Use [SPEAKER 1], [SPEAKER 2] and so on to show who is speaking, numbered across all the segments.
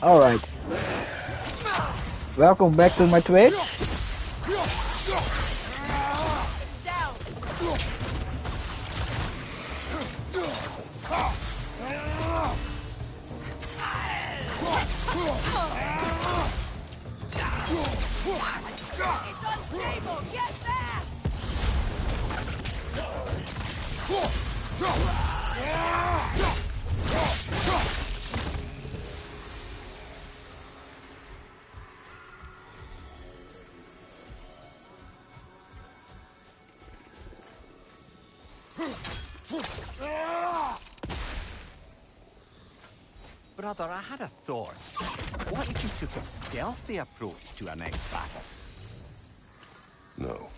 [SPEAKER 1] Alright. Welcome back to my Twitch.
[SPEAKER 2] Brother, I had a thought. What if you took a stealthy approach to our next battle?
[SPEAKER 3] No.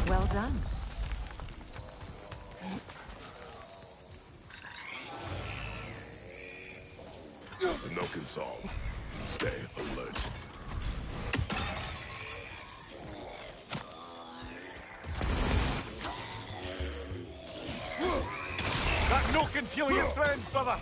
[SPEAKER 4] Well done.
[SPEAKER 3] The milk and salt. Stay alert.
[SPEAKER 2] That milk can heal your friends, brother!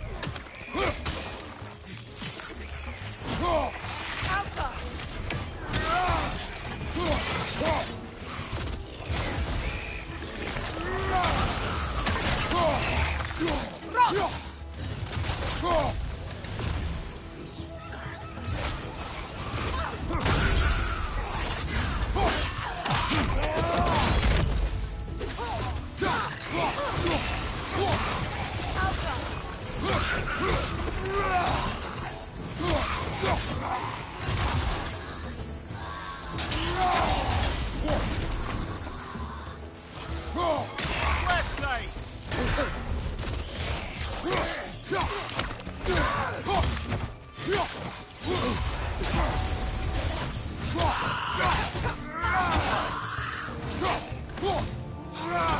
[SPEAKER 2] Left side!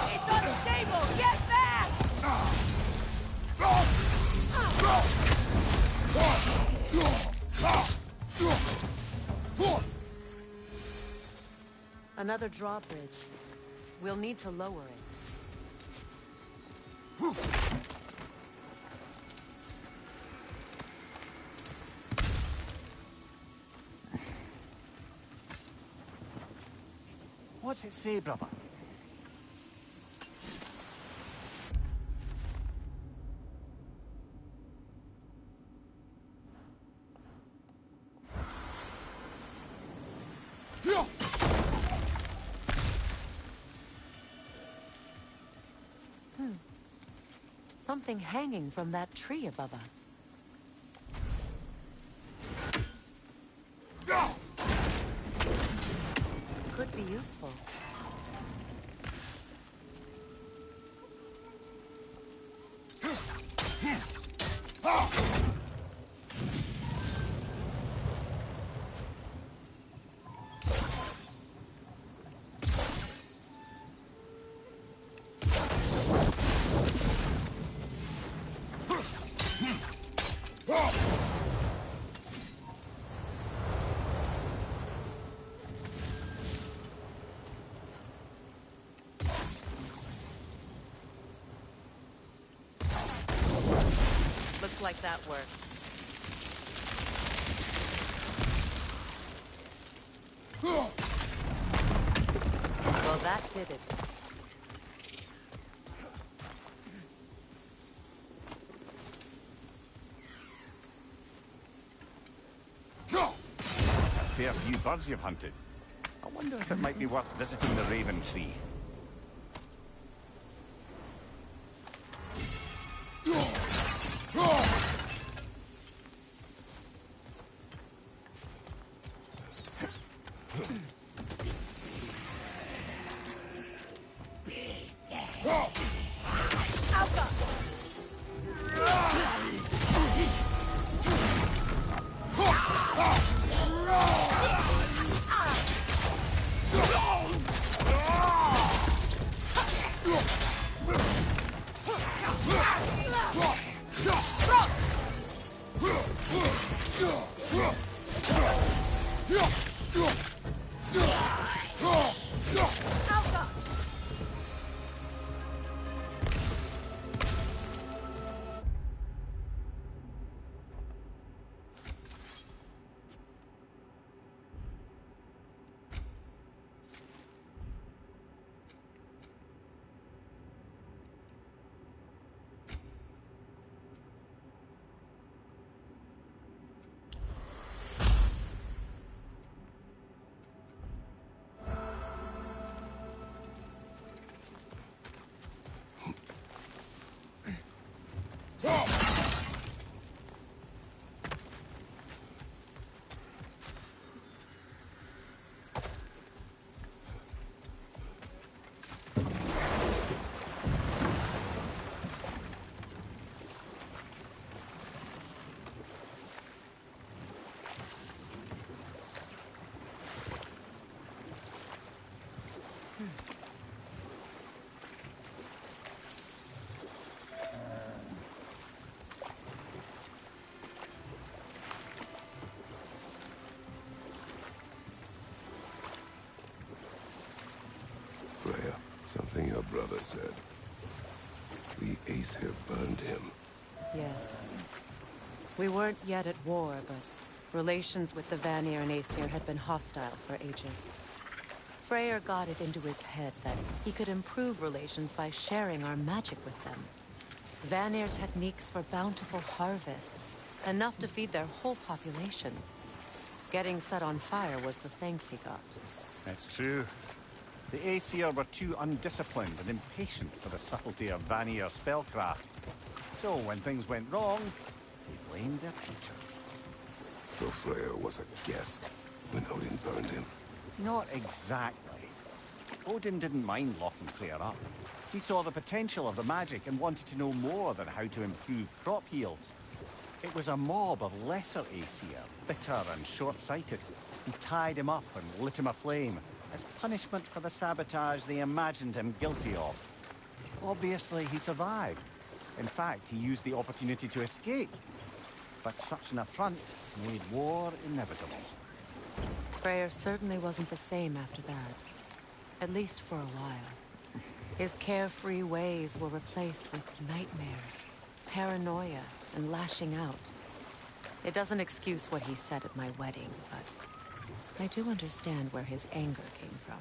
[SPEAKER 5] It's unstable! Get back!
[SPEAKER 4] Another drawbridge. We'll need to lower it.
[SPEAKER 2] What's it say, brother?
[SPEAKER 4] Something hanging from that tree above us. Could be useful. Looks like that worked. Well, that did it.
[SPEAKER 2] fair few birds you've hunted. I wonder if it might be worth visiting the Raven Tree.
[SPEAKER 3] Freya, something your brother said. The Ace here burned him.
[SPEAKER 4] Yes. We weren't yet at war, but relations with the Vanir and Aesir had been hostile for ages. Freyr got it into his head that he could improve relations by sharing our magic with them. Vanir techniques for bountiful harvests, enough to feed their whole population. Getting set on fire was the thanks he got.
[SPEAKER 2] It's true. The Aesir were too undisciplined and impatient for the subtlety of Vanir spellcraft. So when things went wrong, they blamed their teacher.
[SPEAKER 3] So Freya was a guest when Odin burned him.
[SPEAKER 2] Not exactly. Odin didn't mind locking Freyr up. He saw the potential of the magic and wanted to know more than how to improve crop yields. It was a mob of lesser Aesir, bitter and short-sighted, who tied him up and lit him aflame as punishment for the sabotage they imagined him guilty of. Obviously, he survived. In fact, he used the opportunity to escape. But such an affront made war inevitable.
[SPEAKER 4] Freyr certainly wasn't the same after that. At least for a while. His carefree ways were replaced with nightmares, paranoia, and lashing out. It doesn't excuse what he said at my wedding, but I do understand where his anger came from.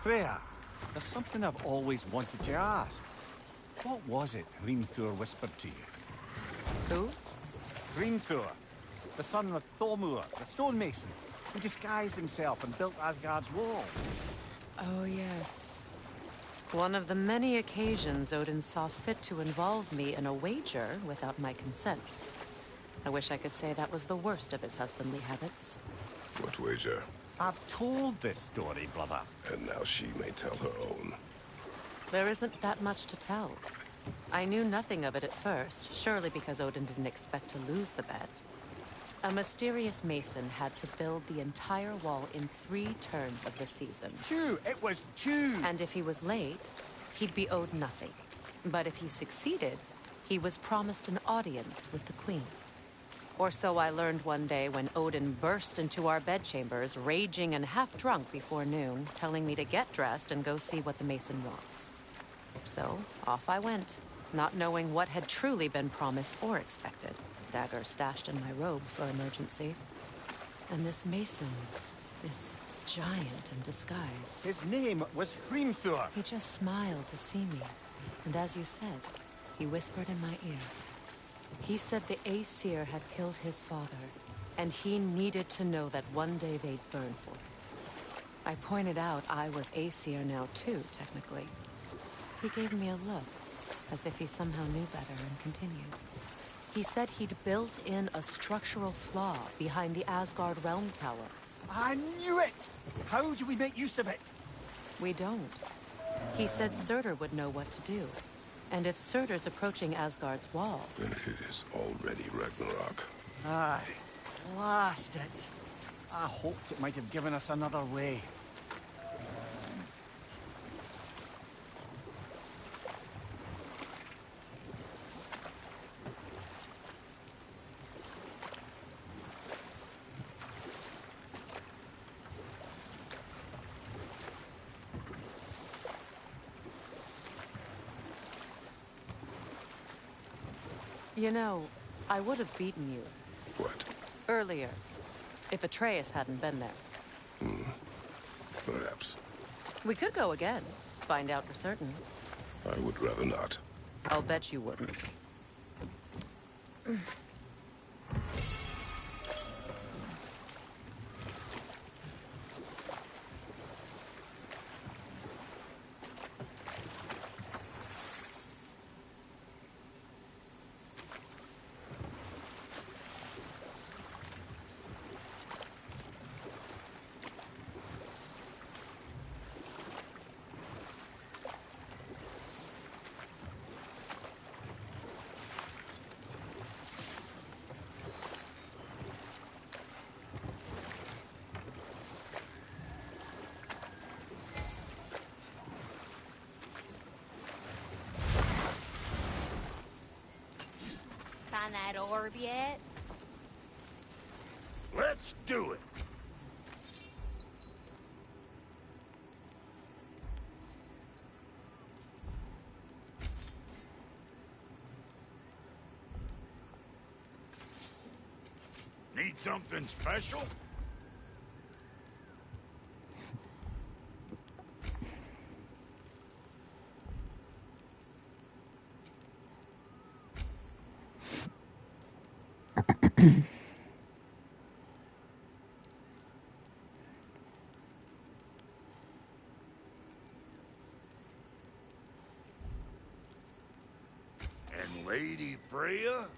[SPEAKER 2] Freya, there's something I've always wanted to ask. What was it Hrimthur whispered to you?
[SPEAKER 4] Who?
[SPEAKER 2] Hrimthur, the son of Thormur, the stonemason, who disguised himself and built Asgard's wall.
[SPEAKER 4] Oh, yes. One of the many occasions Odin saw fit to involve me in a wager without my consent. I wish I could say that was the worst of his husbandly habits.
[SPEAKER 3] What wager?
[SPEAKER 2] I've told this story, brother.
[SPEAKER 3] And now she may tell her own.
[SPEAKER 4] There isn't that much to tell. I knew nothing of it at first, surely because Odin didn't expect to lose the bet. A mysterious mason had to build the entire wall in 3 turns of the season.
[SPEAKER 2] 2! It was 2!
[SPEAKER 4] And if he was late, he'd be owed nothing. But if he succeeded, he was promised an audience with the queen. Or so I learned one day when Odin burst into our bedchambers, raging and half-drunk before noon, telling me to get dressed and go see what the mason wants. So, off I went, not knowing what had truly been promised or expected. Dagger stashed in my robe for emergency. And this mason, this giant in disguise.
[SPEAKER 2] His name was Hrimthur.
[SPEAKER 4] He just smiled to see me. And as you said, he whispered in my ear. He said the Aesir had killed his father, and he needed to know that one day they'd burn for it. I pointed out I was Aesir now too, technically. He gave me a look, as if he somehow knew better, and continued. He said he'd built in a structural flaw behind the Asgard Realm Tower.
[SPEAKER 2] I knew it! How do we make use of it?
[SPEAKER 4] We don't. He said Surtur would know what to do. And if Surtur's approaching Asgard's wall...
[SPEAKER 3] Then it is already Ragnarok.
[SPEAKER 2] Aye. Blast it. I hoped it might have given us another way.
[SPEAKER 4] You know, I would have beaten you.
[SPEAKER 3] What?
[SPEAKER 4] Earlier. If Atreus hadn't been there.
[SPEAKER 3] Perhaps.
[SPEAKER 4] We could go again. Find out for certain.
[SPEAKER 3] I would rather not.
[SPEAKER 4] I'll bet you wouldn't.
[SPEAKER 5] Find that orb yet?
[SPEAKER 1] Let's do it. Need something special? And Lady Freya?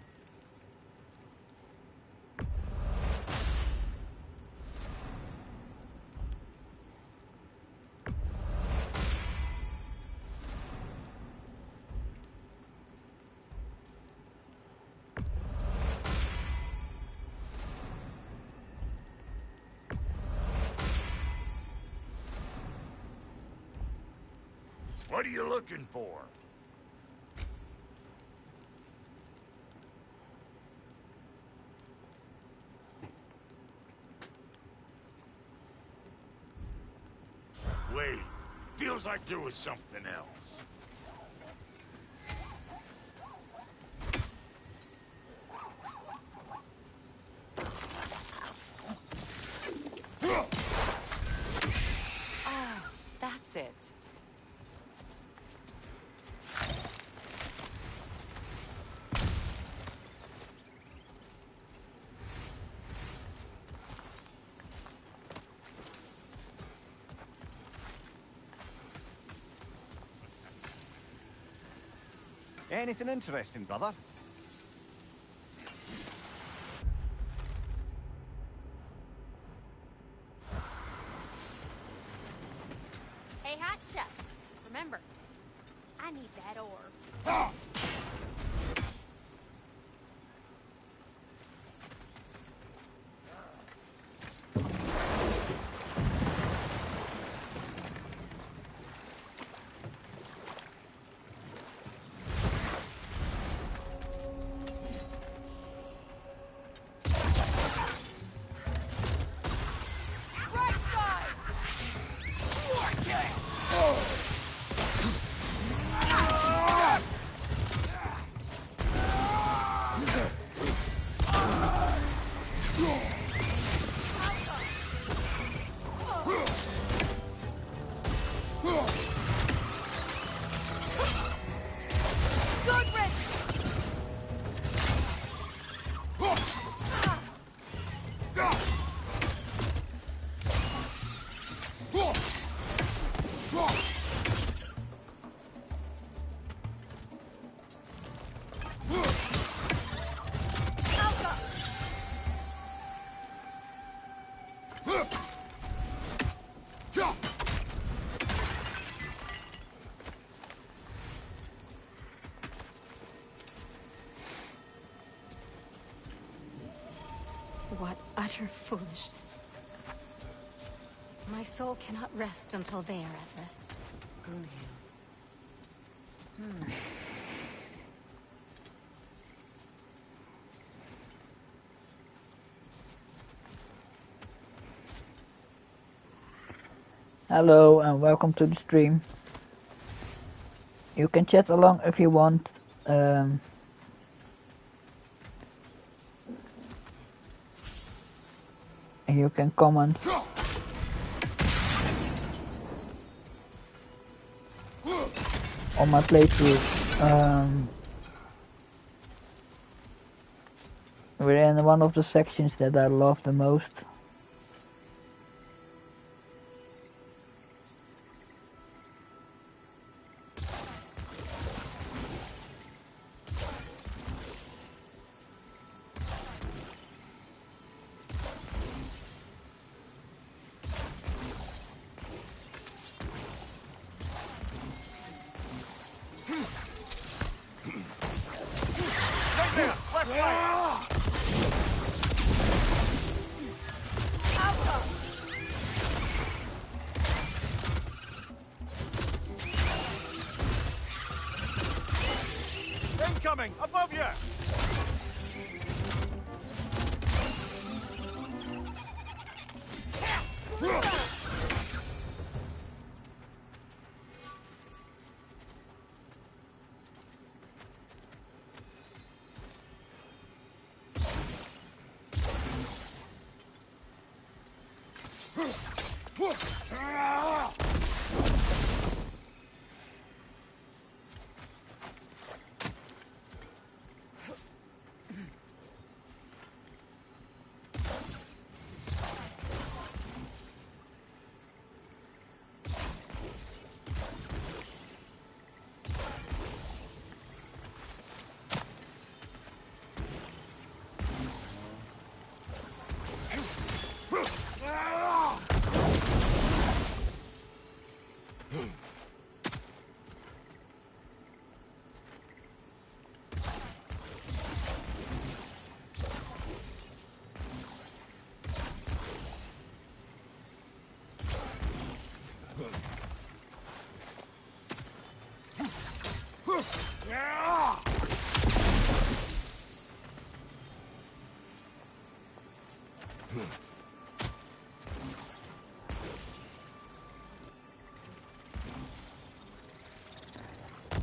[SPEAKER 1] What are you looking for? Wait, feels like there was something else.
[SPEAKER 4] Ah, that's it.
[SPEAKER 2] Anything interesting, brother?
[SPEAKER 5] Hey, hot stuff. Remember, I need that orb.
[SPEAKER 6] what utter foolishness. My soul cannot rest until they are at rest.
[SPEAKER 7] Hello and welcome to the stream. You can chat along if you want. And you can comment. On my playthrough. We're in one of the sections that I love the most.
[SPEAKER 2] Incoming! Above you!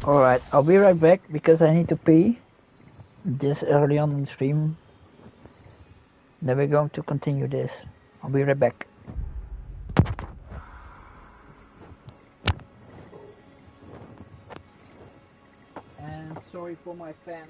[SPEAKER 7] Alright, I'll be right back because I need to pee. This early on in the stream. Then we're going to continue this. I'll be right back. And sorry for my fan.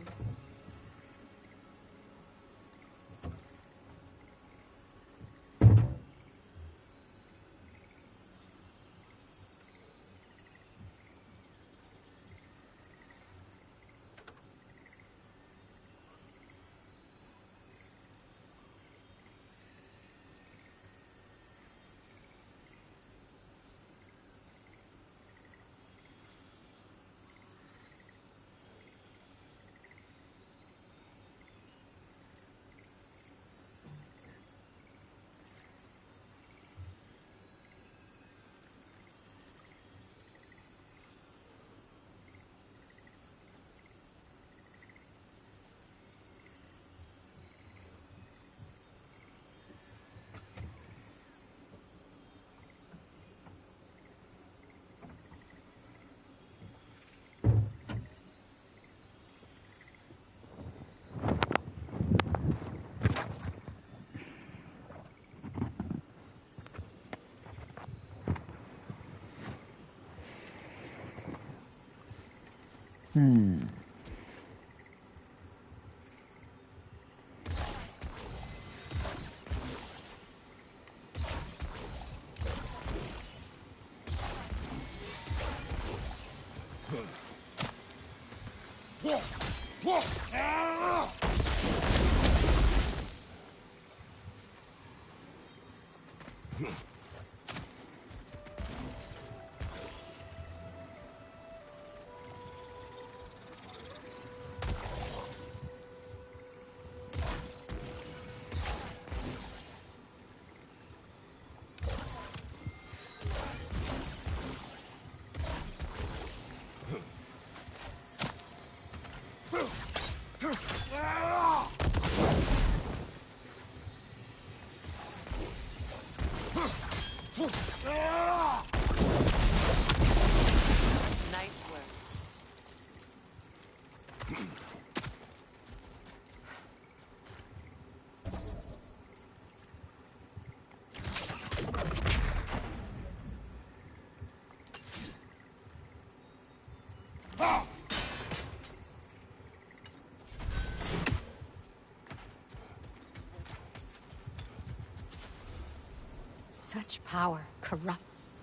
[SPEAKER 6] Such power corrupts.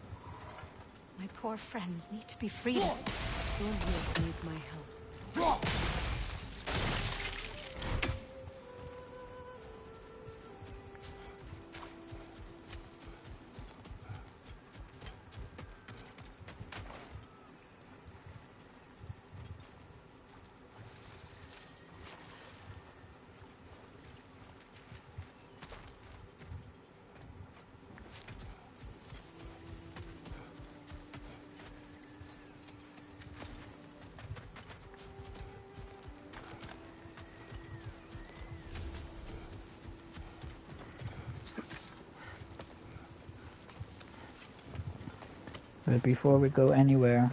[SPEAKER 6] My poor friends need to be freed.
[SPEAKER 4] Gunhild needs my help.
[SPEAKER 7] But before we go anywhere,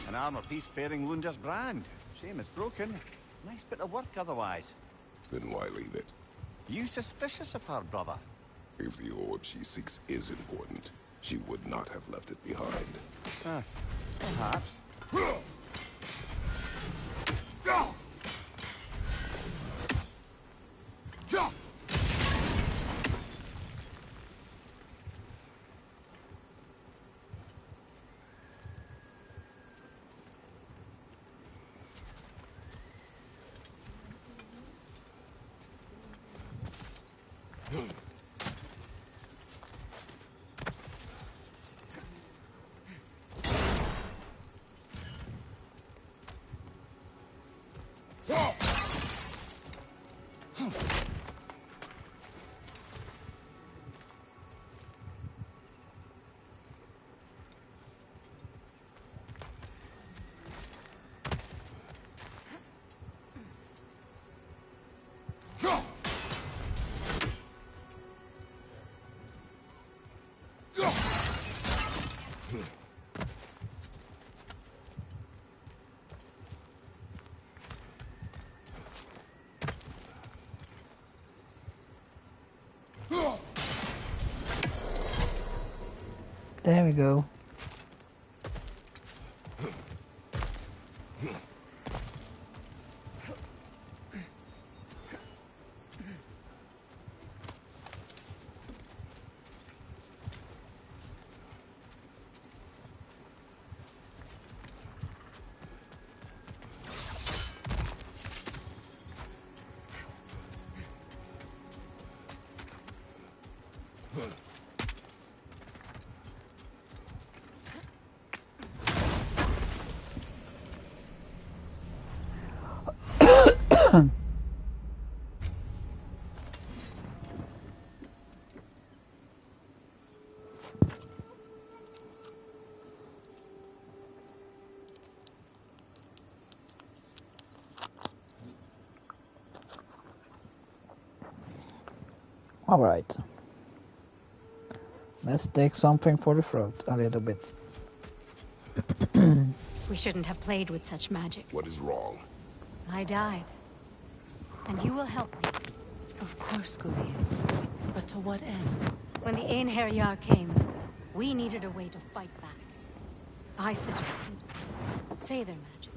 [SPEAKER 2] An armor piece bearing Lunda's brand. Shame it's broken. Nice bit of work otherwise.
[SPEAKER 3] Then why leave it?
[SPEAKER 2] You suspicious of her, brother?
[SPEAKER 3] If the orb she seeks is important, she would not have left it behind.
[SPEAKER 2] Perhaps.
[SPEAKER 7] there we go. Alright. Let's take something for the throat a little bit.
[SPEAKER 6] We shouldn't have played with such magic.
[SPEAKER 3] What is wrong?
[SPEAKER 6] I died. And you will help me.
[SPEAKER 4] Of course, Gunhild. But to what end?
[SPEAKER 6] When the Einherjar came, we needed a way to fight back. I suggested say their magic.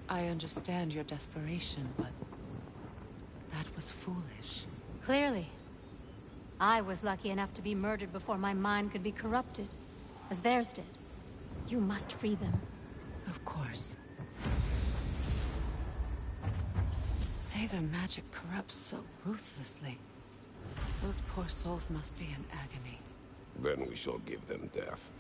[SPEAKER 4] I understand your desperation, but that was foolish.
[SPEAKER 6] Clearly. I was lucky enough to be murdered before my mind could be corrupted, as theirs did. You must free them.
[SPEAKER 4] Of course. Say their magic corrupts so ruthlessly. Those poor souls must be in agony.
[SPEAKER 3] Then we shall give them death.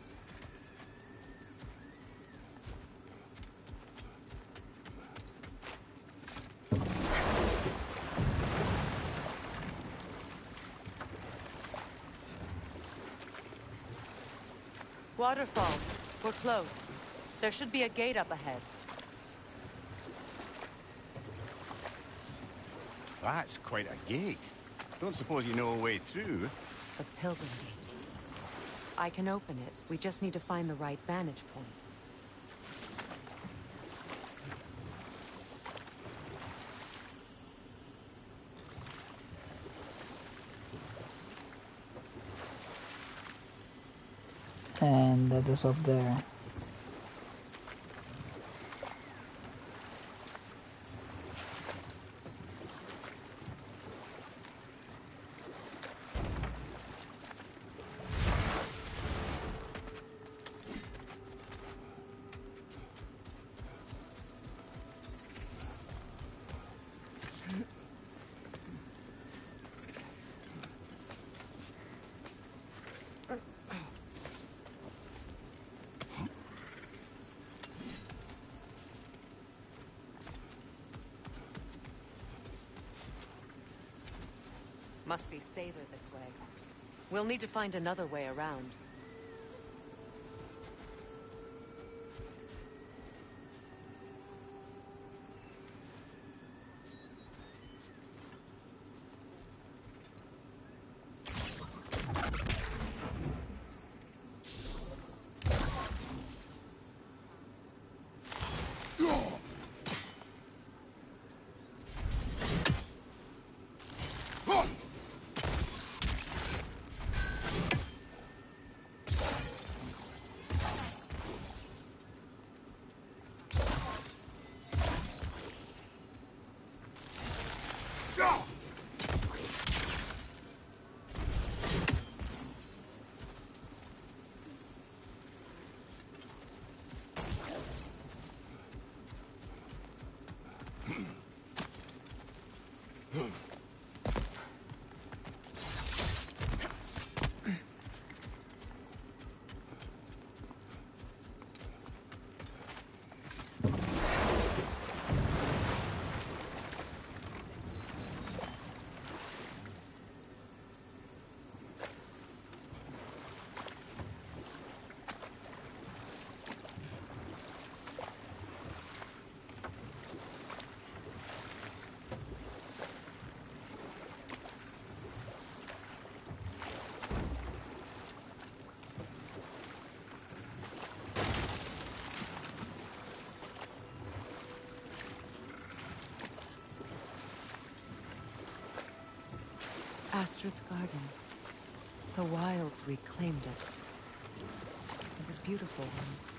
[SPEAKER 4] Waterfalls. We're close. There should be a gate up ahead.
[SPEAKER 2] That's quite a gate. Don't suppose you know a way through?
[SPEAKER 4] The Pilgrim Gate. I can open it. We just need to find the right vantage point.
[SPEAKER 7] And that was up there.
[SPEAKER 4] Must be safer this way. We'll need to find another way around. Astrid's garden. The wilds reclaimed it. It was beautiful once.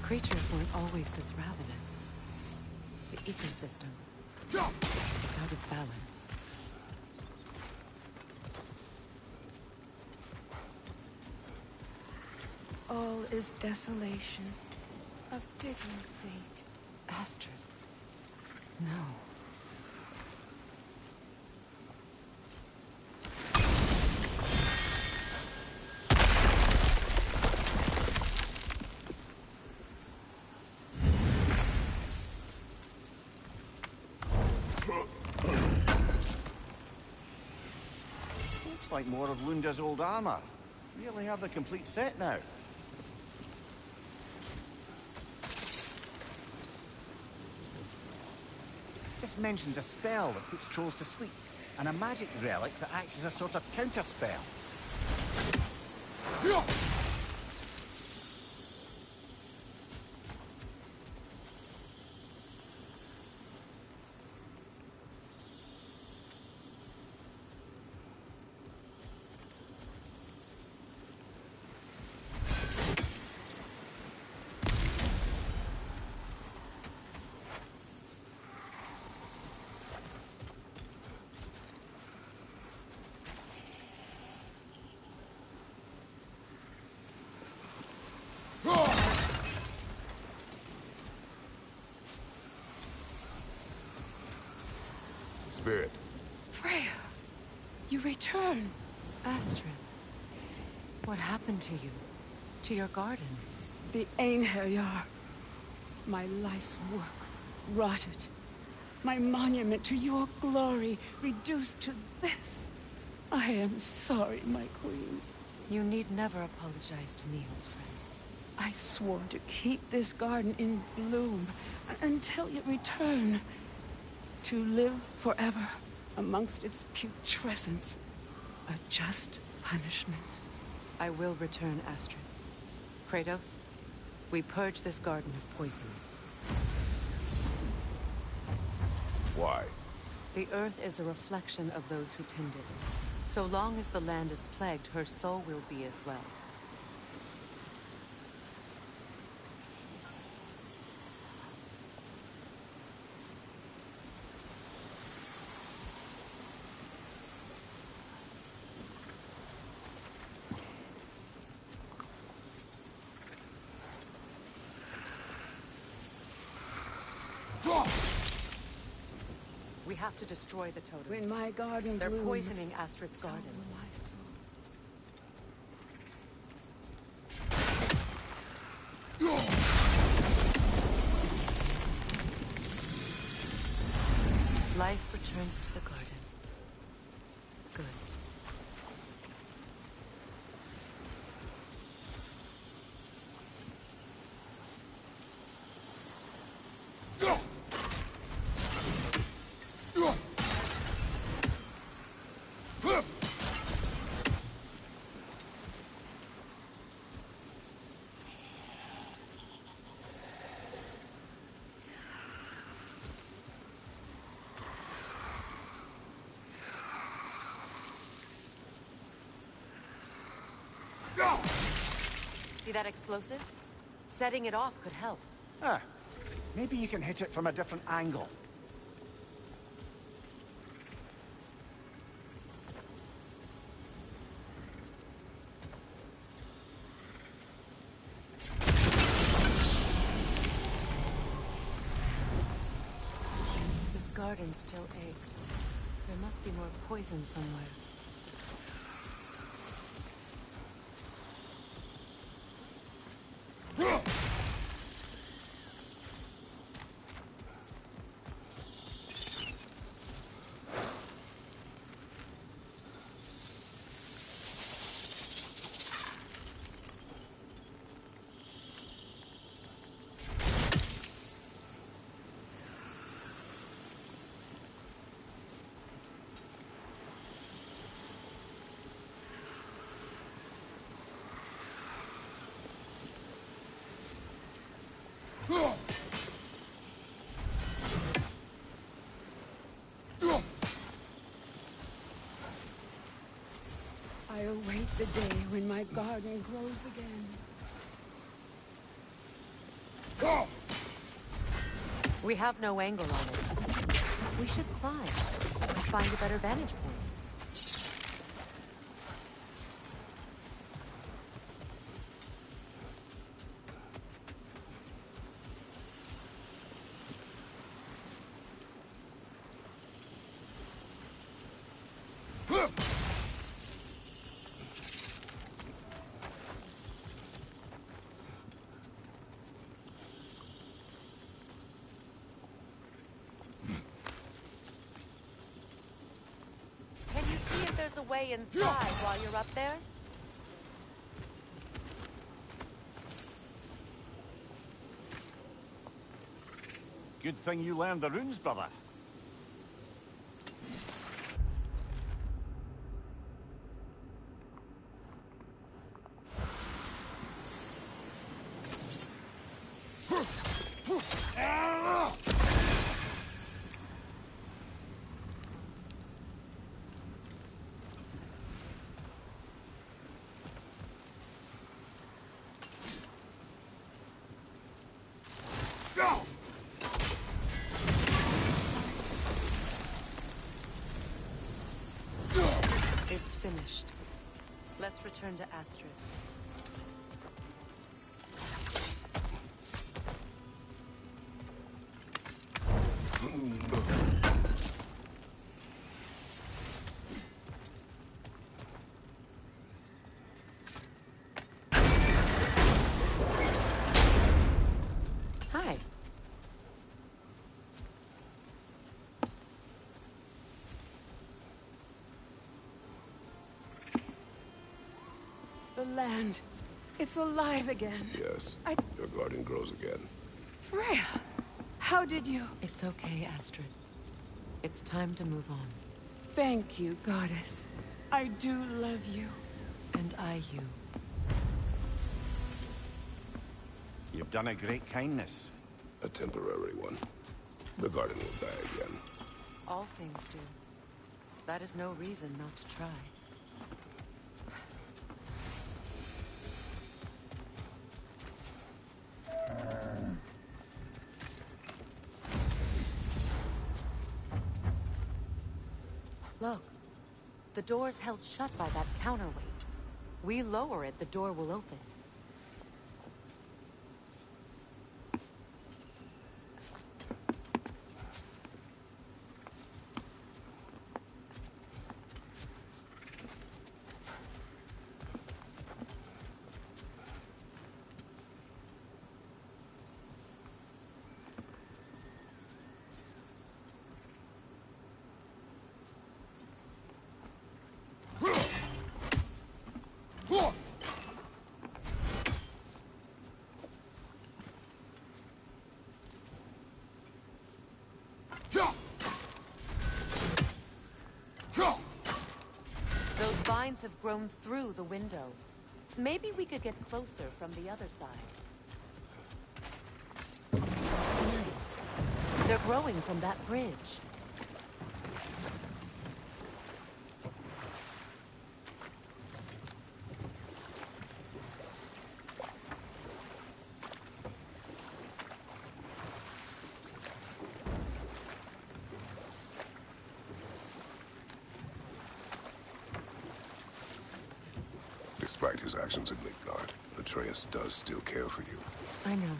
[SPEAKER 4] Creatures weren't always this ravenous. The ecosystem. It's out of balance.
[SPEAKER 8] All is desolation, of pitying fate.
[SPEAKER 4] Astrid. No.
[SPEAKER 2] Looks like more of Lunda's old armor. We nearly have the complete set now. This mentions a spell that puts trolls to sleep, and a magic relic that acts as a sort of counter-spell.
[SPEAKER 3] Spirit.
[SPEAKER 8] Freya, you return.
[SPEAKER 4] Astrid. What happened to you? To your garden?
[SPEAKER 8] The Einherjar. My life's work rotted. My monument to your glory reduced to this. I am sorry, my queen.
[SPEAKER 4] You need never apologize to me, old friend.
[SPEAKER 8] I swore to keep this garden in bloom until you return. To live forever amongst its putrescence. A just punishment.
[SPEAKER 4] I will return, Astrid. Kratos, we purge this garden of poison.
[SPEAKER 3] Why?
[SPEAKER 4] The earth is a reflection of those who tend it. So long as the land is plagued, her soul will be as well. We have to destroy the totems.
[SPEAKER 8] When my garden
[SPEAKER 4] They're
[SPEAKER 8] blooms,
[SPEAKER 4] poisoning Astrid's
[SPEAKER 8] so
[SPEAKER 4] garden.
[SPEAKER 8] will my soul.
[SPEAKER 4] Life returns to the garden. Good. See that explosive? Setting it off could help.
[SPEAKER 2] Ah, maybe you can hit it from a different angle.
[SPEAKER 4] This garden still aches. There must be more poison somewhere.
[SPEAKER 8] I await the day when my garden grows again.
[SPEAKER 4] We have no angle on it. We should climb. Find a better vantage point. Can you see if there's a way inside while you're up there?
[SPEAKER 2] Good thing you learned the runes, brother.
[SPEAKER 4] It's finished. Let's return to Astrid. Hi.
[SPEAKER 8] The land. It's alive again.
[SPEAKER 3] Yes. Your garden grows again.
[SPEAKER 8] Freya, how did you...
[SPEAKER 4] It's okay, Astrid. It's time to move on.
[SPEAKER 8] Thank you, goddess. I do love you.
[SPEAKER 4] And I you.
[SPEAKER 2] You've done a great kindness.
[SPEAKER 3] A temporary one. The garden will die again.
[SPEAKER 4] All things do. That is no reason not to try. Look. The door's held shut by that counterweight. We lower it, the door will open. Those vines have grown through the window. Maybe we could get closer from the other side. Vines. They're growing from that bridge.
[SPEAKER 3] Despite his actions in Midgard, Atreus does still care for you.
[SPEAKER 4] I know.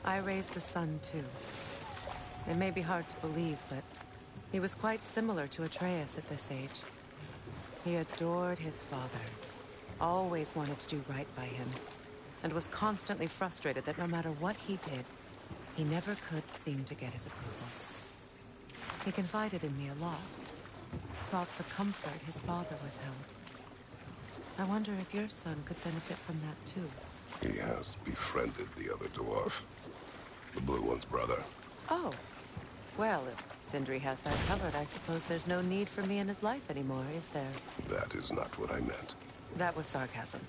[SPEAKER 4] I raised a son, too. It may be hard to believe, but he was quite similar to Atreus at this age. He adored his father, always wanted to do right by him, and was constantly frustrated that no matter what he did, he never could seem to get his approval. He confided in me a lot, sought the comfort his father withheld. I wonder if your son could benefit from that, too.
[SPEAKER 3] He has befriended the other dwarf. The blue one's brother.
[SPEAKER 4] Oh. Well, if Sindri has that covered, I suppose there's no need for me in his life anymore, is there?
[SPEAKER 3] That is not what I meant.
[SPEAKER 4] That was sarcasm.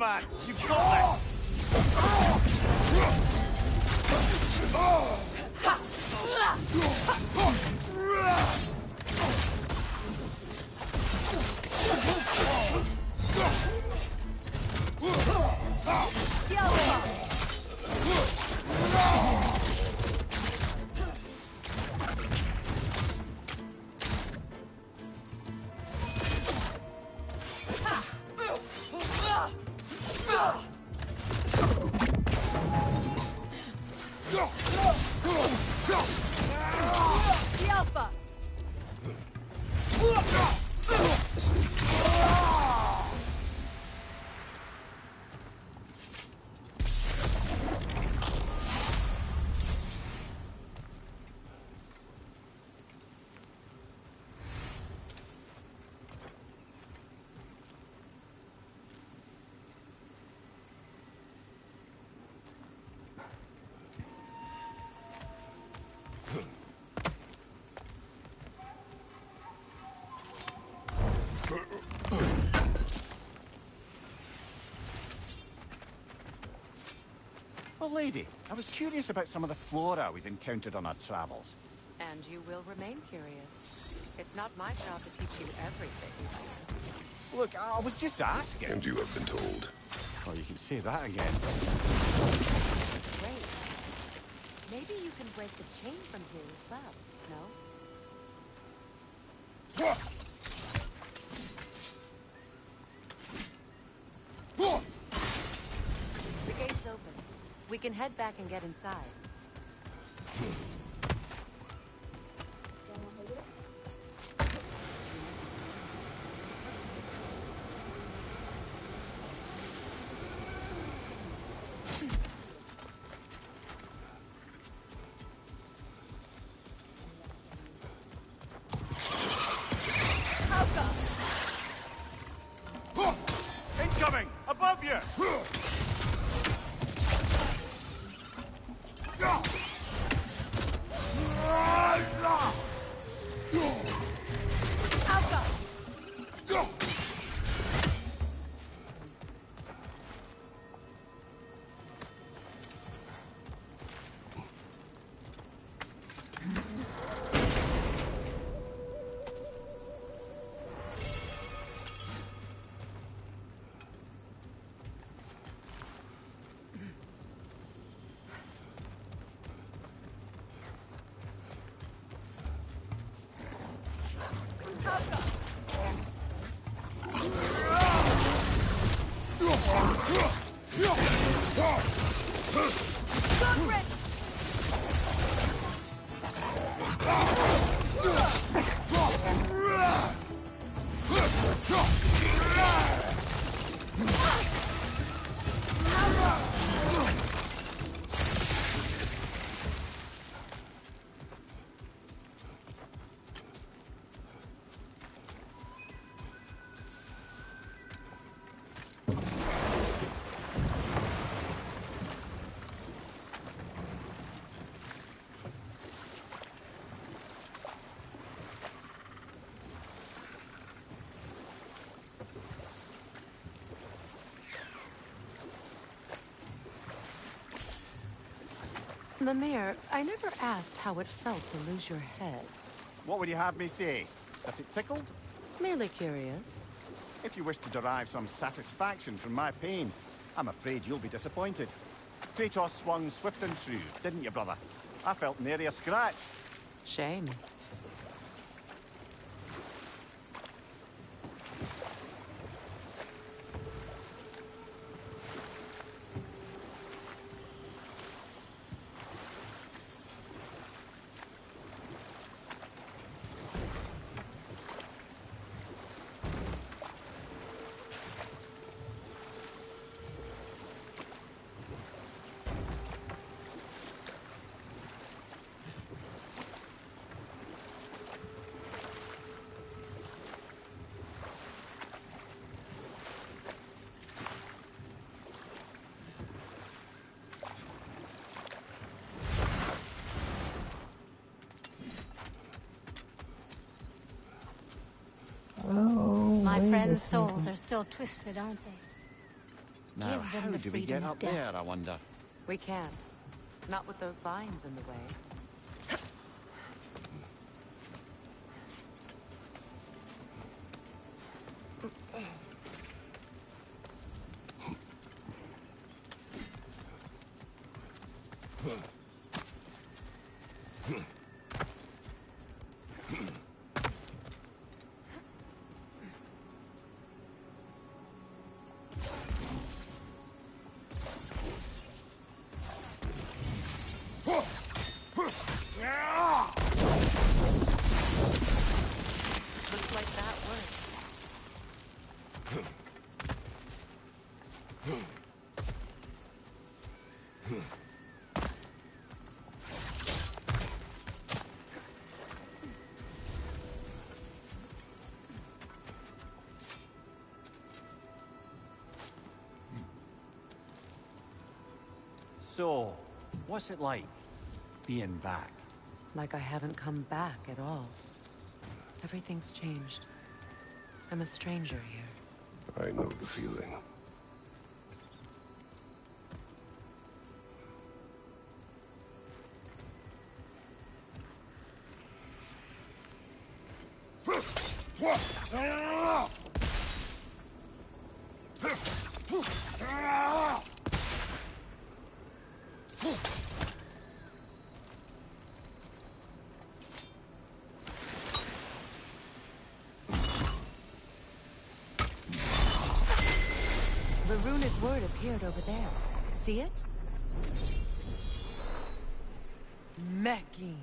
[SPEAKER 2] off, man! You've got Well, lady, I was curious about some of the flora we've encountered on our travels.
[SPEAKER 4] And you will remain curious. It's not my job to teach you everything.
[SPEAKER 2] Look, I was just asking.
[SPEAKER 3] And you have been told.
[SPEAKER 2] Oh, you can say that again.
[SPEAKER 4] Wait. Maybe you can break the chain from here as well, no? The gate's open. We can head back and get inside.
[SPEAKER 2] Incoming! Above you!
[SPEAKER 4] Mimir, I never asked how it felt to lose your head.
[SPEAKER 2] What would you have me say? That it tickled?
[SPEAKER 4] Merely curious.
[SPEAKER 2] If you wish to derive some satisfaction from my pain, I'm afraid you'll be disappointed. Kratos swung swift and true, didn't you, brother? I felt nary a scratch.
[SPEAKER 4] Shame.
[SPEAKER 6] My friends' souls are still twisted, aren't they?
[SPEAKER 2] Now,
[SPEAKER 6] Give
[SPEAKER 2] how
[SPEAKER 6] them the
[SPEAKER 2] do we
[SPEAKER 6] freedom
[SPEAKER 2] get
[SPEAKER 6] of
[SPEAKER 2] up
[SPEAKER 6] death.
[SPEAKER 2] there, I wonder?
[SPEAKER 4] We can't. Not with those vines in the way. Looks like that worked.
[SPEAKER 2] So, what's it like, being back?
[SPEAKER 4] Like I haven't come back at all. Everything's changed. I'm a stranger here.
[SPEAKER 3] I know the feeling.
[SPEAKER 4] The runic word appeared over there. See it? Mecking.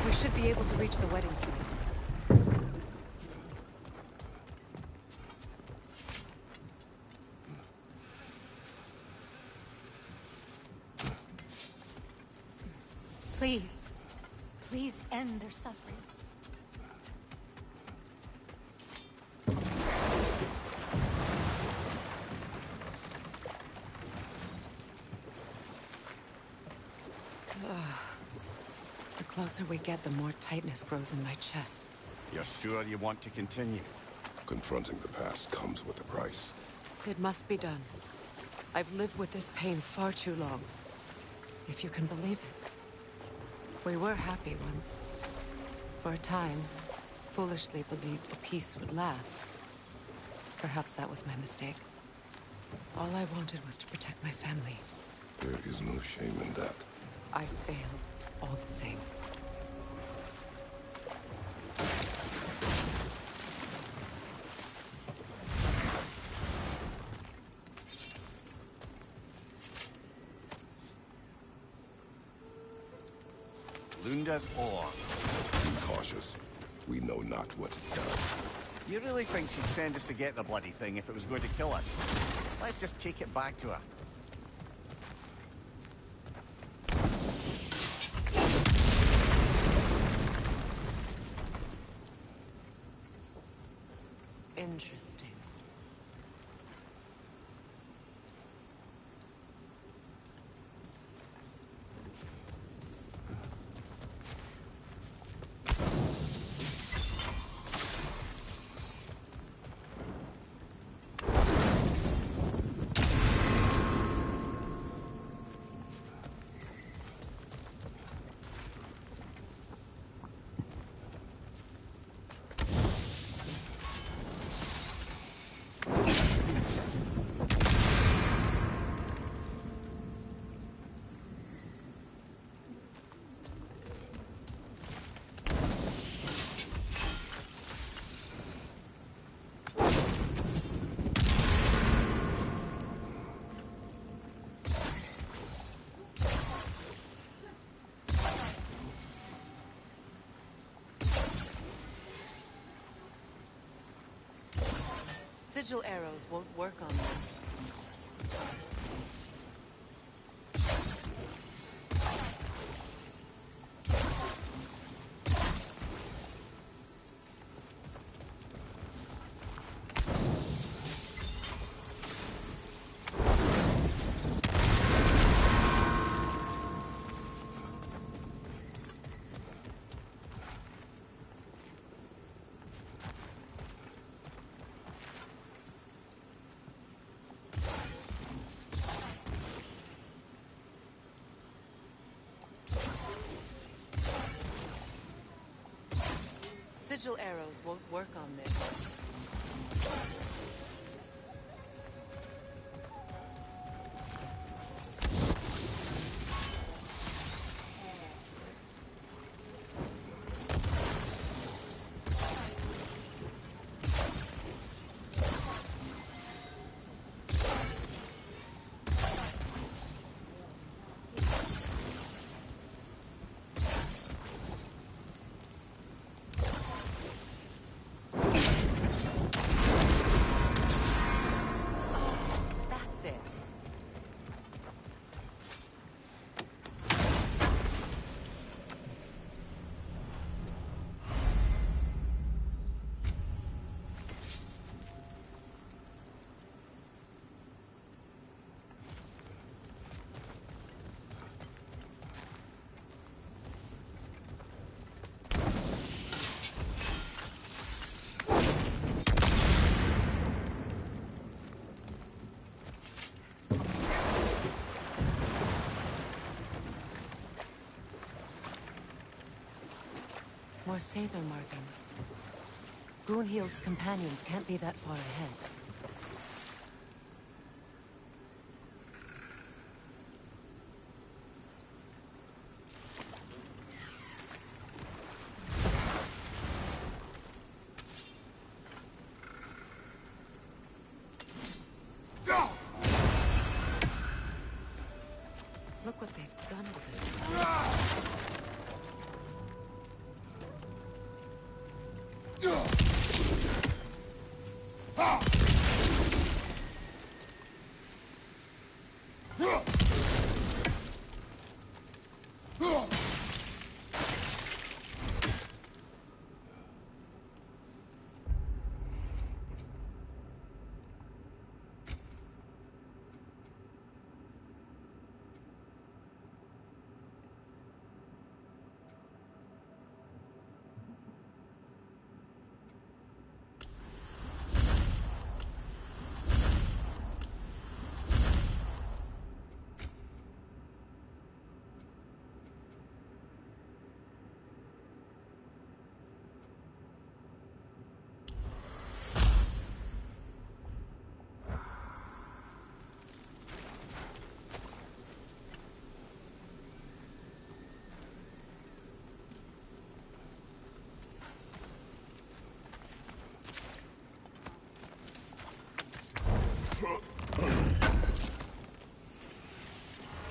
[SPEAKER 4] We should be able to reach the wedding site.
[SPEAKER 6] Please. Please end their suffering.
[SPEAKER 4] The closer we get, the more tightness grows in my chest.
[SPEAKER 2] You're sure you want to continue?
[SPEAKER 3] Confronting the past comes with a price.
[SPEAKER 4] It must be done. I've lived with this pain far too long. If you can believe it. We were happy once. For a time, foolishly believed the peace would last. Perhaps that was my mistake. All I wanted was to protect my family.
[SPEAKER 3] There is no shame in that.
[SPEAKER 4] I failed, all the same.
[SPEAKER 2] Lunda's ore.
[SPEAKER 3] Be cautious. We know not what it does.
[SPEAKER 2] You really think she'd send us to get the bloody thing if it was going to kill us? Let's just take it back to her.
[SPEAKER 4] Interesting. Sigil arrows won't work on them. sigil arrows won't work on this. That's it. More Sather markings. Gunhild's companions can't be that far ahead. Look what they've done to this.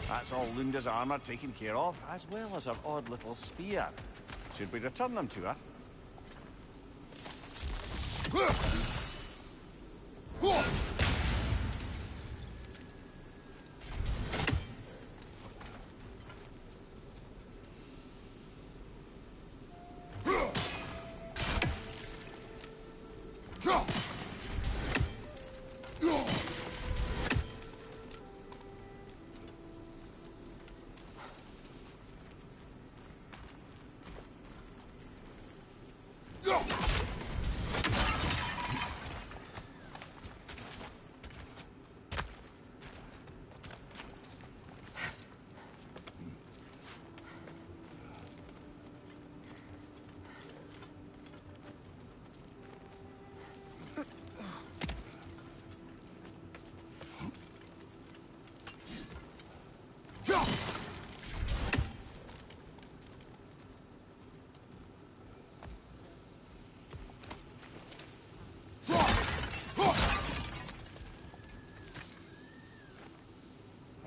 [SPEAKER 2] That's all Lunda's armor taken care of, as well as her odd little sphere. Should we return them to her?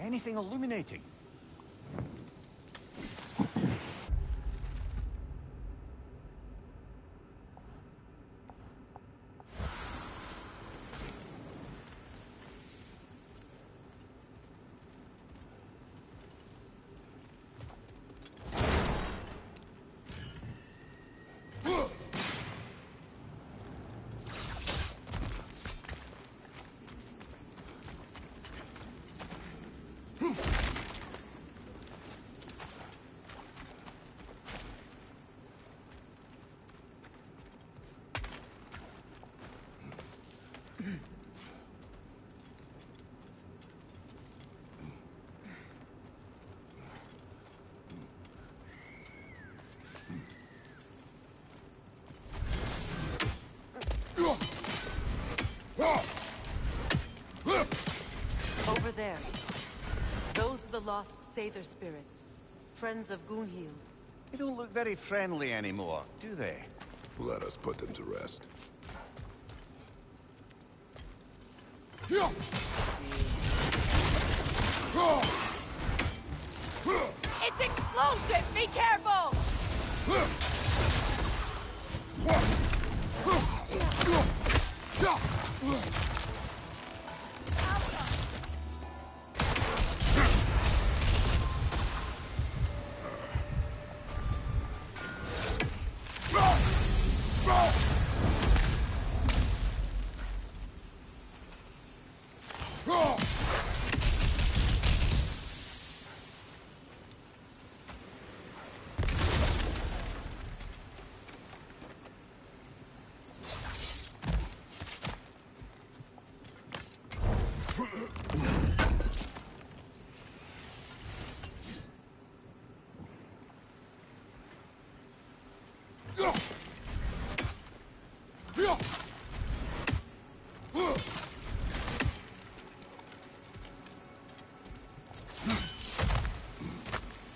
[SPEAKER 2] Anything illuminating?
[SPEAKER 4] Over there. Those are the lost Sather spirits. Friends of Gunhild.
[SPEAKER 2] They don't look very friendly anymore, do they?
[SPEAKER 3] Let us put them to rest.
[SPEAKER 4] It's explosive! Be careful!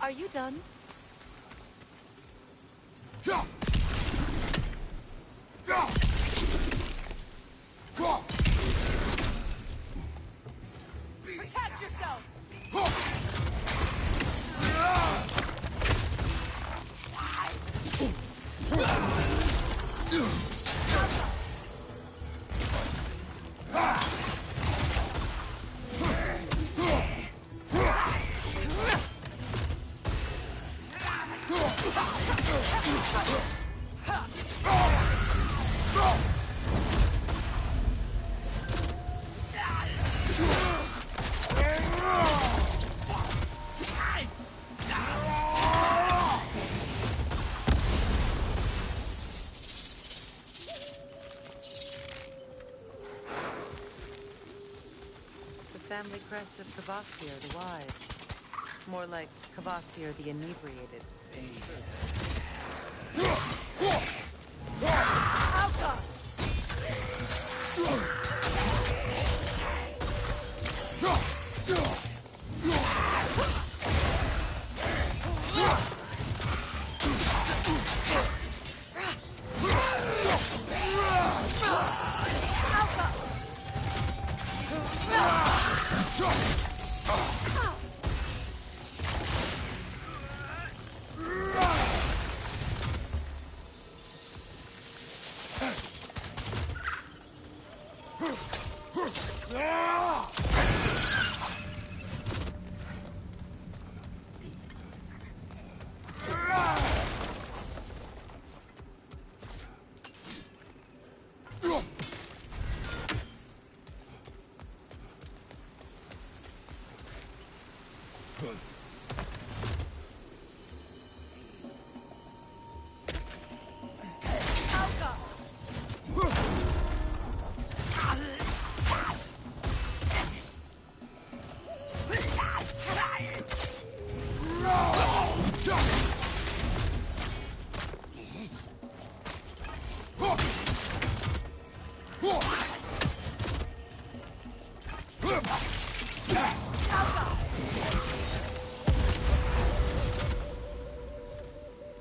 [SPEAKER 4] Are you done? Protect yourself! Family crest of Kvasir the Wise. More like Kvasir the Inebriated. Alka!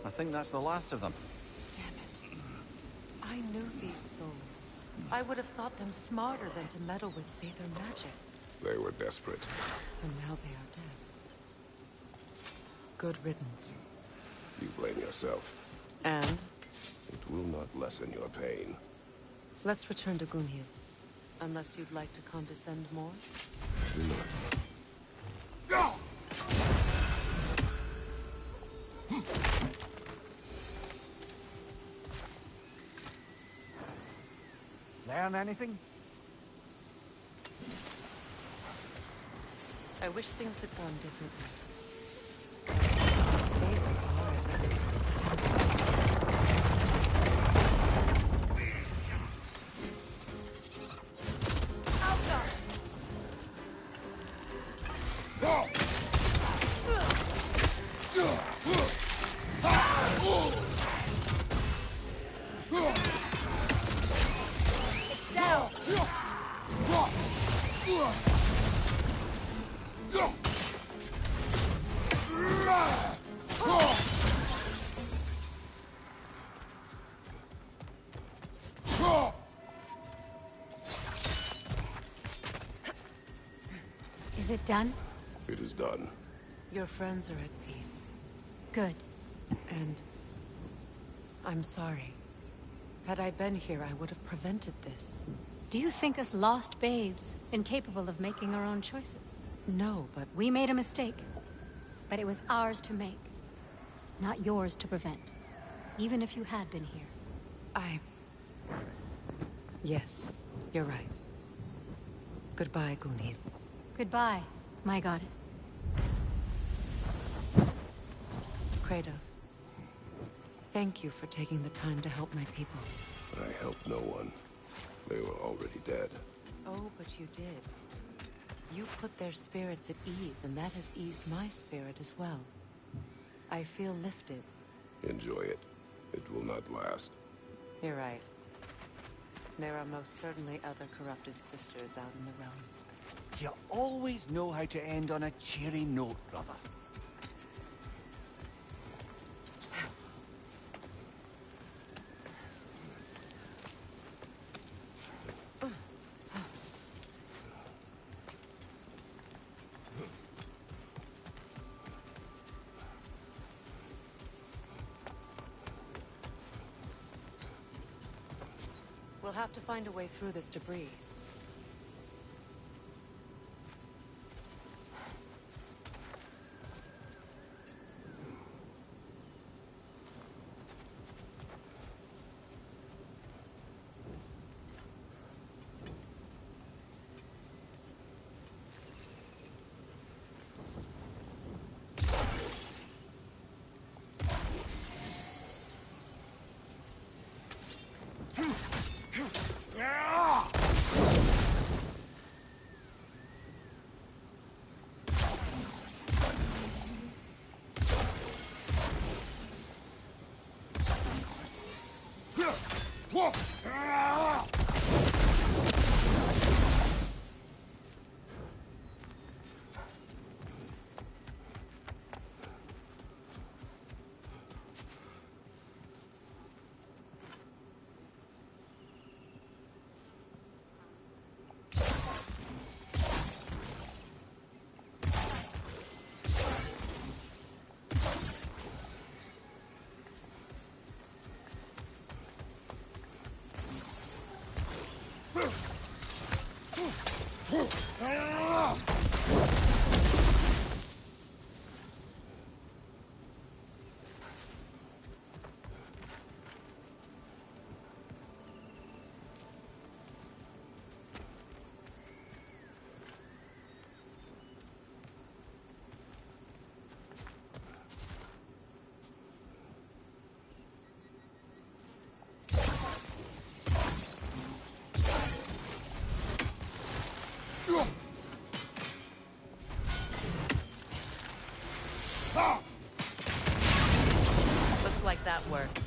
[SPEAKER 2] I think that's the last of them.
[SPEAKER 4] Damn it. I knew these souls. I would have thought them smarter than to meddle with Sather magic.
[SPEAKER 3] They were desperate.
[SPEAKER 4] And now they are dead. Good riddance.
[SPEAKER 3] You blame yourself.
[SPEAKER 4] And?
[SPEAKER 3] It will not lessen your pain.
[SPEAKER 4] Let's return to Gunhild. Unless you'd like to condescend more?
[SPEAKER 3] Do not.
[SPEAKER 2] Learn anything?
[SPEAKER 4] I wish things had gone differently. Save the hearts.
[SPEAKER 6] Is it done?
[SPEAKER 3] It is done.
[SPEAKER 4] Your friends are at peace.
[SPEAKER 6] Good.
[SPEAKER 4] And I'm sorry. Had I been here, I would have prevented this.
[SPEAKER 6] Do you think us lost babes, incapable of making our own choices?
[SPEAKER 4] No, but
[SPEAKER 6] We made a mistake. But it was ours to make. Not yours to prevent. Even if you had been here.
[SPEAKER 4] Yes, you're right. Goodbye, Gunhild.
[SPEAKER 6] Goodbye, my goddess.
[SPEAKER 4] Kratos. Thank you for taking the time to help my people.
[SPEAKER 3] I helped no one. They were already dead.
[SPEAKER 4] Oh, but you did. You put their spirits at ease, and that has eased my spirit as well. I feel lifted.
[SPEAKER 3] Enjoy it. It will not last.
[SPEAKER 4] You're right. There are most certainly other corrupted sisters out in the realms.
[SPEAKER 2] You always know how to end on a cheery note, brother.
[SPEAKER 4] We'll have to find a way through this debris. Looks like that worked.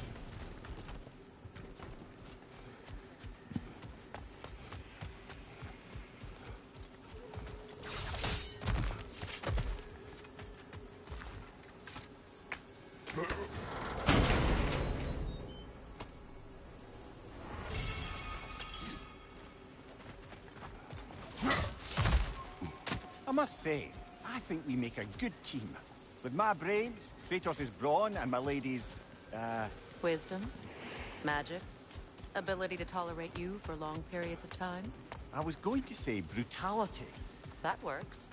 [SPEAKER 2] I must say, I think we make a good team. With my brains, Kratos' brawn, and my lady's,
[SPEAKER 4] Wisdom, magic, ability to tolerate you for long periods of time.
[SPEAKER 2] I was going to say brutality.
[SPEAKER 4] That works.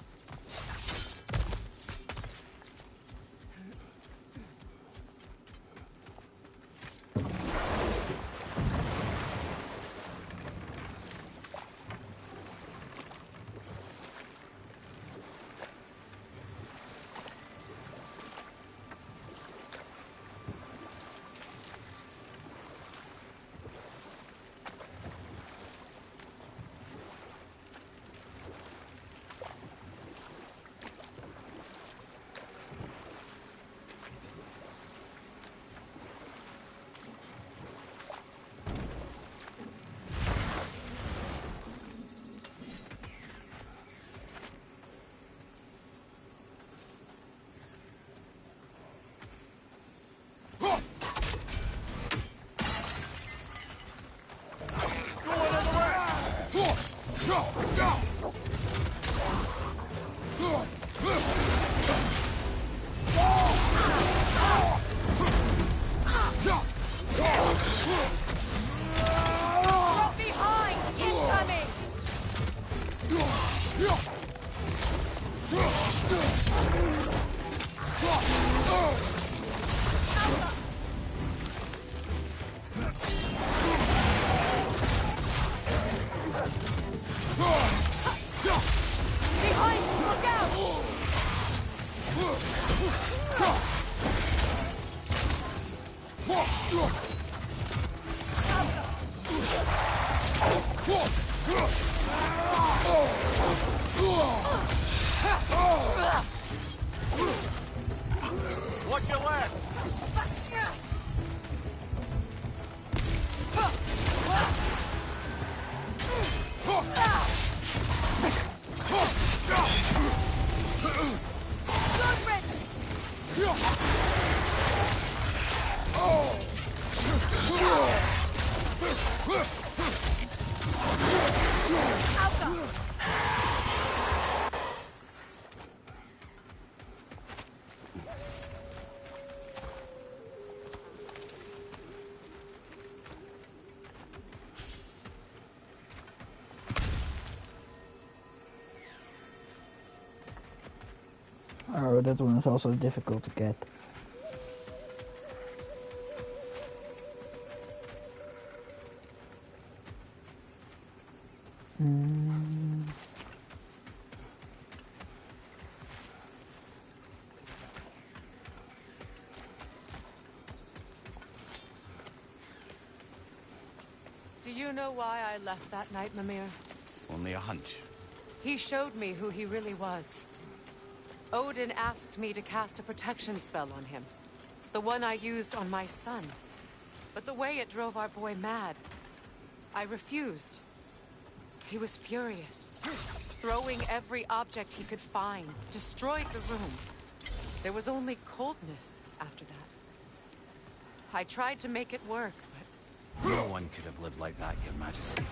[SPEAKER 2] Watch your left!
[SPEAKER 7] Oh, that one is also difficult to get.
[SPEAKER 4] Do you know why I left that night, Mimir?
[SPEAKER 2] Only a hunch.
[SPEAKER 4] He showed me who he really was. Odin asked me to cast a protection spell on him. The one I used on my son. But the way it drove our boy mad, I refused. He was furious, throwing every object he could find, destroyed the room. There was only coldness after that. I tried to make it work, but...
[SPEAKER 2] No one could have lived like that, Your Majesty.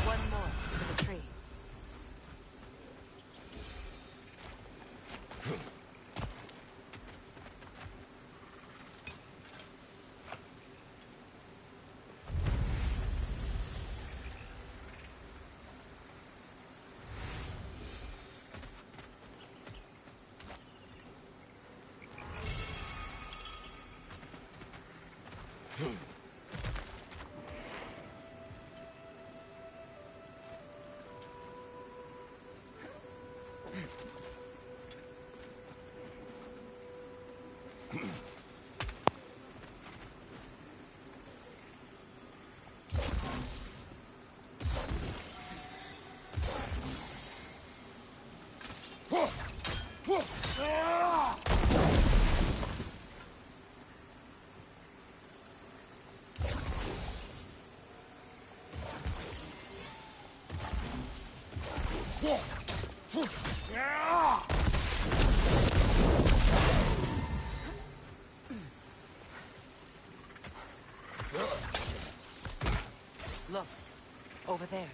[SPEAKER 4] One more for the tree. Look, over there.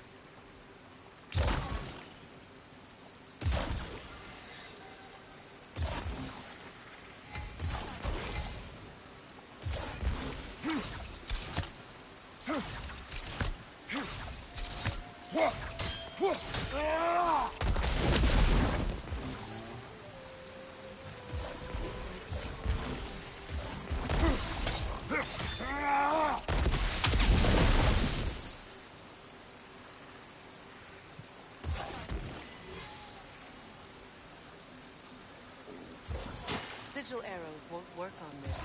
[SPEAKER 4] Sigil arrows won't work on this.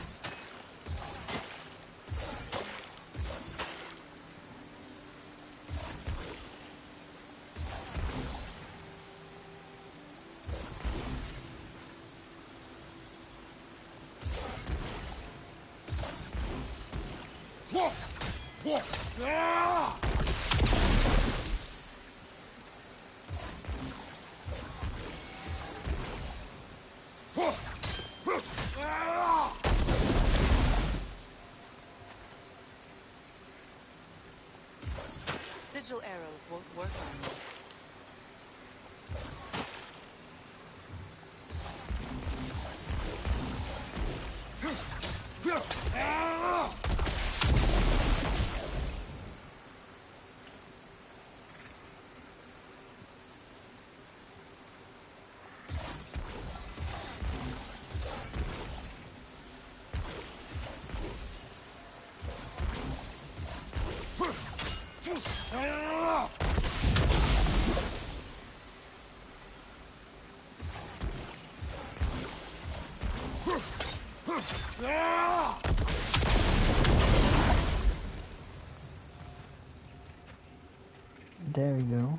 [SPEAKER 4] Sigil arrows won't work on this.
[SPEAKER 7] There we go.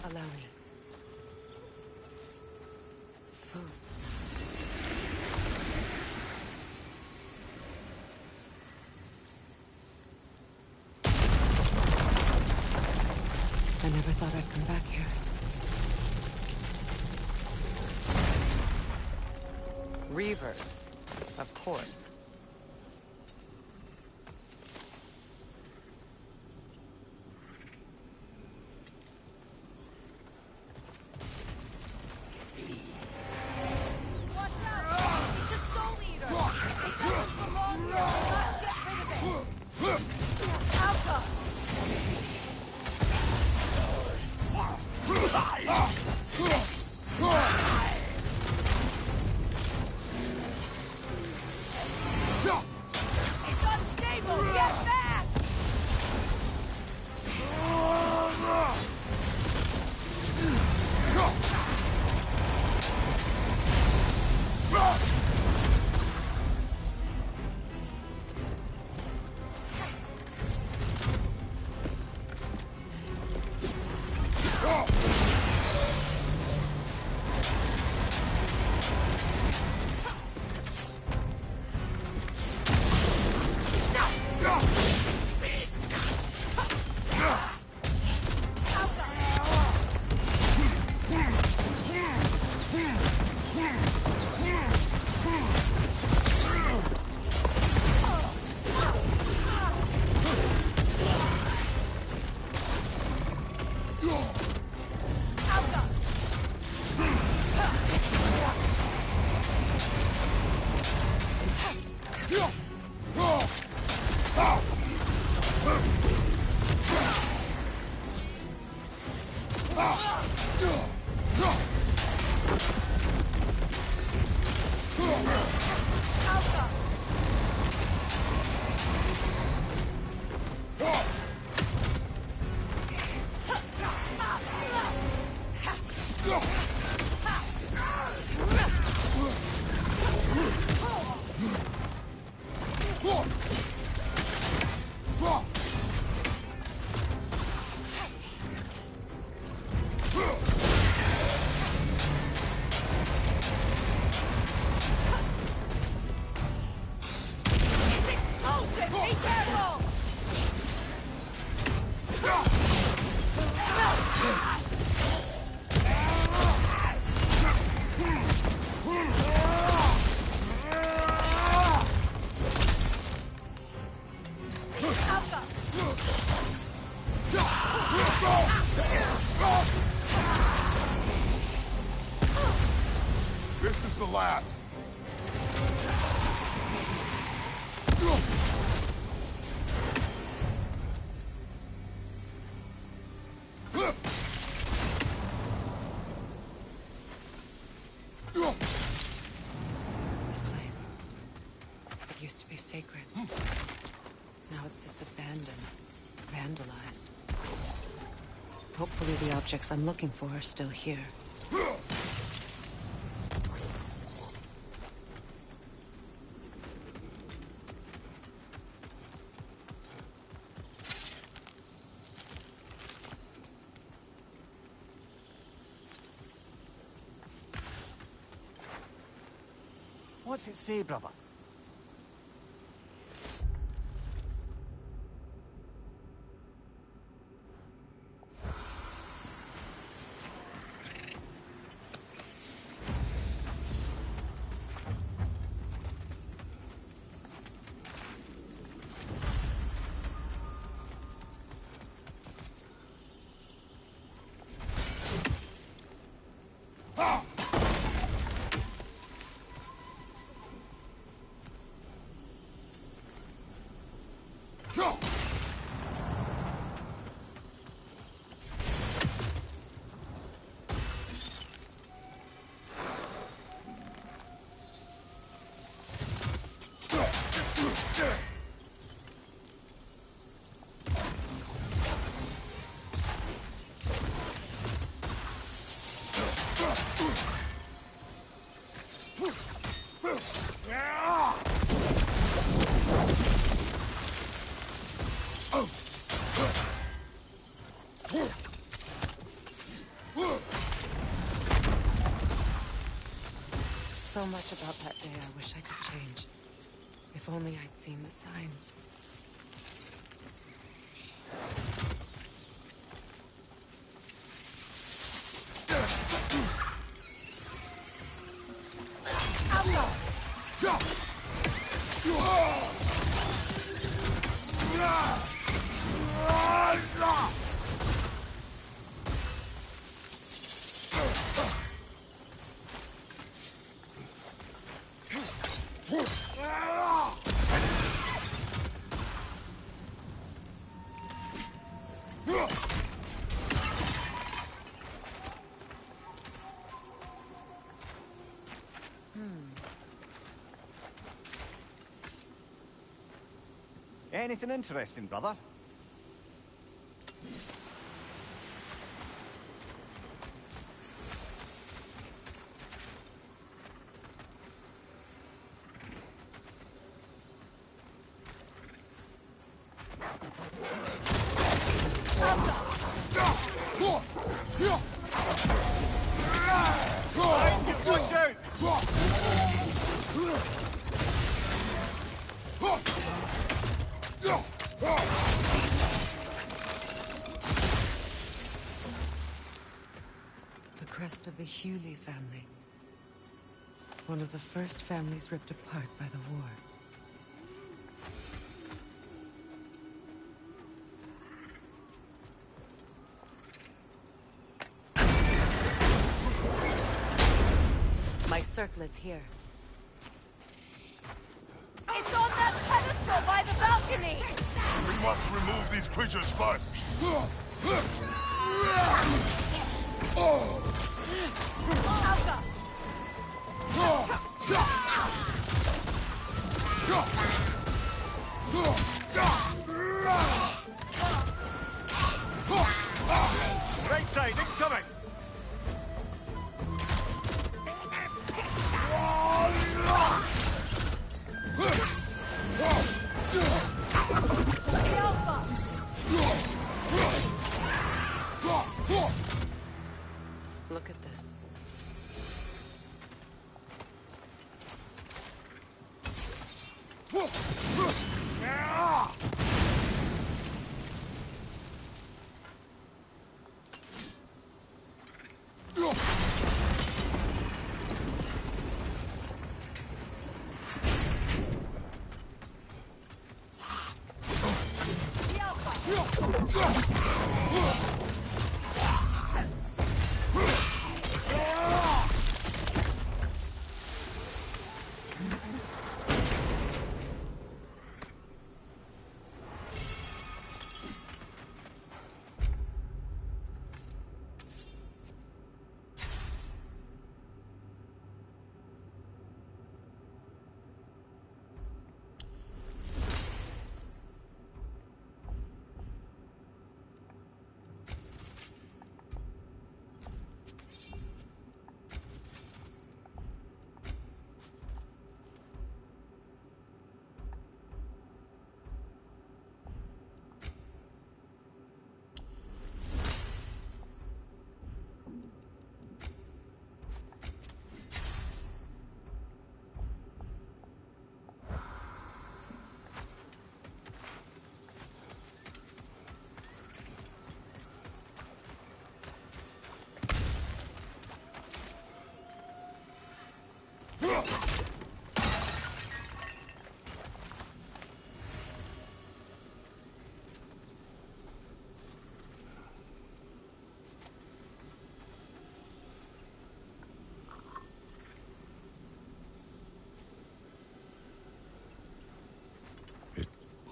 [SPEAKER 7] Allow me. Food. I never thought I'd come back here. Reavers, of course.
[SPEAKER 3] This is the last.
[SPEAKER 4] This place. It used to be sacred. Now it sits abandoned, vandalized. Hopefully the objects I'm looking for are still here.
[SPEAKER 2] What's it say, brother?
[SPEAKER 4] So much about that day I wish I could change. If only I'd seen the signs.
[SPEAKER 2] Anything interesting, brother? Watch out!
[SPEAKER 4] The crest of the Hewley family. One of the first families ripped apart by the war. My circlet's here.
[SPEAKER 5] It's on that pedestal by the balcony!
[SPEAKER 3] We must remove these creatures first.
[SPEAKER 4] Look at this.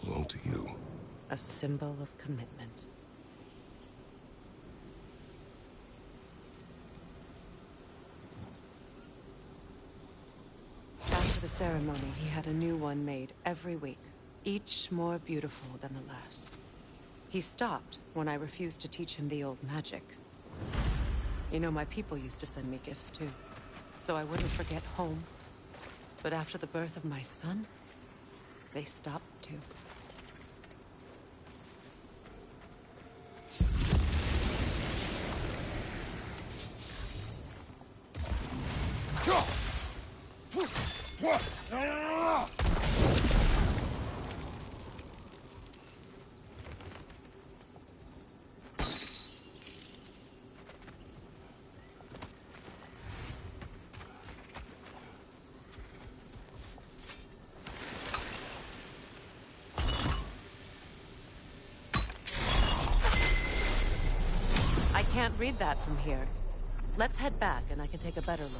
[SPEAKER 3] Belong to you.
[SPEAKER 4] A symbol of commitment. After the ceremony, he had a new one made every week, each more beautiful than the last. He stopped when I refused to teach him the old magic. You know, my people used to send me gifts too, so I wouldn't forget home. But after the birth of my son, they stopped too. I can't read that from here. Let's head back and I can take a better look.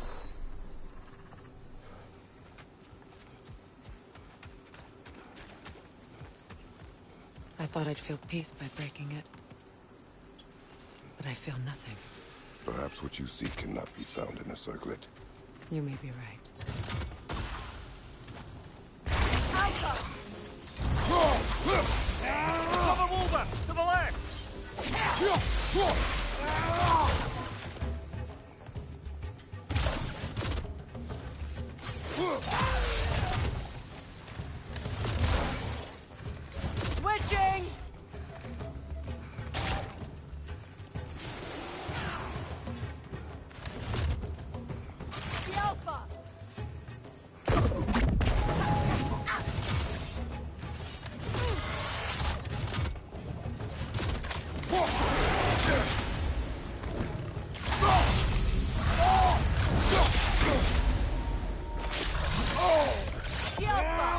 [SPEAKER 4] I thought I'd feel peace by breaking it. But I feel nothing.
[SPEAKER 3] Perhaps what you seek cannot be found in a circlet.
[SPEAKER 4] You may be right.
[SPEAKER 1] Another wolver! To the left!
[SPEAKER 5] Switching! The Alpha! The Alpha!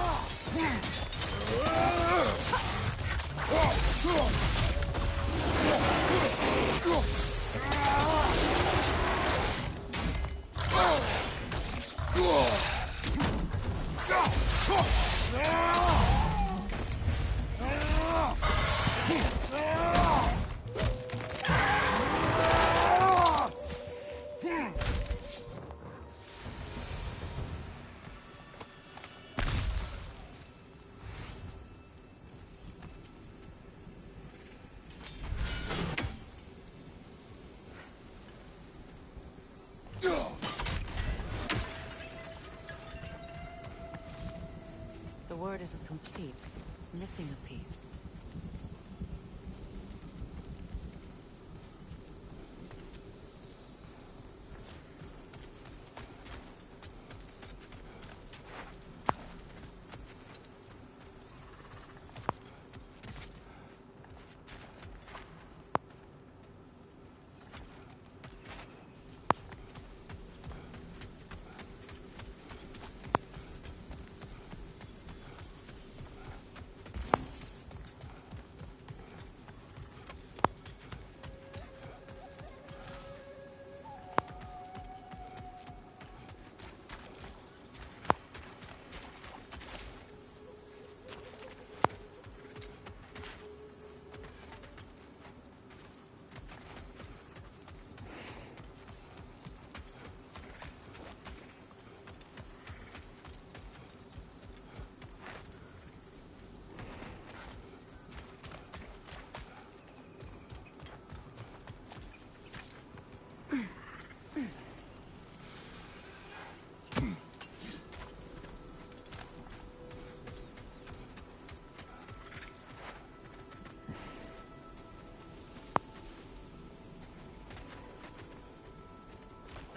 [SPEAKER 4] The word isn't complete. It's missing a piece.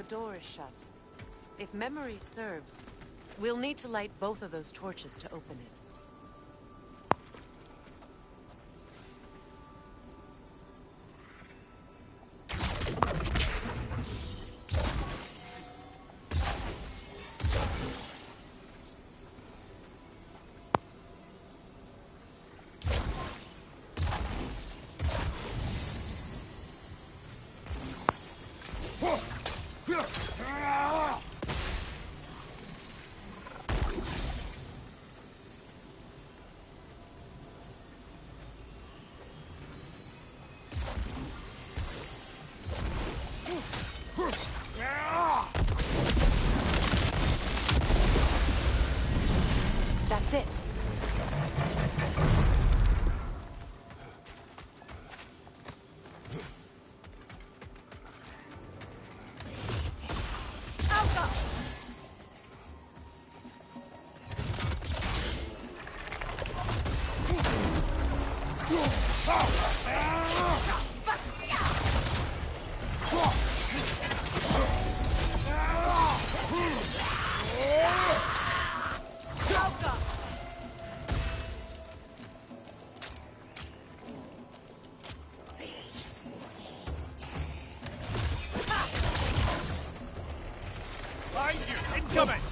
[SPEAKER 4] door is shut. If memory serves, we'll need to light both of those torches to open it. That's it.
[SPEAKER 1] Behind you! Incoming!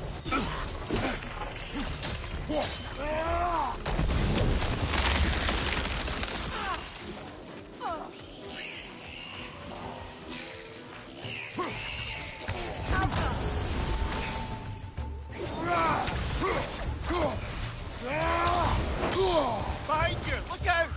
[SPEAKER 1] Behind you! Look out!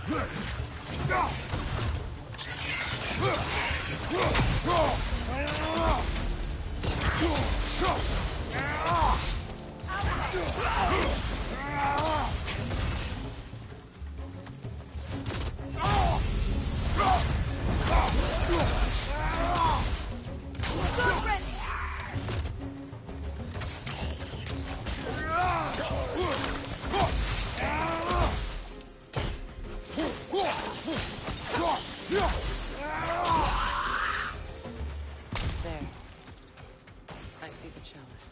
[SPEAKER 4] There. I see the chalice.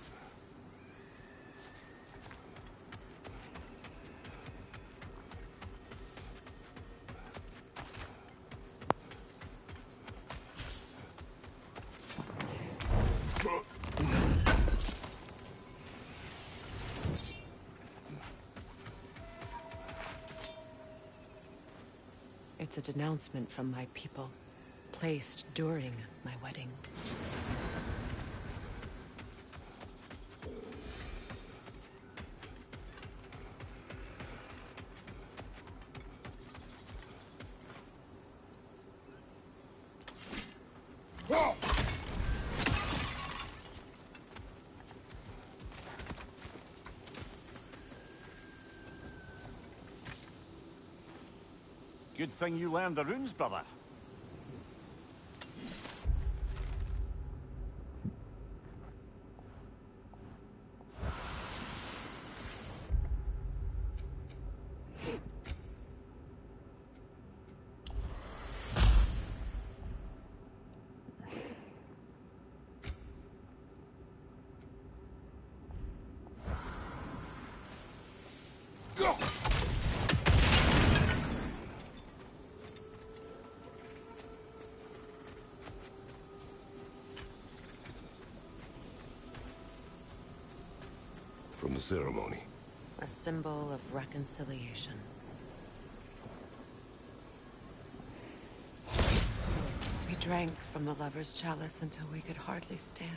[SPEAKER 4] It's a denouncement from my people, placed during my wedding.
[SPEAKER 2] Good thing you learned the runes, brother.
[SPEAKER 3] From the ceremony.
[SPEAKER 4] A symbol of reconciliation. We drank from the lover's chalice until we could hardly stand.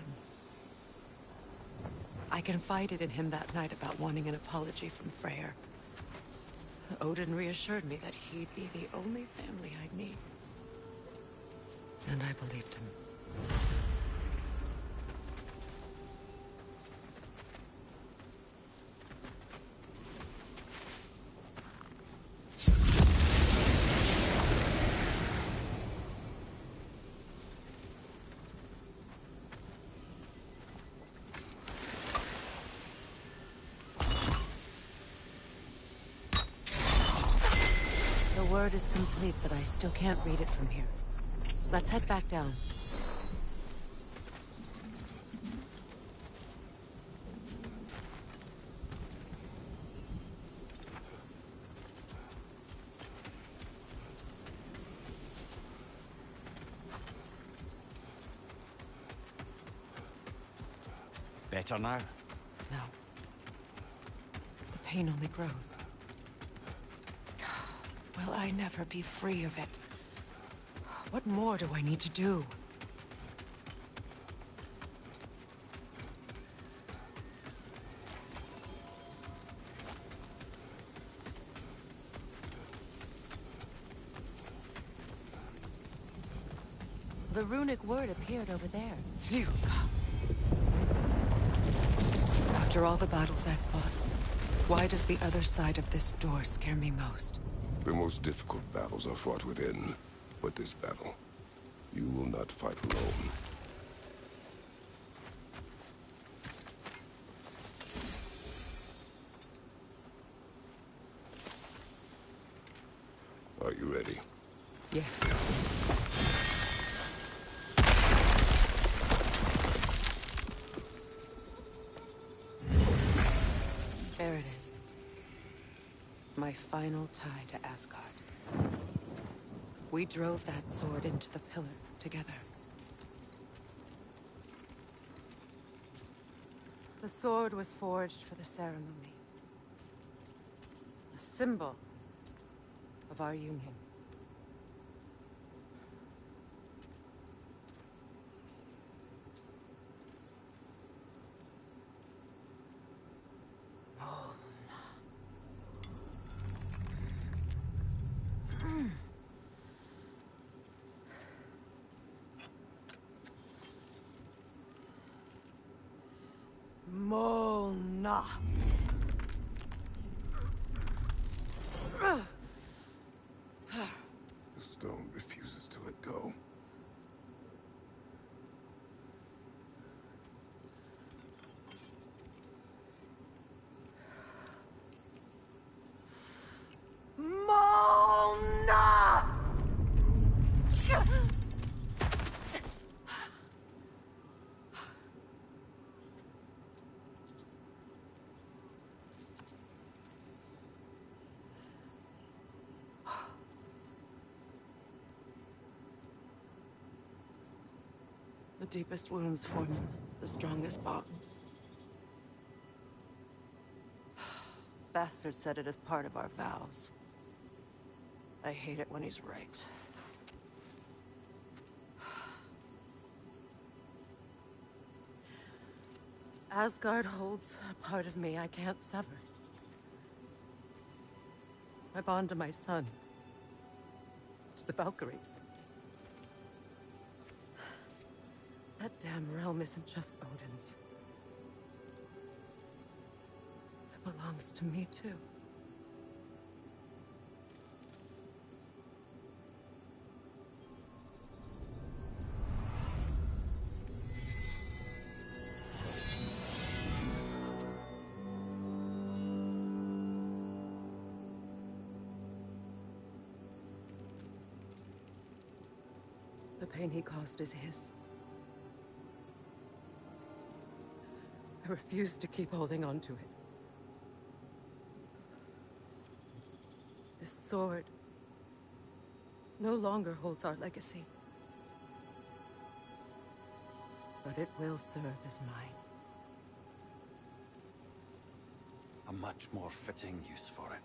[SPEAKER 4] I confided in him that night about wanting an apology from Freyr. Odin reassured me that he'd be the only family I'd need. And I believed him. The word is complete, but I still can't read it from here. Let's head back down.
[SPEAKER 2] Better now?
[SPEAKER 4] No. The pain only grows. Will I never be free of it? What more do I need to do? The runic word appeared over there. Phew. After all the battles I've fought, why does the other side of this door scare me most?
[SPEAKER 3] The most difficult battles are fought within, but this battle, you will not fight alone. Are you ready?
[SPEAKER 4] Yes. There it is. My final tie to Asgard. We drove that sword into the pillar together. The sword was forged for the ceremony. A symbol of our union. Mona.
[SPEAKER 3] The stone refuses to let go.
[SPEAKER 4] Mona! The deepest wounds form the strongest bonds. Bastard said it as part of our vows. I hate it when he's right. Asgard holds a part of me I can't sever. I bond to my son. To the Valkyries. That damn realm isn't just Odin's. It belongs to me, too. The pain he caused is his. I refuse to keep holding on to it. This sword no longer holds our legacy. But it will serve as mine.
[SPEAKER 2] A much more fitting use for it.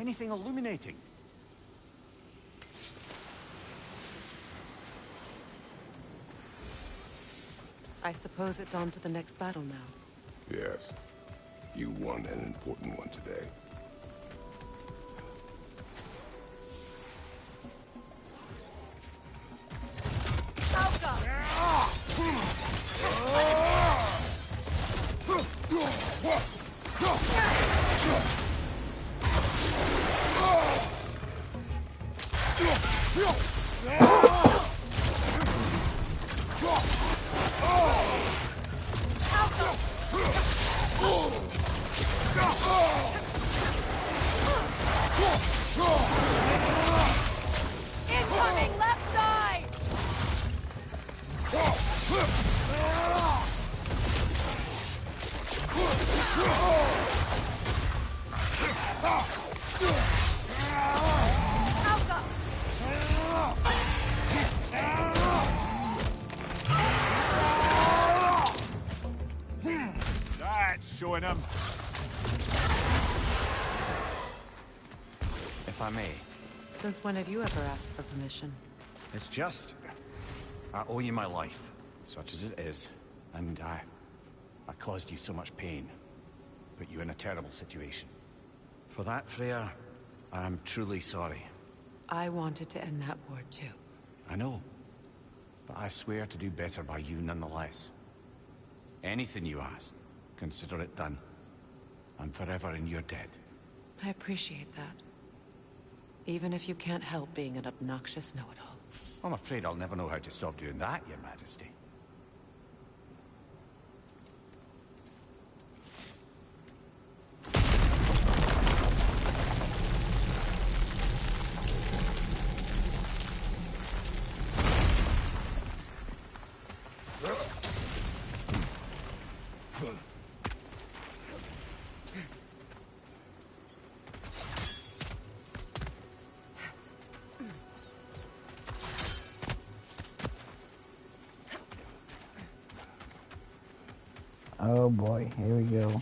[SPEAKER 2] Anything illuminating?
[SPEAKER 4] I suppose it's on to the next battle now.
[SPEAKER 3] Yes. You won an important one today.
[SPEAKER 5] Incoming left side!
[SPEAKER 2] That's showing him. If I may.
[SPEAKER 4] Since when have you ever asked for permission?
[SPEAKER 2] It's just... I owe you my life, such as it is. And I caused you so much pain. Put you in a terrible situation. For that, Freya, I am truly sorry.
[SPEAKER 4] I wanted to end that war too.
[SPEAKER 2] I know. But I swear to do better by you nonetheless. Anything you ask, consider it done. I'm forever in your debt.
[SPEAKER 4] I appreciate that. Even if you can't help being an obnoxious know-it-all.
[SPEAKER 2] I'm afraid I'll never know how to stop doing that, Your Majesty.
[SPEAKER 7] Oh boy, here we go.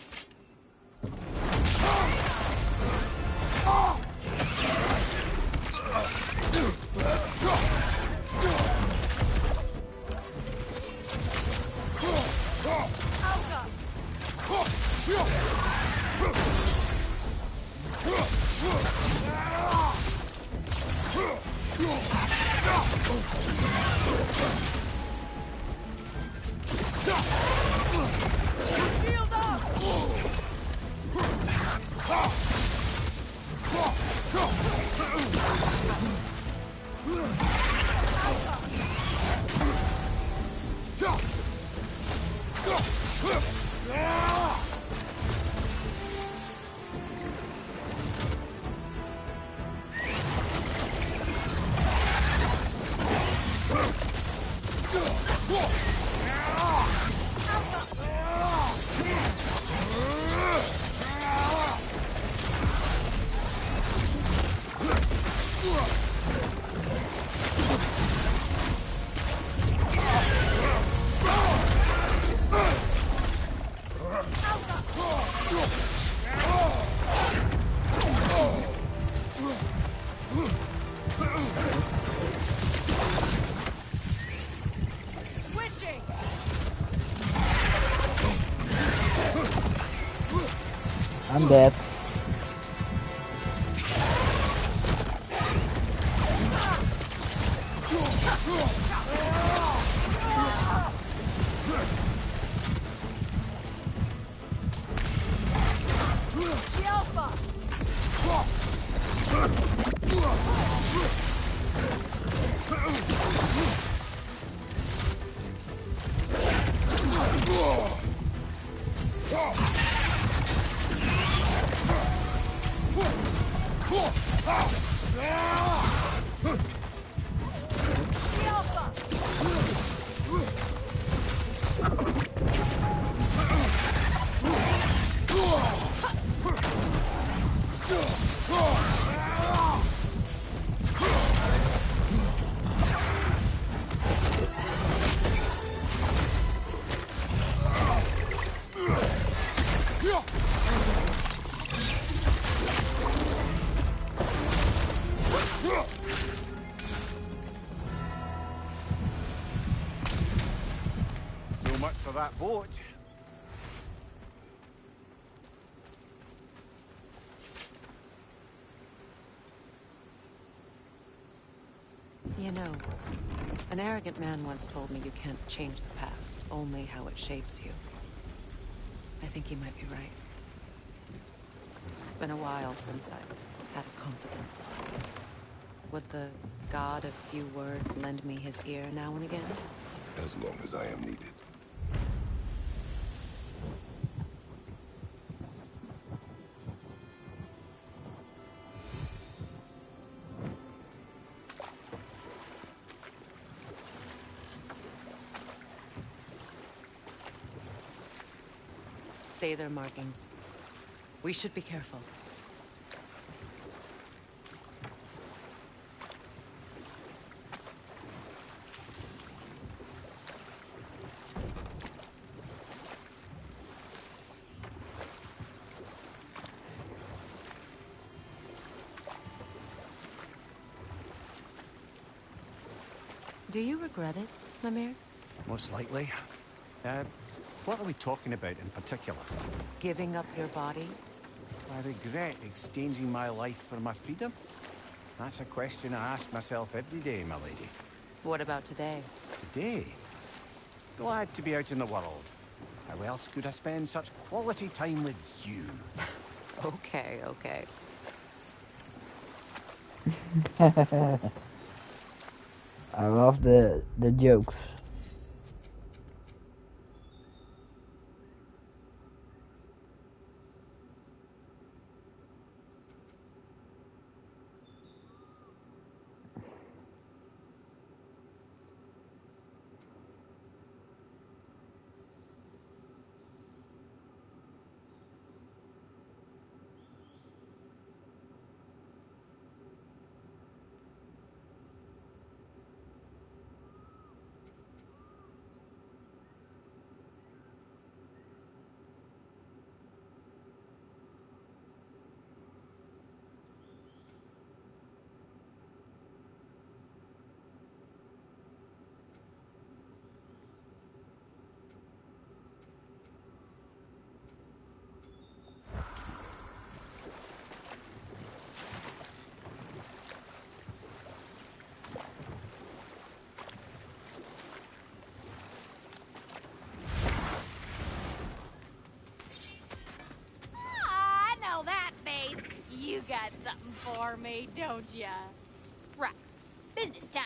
[SPEAKER 7] I'm dead.
[SPEAKER 2] for that boat.
[SPEAKER 4] You know, an arrogant man once told me you can't change the past, only how it shapes you. I think he might be right. It's been a while since I've had a confidant. Would the god of few words lend me his ear now and again?
[SPEAKER 3] As long as I am needed.
[SPEAKER 4] Say their markings. We should be careful. Do you regret it, Mimir?
[SPEAKER 2] Most likely. What are we talking about in particular?
[SPEAKER 4] Giving up your body?
[SPEAKER 2] I regret exchanging my life for my freedom? That's a question I ask myself every day, my lady.
[SPEAKER 4] What about today?
[SPEAKER 2] Today? Glad to be out in the world. How else could I spend such quality time with you?
[SPEAKER 4] Okay, okay.
[SPEAKER 7] I love the jokes.
[SPEAKER 5] I know that face. You got something for me, don't ya? Right. Business time.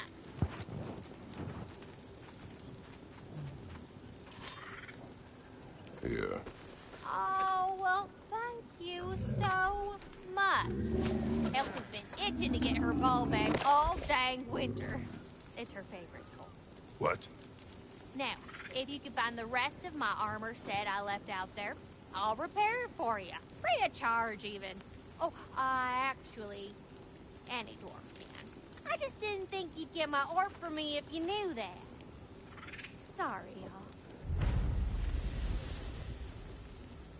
[SPEAKER 3] Here.
[SPEAKER 5] Oh, well, thank you so much. Elsa's been itching to get her ball back all dang winter. It's her favorite toy.
[SPEAKER 3] What?
[SPEAKER 5] Now, if you could find the rest of my armor set I left out there, I'll repair it for you. Free of charge, even. Oh, actually, any dwarf can. I just didn't think you'd get my orb for me if you knew that. Sorry, y'all.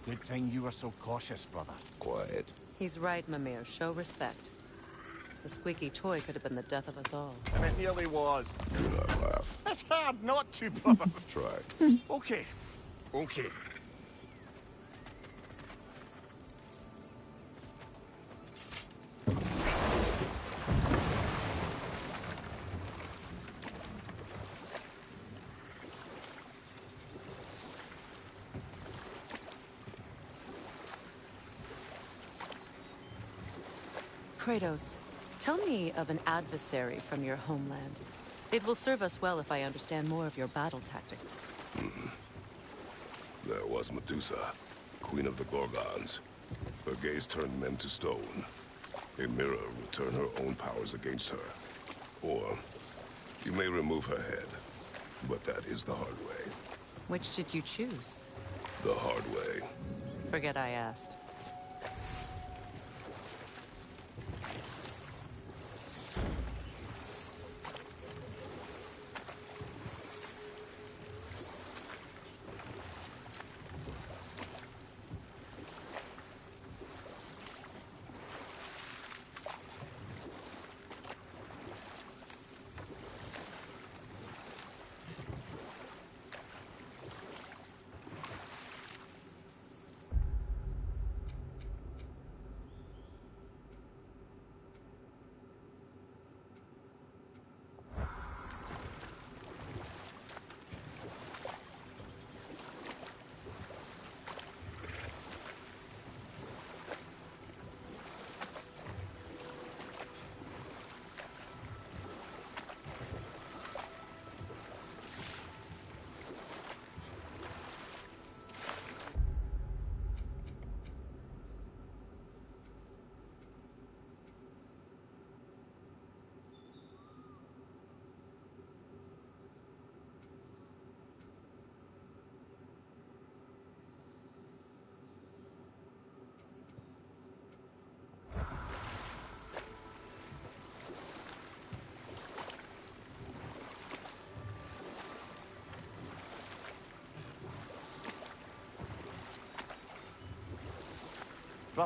[SPEAKER 2] Good thing you were so cautious, brother.
[SPEAKER 3] Quiet.
[SPEAKER 4] He's right, Mimir. Show respect. The squeaky toy could have been the death of us all.
[SPEAKER 2] And it nearly was.
[SPEAKER 3] Do not laugh.
[SPEAKER 2] It's hard not to, brother.
[SPEAKER 3] Try.
[SPEAKER 2] Okay. Okay.
[SPEAKER 4] Kratos, tell me of an adversary from your homeland. It will serve us well if I understand more of your battle tactics.
[SPEAKER 3] There was Medusa, queen of the Gorgons. Her gaze turned men to stone. A mirror would turn her own powers against her. Or, you may remove her head, but that is the hard way.
[SPEAKER 4] Which did you choose?
[SPEAKER 3] The hard way.
[SPEAKER 4] Forget I asked.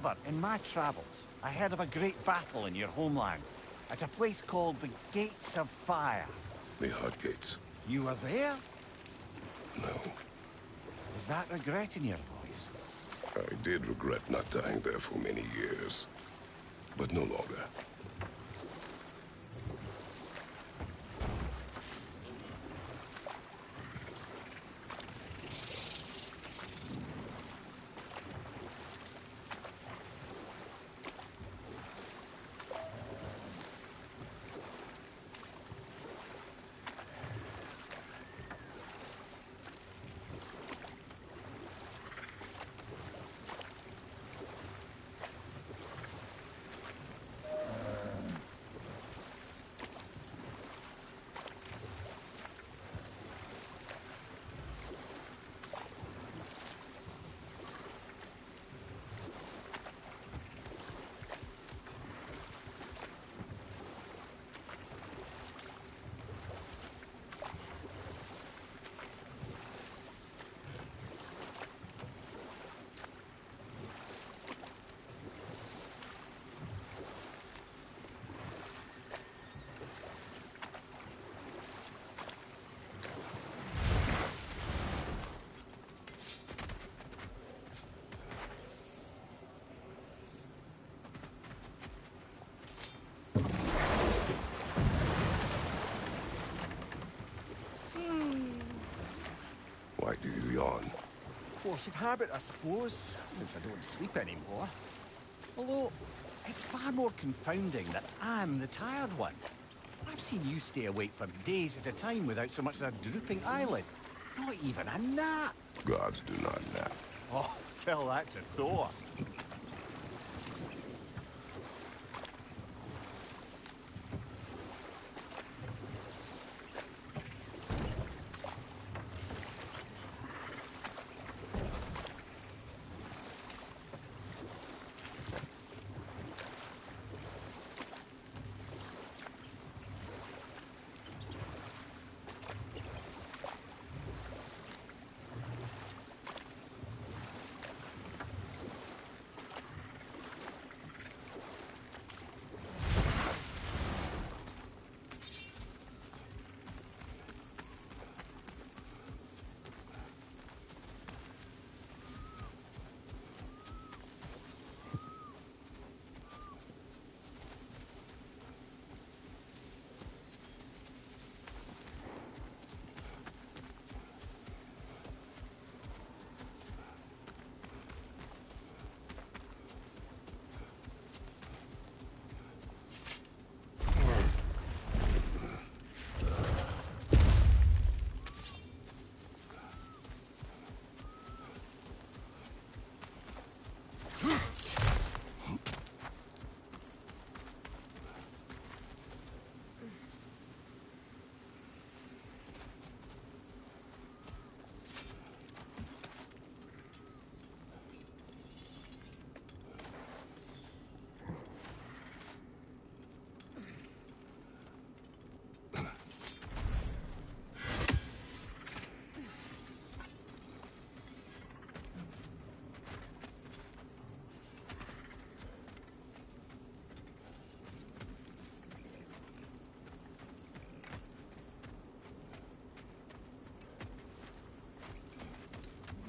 [SPEAKER 2] brother, in my travels, I heard of a great battle in your homeland, at a place called the Gates of Fire.
[SPEAKER 3] The Hut Gates.
[SPEAKER 2] You were there?
[SPEAKER 3] No.
[SPEAKER 2] Is that regret in your voice?
[SPEAKER 3] I did regret not dying there for many years, but no longer. Why do you yawn?
[SPEAKER 2] Force of habit, I suppose, since I don't sleep anymore. Although, it's far more confounding that I'm the tired one. I've seen you stay awake for days at a time without so much as a drooping eyelid. Not even a nap.
[SPEAKER 3] Gods do not nap.
[SPEAKER 2] Oh, tell that to Thor.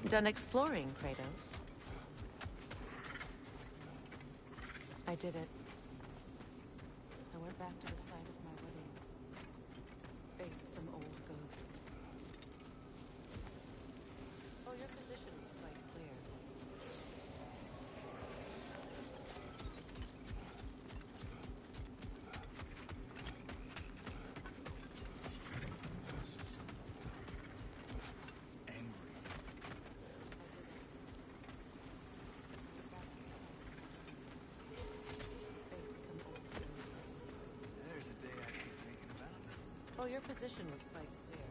[SPEAKER 4] Done exploring, Kratos? I did it. I went back to the site of my wedding. Faced some old ghosts. Oh, your position is quite clear. Oh, your position was quite clear.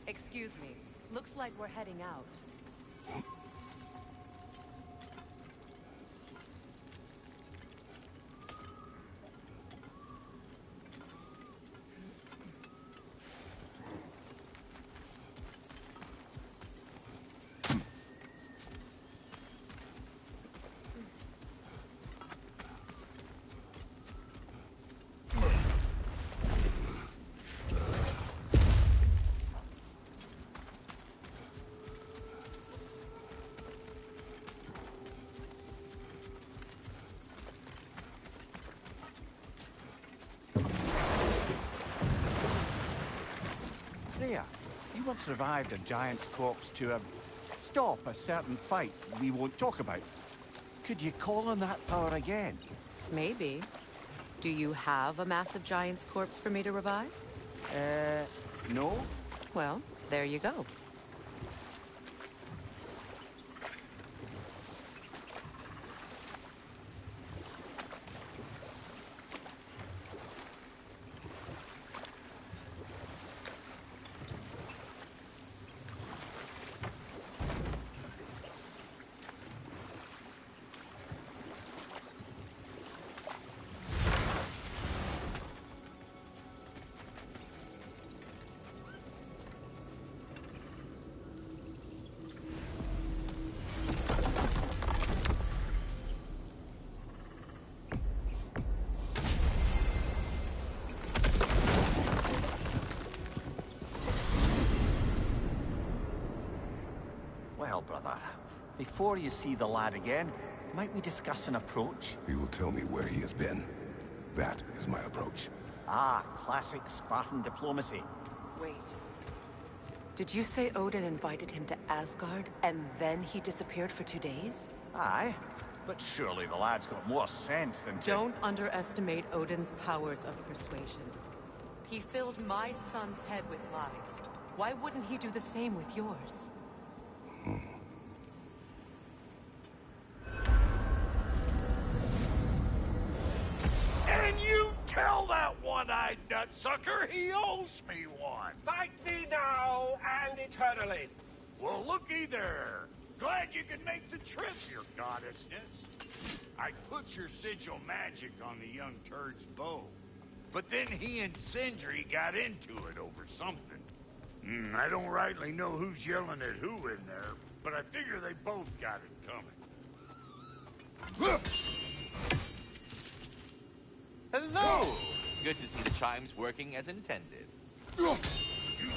[SPEAKER 4] Excuse me. Looks like we're heading out.
[SPEAKER 2] Freya. You once revived a giant's corpse to stop a certain fight we won't talk about. Could you call on that power again?
[SPEAKER 4] Maybe. Do you have a massive giant's corpse for me to revive?
[SPEAKER 2] No?
[SPEAKER 4] Well, there you go.
[SPEAKER 2] Well, brother, before you see the lad again, might we discuss an approach?
[SPEAKER 3] He will tell me where he has been. That is my approach.
[SPEAKER 2] Ah, classic Spartan diplomacy.
[SPEAKER 4] Wait. Did you say Odin invited him to Asgard, and then he disappeared for 2 days?
[SPEAKER 2] Aye, but surely the lad's got more sense than to...
[SPEAKER 4] Don't underestimate Odin's powers of persuasion. He filled my son's head with lies. Why wouldn't he do the same with yours?
[SPEAKER 1] And you tell that one-eyed nutsucker he owes me one.
[SPEAKER 9] Fight me now and eternally.
[SPEAKER 1] Well, looky there. Glad you can make the trip, your goddessness. I put your sigil magic on the young turd's bow. But then he and Sindri got into it over something. I don't rightly know who's yelling at who in there, but I figure they both got it coming.
[SPEAKER 10] Hello! Good to see the chimes working as intended.
[SPEAKER 1] You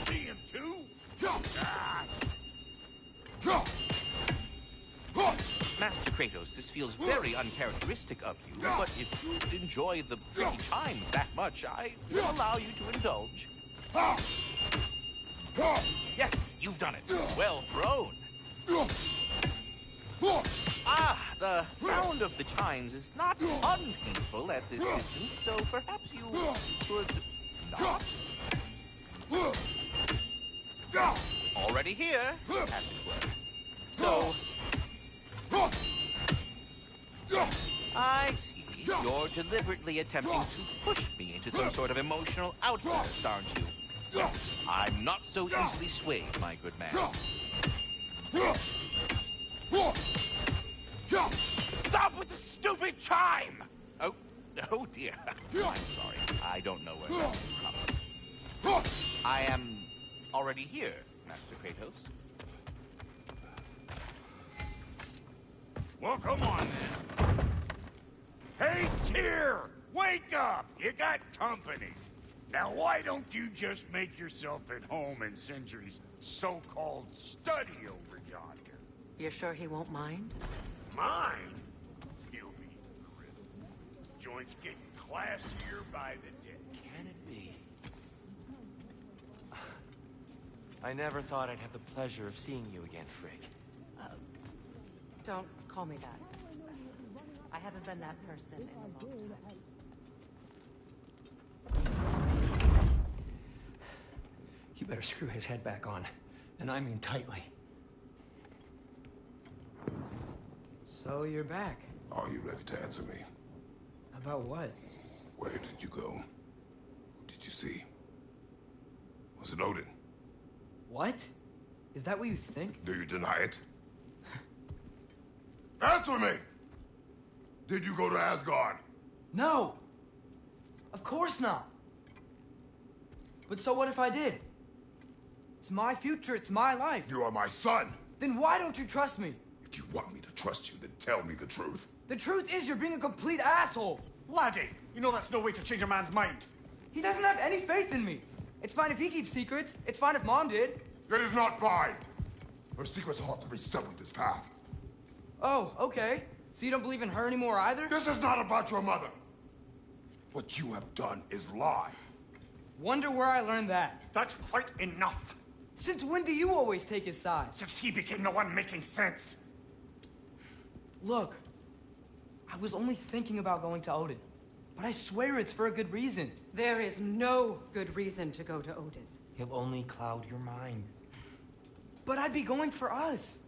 [SPEAKER 1] see him too? Ah.
[SPEAKER 10] Master Kratos, this feels very uncharacteristic of you, but if you enjoy the pretty chimes that much, I will allow you to indulge. Yes, you've done it. Well thrown. Ah, the sound of the chimes is not unpainful at this distance, so perhaps you could not. Already here, as it were. So, I see. You're deliberately attempting to push me into some sort of emotional outburst, aren't you? I'm not so easily swayed, my good man. Stop with the stupid chime! Oh dear. I'm sorry. I don't know where that came from. I am already here, Master Kratos.
[SPEAKER 1] Well, come on then. Hey, Tyr! Wake up! You got company. Now, why don't you just make yourself at home in Sindri's so-called study over yonder?
[SPEAKER 4] You're sure he won't mind?
[SPEAKER 1] Mine? He'll be thrilled. Joint's getting classier by the day.
[SPEAKER 9] Can it be? I never thought I'd have the pleasure of seeing you again, Frigg.
[SPEAKER 4] Don't call me that. I haven't been that person in a long time.
[SPEAKER 9] You better screw his head back on. And I mean tightly.
[SPEAKER 11] So you're back.
[SPEAKER 3] Are you ready to answer me?
[SPEAKER 11] About what?
[SPEAKER 3] Where did you go? Who did you see? Was it Odin?
[SPEAKER 11] What? Is that what you think?
[SPEAKER 3] Do you deny it? Answer me! Did you go to Asgard?
[SPEAKER 11] No! Of course not! But so what if I did? It's my future, it's my life.
[SPEAKER 3] You are my son!
[SPEAKER 11] Then why don't you trust me?
[SPEAKER 3] If you want me to trust you, then tell me the truth.
[SPEAKER 11] The truth is you're being a complete asshole!
[SPEAKER 2] Laddie, you know that's no way to change a man's mind.
[SPEAKER 11] He doesn't have any faith in me. It's fine if he keeps secrets. It's fine if Mom did.
[SPEAKER 3] It is not fine! Her secrets ought to be stuck with this path.
[SPEAKER 11] Oh, okay. So you don't believe in her anymore either?
[SPEAKER 3] This is not about your mother. What you have done is lie.
[SPEAKER 11] Wonder where I learned that.
[SPEAKER 12] That's quite enough.
[SPEAKER 11] Since when do you always take his side?
[SPEAKER 12] Since he became the one making sense.
[SPEAKER 11] Look, I was only thinking about going to Odin. But I swear it's for a good reason.
[SPEAKER 4] There is no good reason to go to Odin.
[SPEAKER 9] He'll only cloud your mind.
[SPEAKER 11] But I'd be going for us.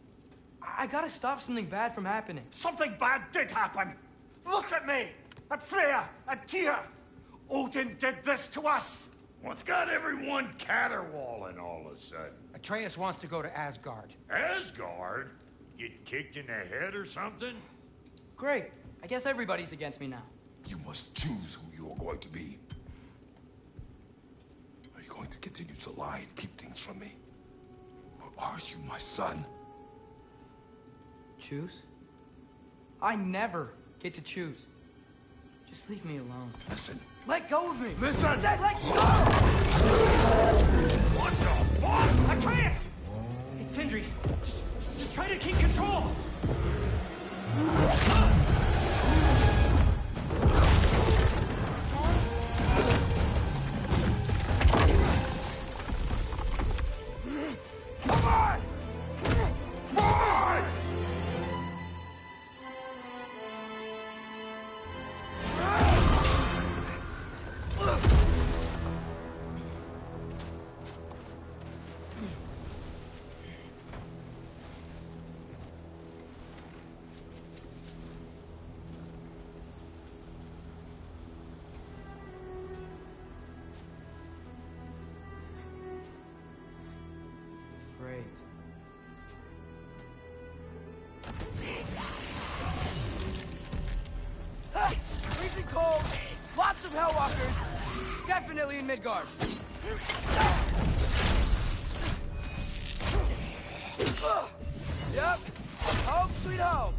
[SPEAKER 11] I gotta stop something bad from happening.
[SPEAKER 12] Something bad did happen. Look at me, at Freya, at Tyr. Odin did this to us.
[SPEAKER 1] What's got everyone caterwauling all of a sudden?
[SPEAKER 9] Atreus wants to go to Asgard.
[SPEAKER 1] Asgard? Get kicked in the head or something?
[SPEAKER 11] Great. I guess everybody's against me now.
[SPEAKER 3] You must choose who you are going to be. Are you going to continue to lie and keep things from me? Or are you my son?
[SPEAKER 11] Choose? I never get to choose. Just leave me alone.
[SPEAKER 3] Listen.
[SPEAKER 11] Let go of me!
[SPEAKER 12] Listen!
[SPEAKER 11] Dad, let go!
[SPEAKER 12] What the fuck?
[SPEAKER 11] Atreus! It's Sindri. Just try to keep control!
[SPEAKER 12] Come on! Come on!
[SPEAKER 11] Great. Freezing cold, lots of Hellwalkers, definitely in Midgard. Yep, home sweet home.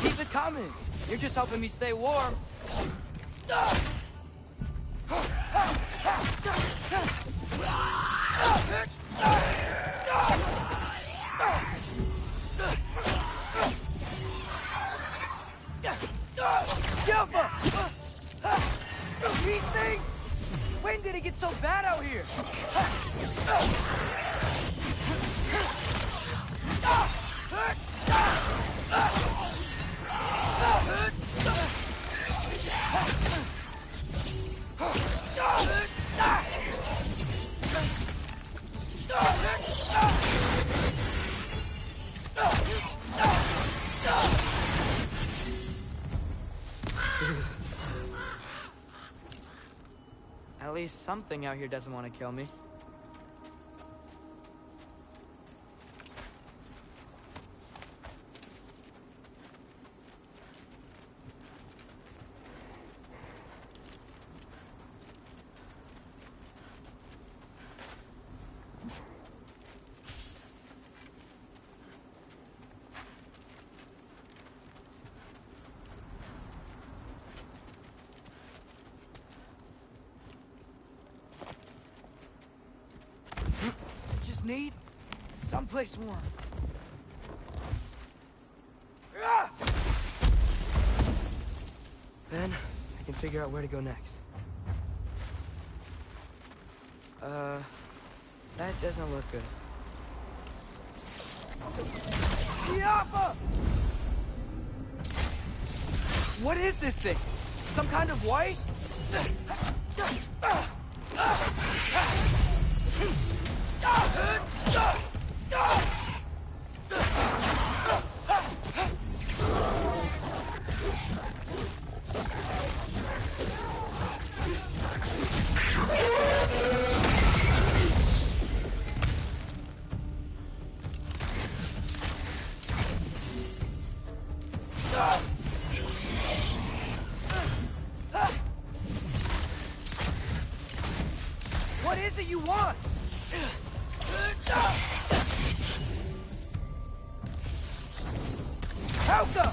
[SPEAKER 11] Keep it coming. You're just helping me stay warm. These things! When did it get so bad out here? At least something out here doesn't want to kill me. Need someplace warm. Then I can figure out where to go next. That doesn't look good. Yappa! What is this thing? Some kind of white? What is it you want? Helga!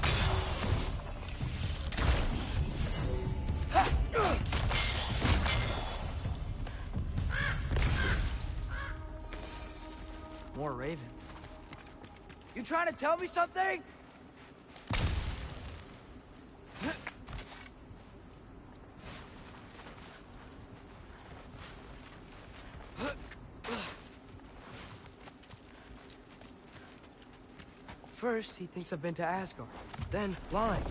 [SPEAKER 11] More ravens. You trying to tell me something? First, he thinks I've been to Asgard. Then, lying.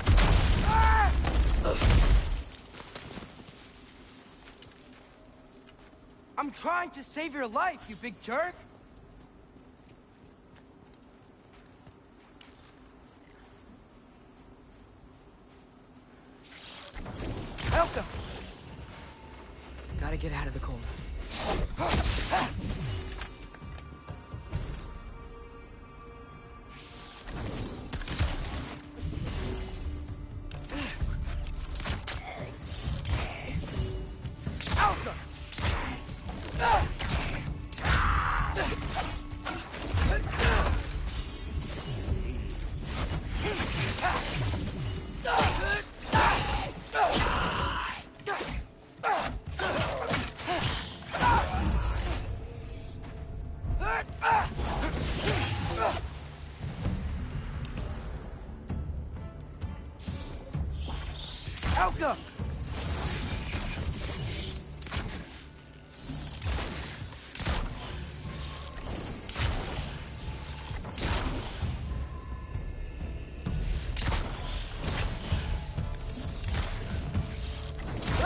[SPEAKER 11] I'm trying to save your life, you big jerk! Helga! Gotta get out of the cold. Helga!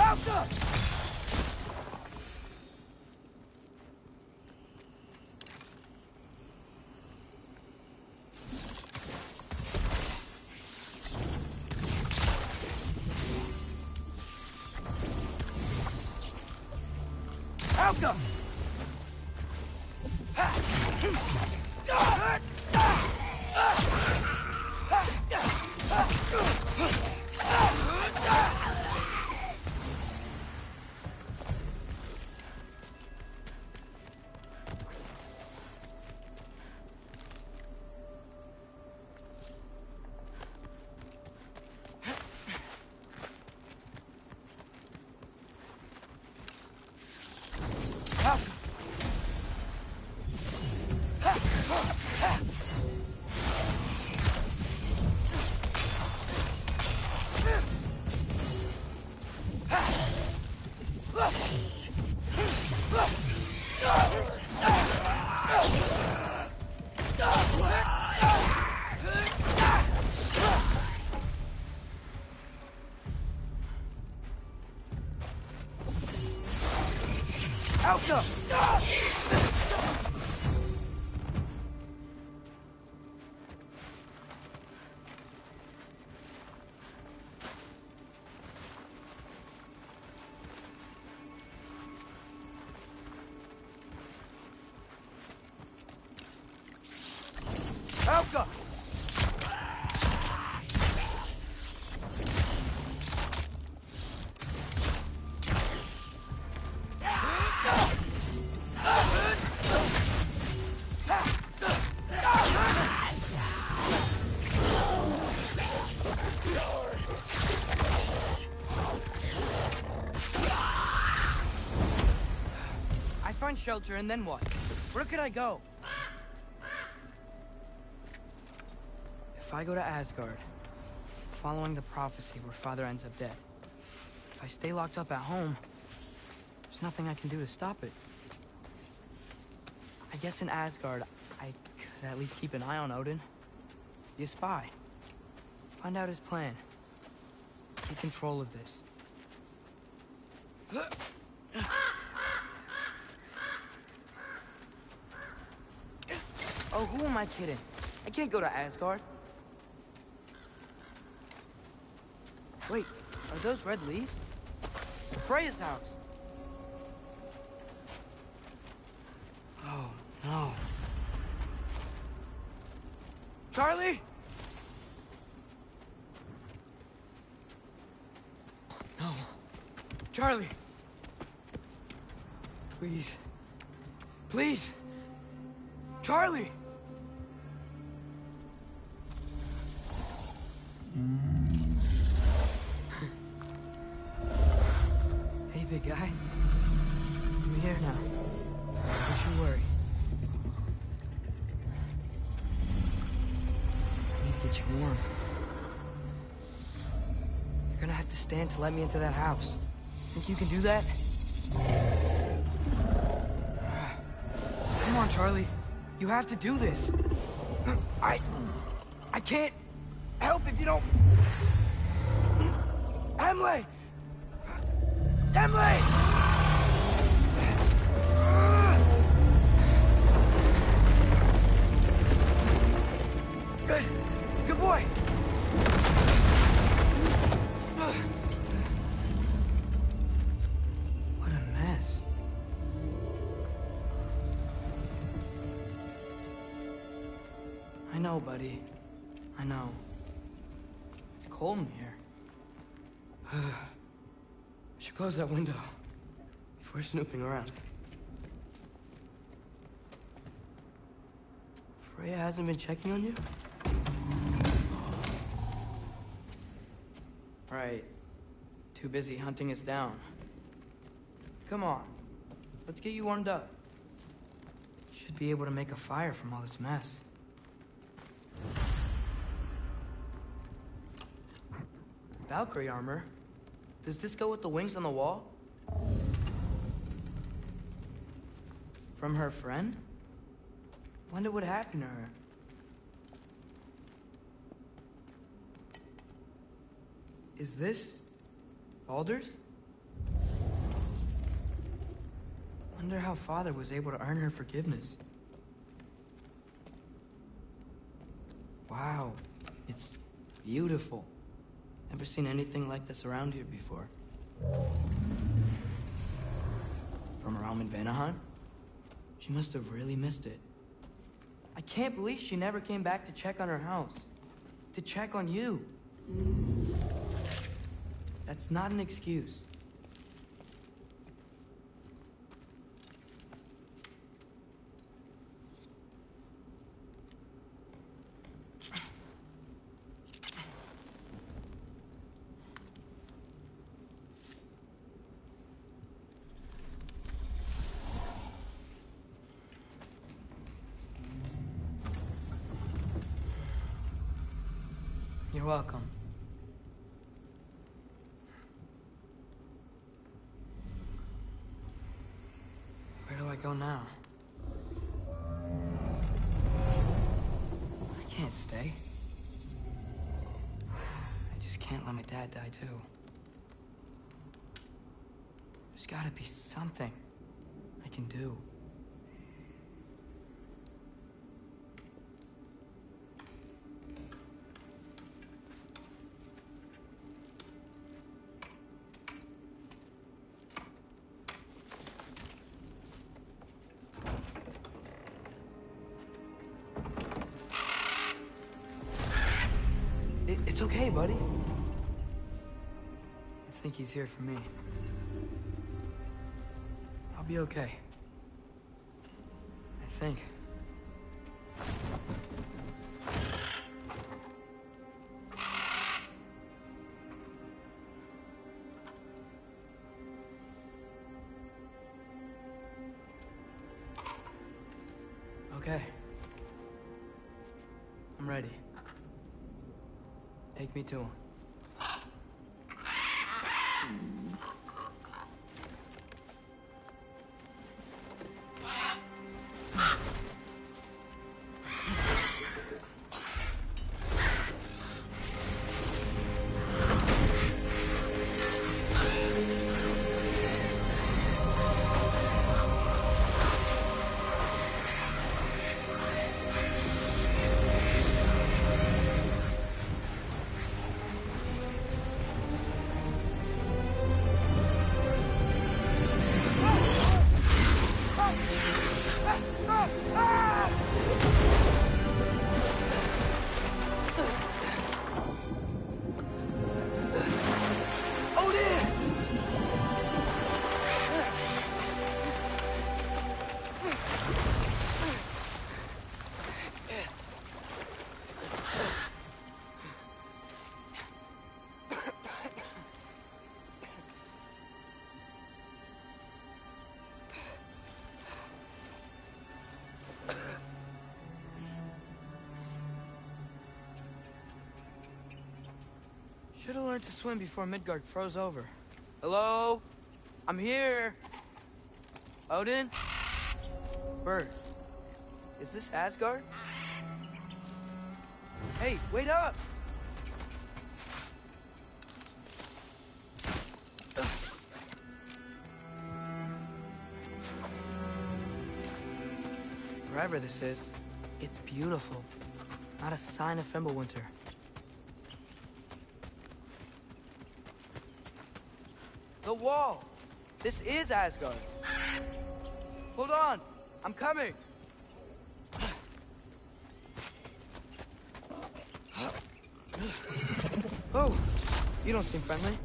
[SPEAKER 11] Helga! Helga! Helga! Helga! I find shelter and then what? Where could I go? If I go to Asgard, following the prophecy where Father ends up dead, if I stay locked up at home, there's nothing I can do to stop it. I guess in Asgard, I could at least keep an eye on Odin. Be a spy. Find out his plan. Take control of this. Oh, who am I kidding? I can't go to Asgard. Wait, are those red leaves? Freya's house. Oh, no. Charlie? No. Charlie. Please. Please. Charlie! Hey, big guy. I'm here now. Don't you worry. I need to get you warm. You're gonna have to stand to let me into that house. Think you can do that? Come on, Charlie. You have to do this. I can't help if you don't... Emily! Emily! Good. Good boy. What a mess. I know, buddy. I know. It's cold in here. I should close that window if we're snooping around. Freya hasn't been checking on you? Right. Too busy hunting us down. Come on. Let's get you warmed up. Should be able to make a fire from all this mess. Valkyrie armor? Does this go with the wings on the wall? From her friend? Wonder what happened to her. Is this Baldur's? Wonder how Father was able to earn her forgiveness. Wow, it's beautiful. Never seen anything like this around here before. From her home in Vanaheim? She must have really missed it. I can't believe she never came back to check on her house. To check on you. That's not an excuse. You're welcome. Where do I go now? I can't stay. I just can't let my dad die too. There's gotta be something I can do. It's okay, buddy. I think he's here for me. I'll be okay. I think. Okay. I'm ready. Take me to him. Should have learned to swim before Midgard froze over. Hello? I'm here. Odin? Bird. Is this Asgard? Hey, wait up! Wherever this is, it's beautiful. Not a sign of Fimbulwinter. The wall! This is Asgard. Hold on! I'm coming! Oh! You don't seem friendly.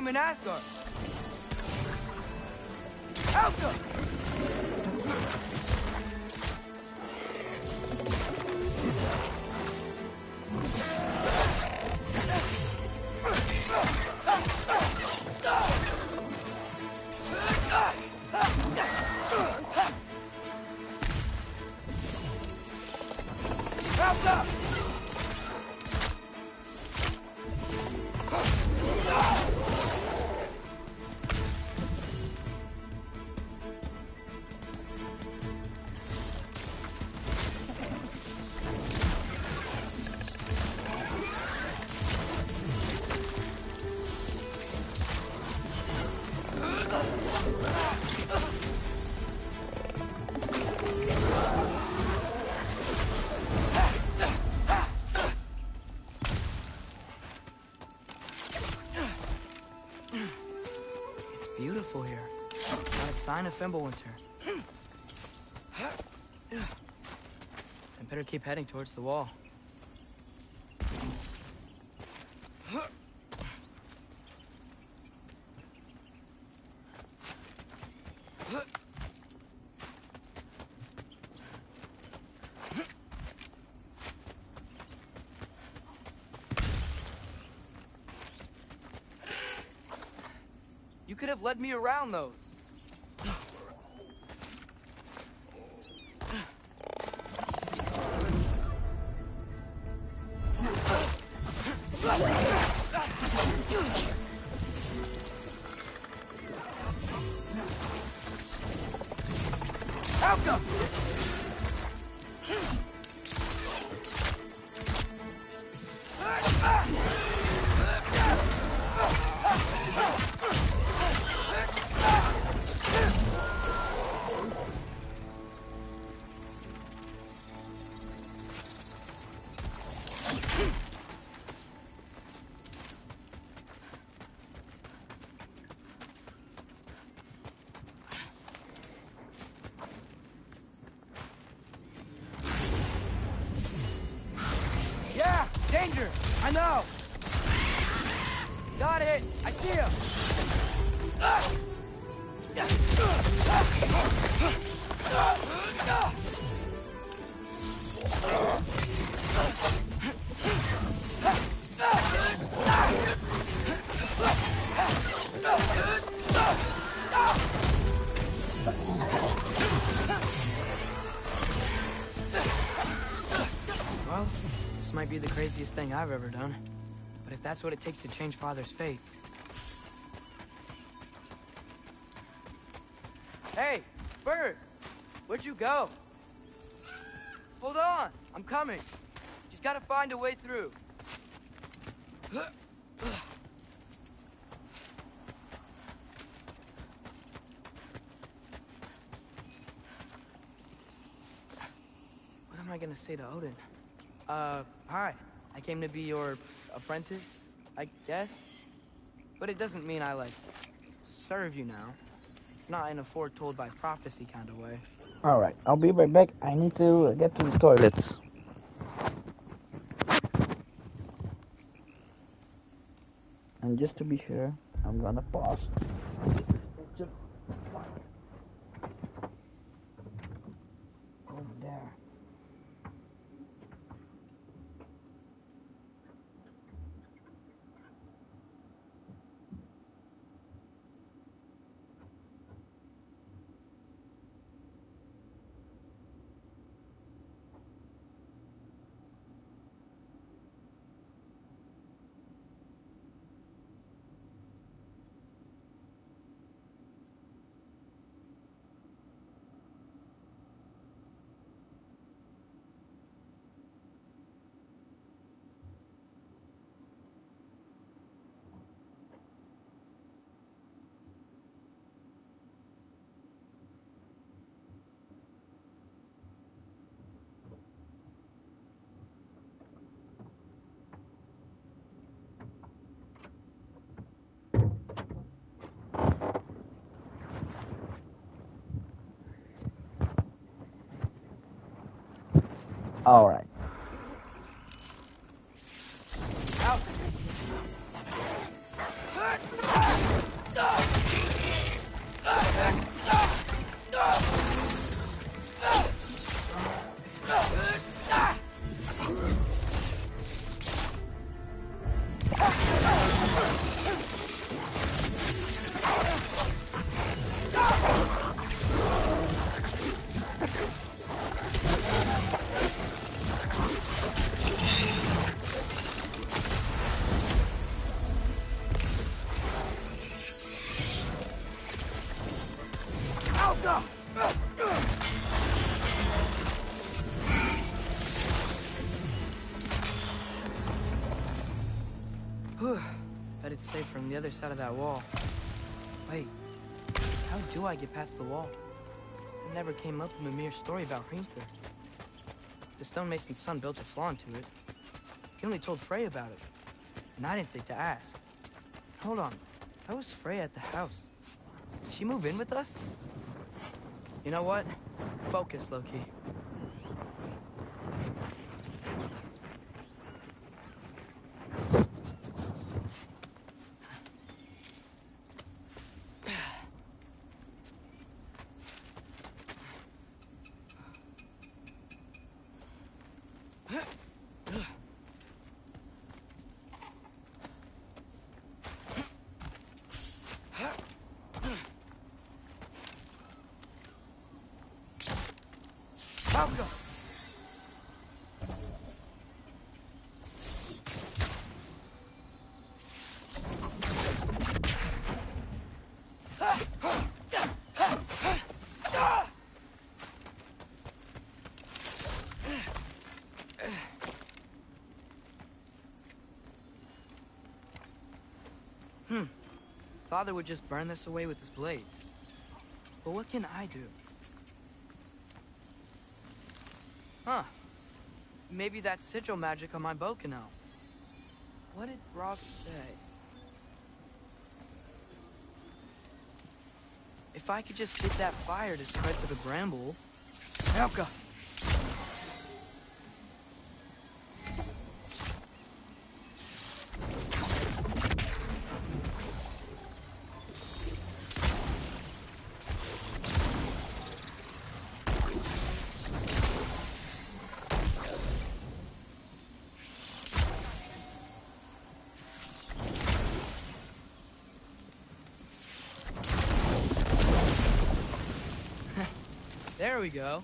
[SPEAKER 11] In Asgard. Elsa! Elsa! Beautiful here. Not a sign of Fimbulwinter. I better keep heading towards the wall. You could have led me around those. Alka! Danger! I know! Got it! I see him! Well, this might be the craziest thing I've ever done. But if that's what it takes to change Father's fate... Hey, Bird! Where'd you go? Hold on! I'm coming! Just gotta find a way through. What am I gonna say to Odin? Hi. I came to be your apprentice, I guess? But it doesn't mean I, serve you now. Not in a foretold by prophecy kind of way.
[SPEAKER 7] Alright, I'll be right back. I need to get to the toilets. And just to be sure, I'm gonna pause. Alright.
[SPEAKER 11] Bet it's safe from the other side of that wall. Wait, how do I get past the wall? It never came up in Mimir's story about Hrimthur. The stonemason's son built a flaw into it. He only told Frey about it, and I didn't think to ask. Hold on, how was Frey at the house? Did she move in with us? You know what? Focus, Loki. Father would just burn this away with his blades. But what can I do? Huh. Maybe that sigil magic on my bow can help. What did Rob say? If I could just get that fire to spread to the bramble... Helka! There we go.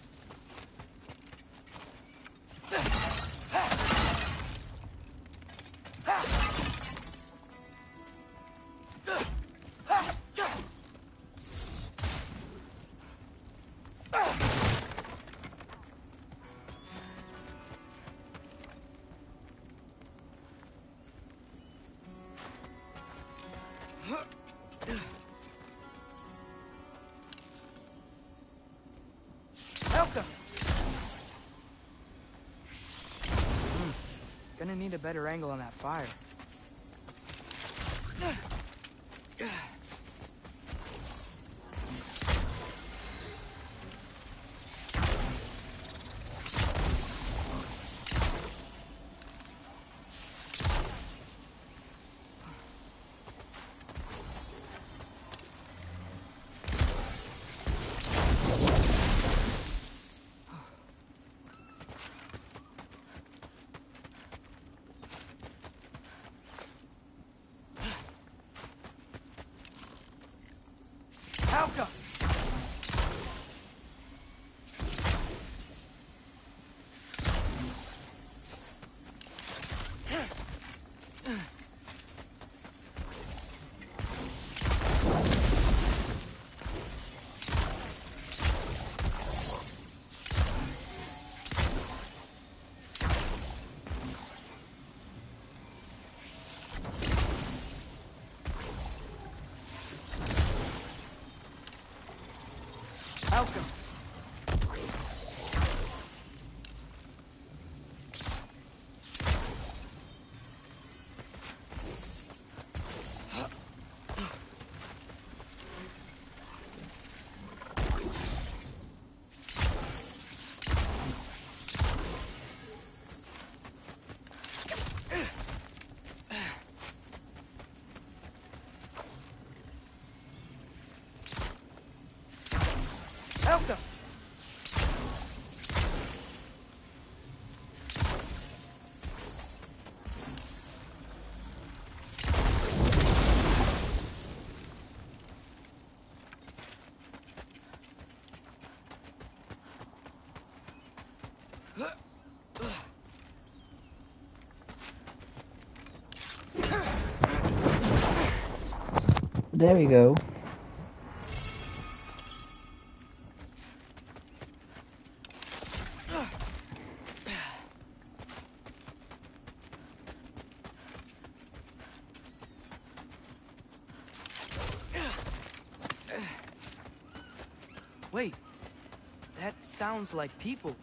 [SPEAKER 11] Gonna need a better angle on that fire. Helka! Welcome. Stop them!
[SPEAKER 7] There we go.
[SPEAKER 11] Wait, that sounds like people.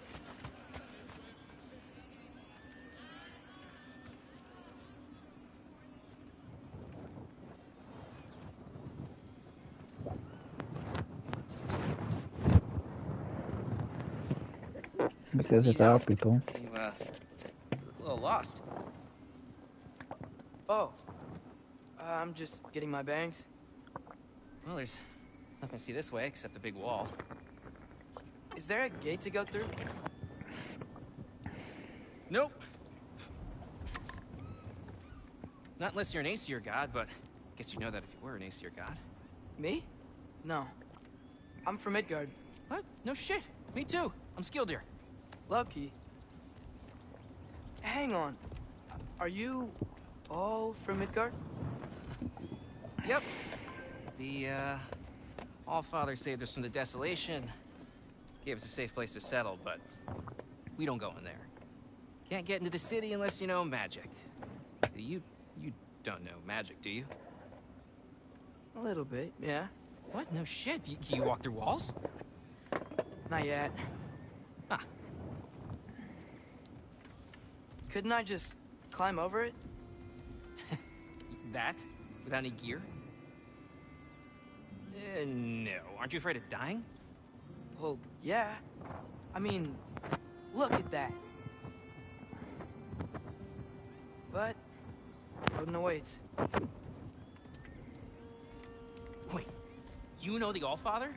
[SPEAKER 7] Because it are people.
[SPEAKER 13] You, a little lost.
[SPEAKER 11] Oh, I'm just getting my bangs.
[SPEAKER 13] Well, there's nothing to see this way except the big wall.
[SPEAKER 11] Is there a gate to go through?
[SPEAKER 13] Nope. Not unless you're an Aesir god, but I guess you know that if you were an Aesir god.
[SPEAKER 11] Me? No. I'm from Midgard.
[SPEAKER 13] What? No shit. Me too. I'm Skildir.
[SPEAKER 11] Lucky. Hang on. Are you all from Midgard?
[SPEAKER 13] Yep. The, Allfather saved us from the desolation. Gave us a safe place to settle, but we don't go in there. Can't get into the city unless you know magic. You don't know magic, do you?
[SPEAKER 11] A little bit, yeah.
[SPEAKER 13] What? No shit. You walk through walls?
[SPEAKER 11] Not yet.
[SPEAKER 13] Huh.
[SPEAKER 11] Couldn't I just climb over it?
[SPEAKER 13] That? Without any gear? No. Aren't you afraid of dying?
[SPEAKER 11] Well, yeah. I mean, look at that. But Odin awaits.
[SPEAKER 13] Wait, you know the Allfather?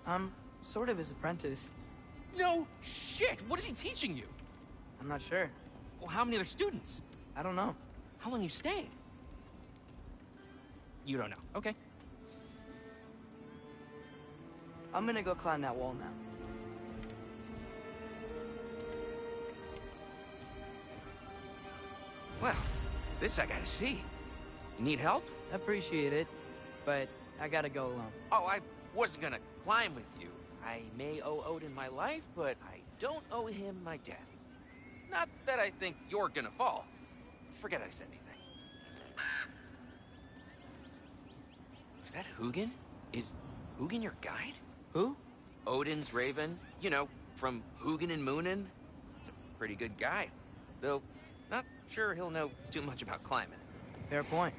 [SPEAKER 11] I'm sort of his apprentice.
[SPEAKER 13] No shit! What is he teaching you?
[SPEAKER 11] I'm not sure.
[SPEAKER 13] Well, how many other students?
[SPEAKER 11] I don't know.
[SPEAKER 13] How long you staying? You don't know. Okay.
[SPEAKER 11] I'm gonna go climb that wall now.
[SPEAKER 13] Well, this I gotta see. You need help?
[SPEAKER 11] Appreciate it, but I gotta go alone.
[SPEAKER 13] Oh, I wasn't gonna climb with you. I may owe Odin my life, but I don't owe him my death. Not that I think you're gonna fall. Forget I said anything. Was that Hugin? Is Hugin your guide?
[SPEAKER 11] Who?
[SPEAKER 13] Odin's raven. You know, from Hugin and Moonin. He's a pretty good guide. Though, not sure he'll know too much about climbing.
[SPEAKER 11] Fair point.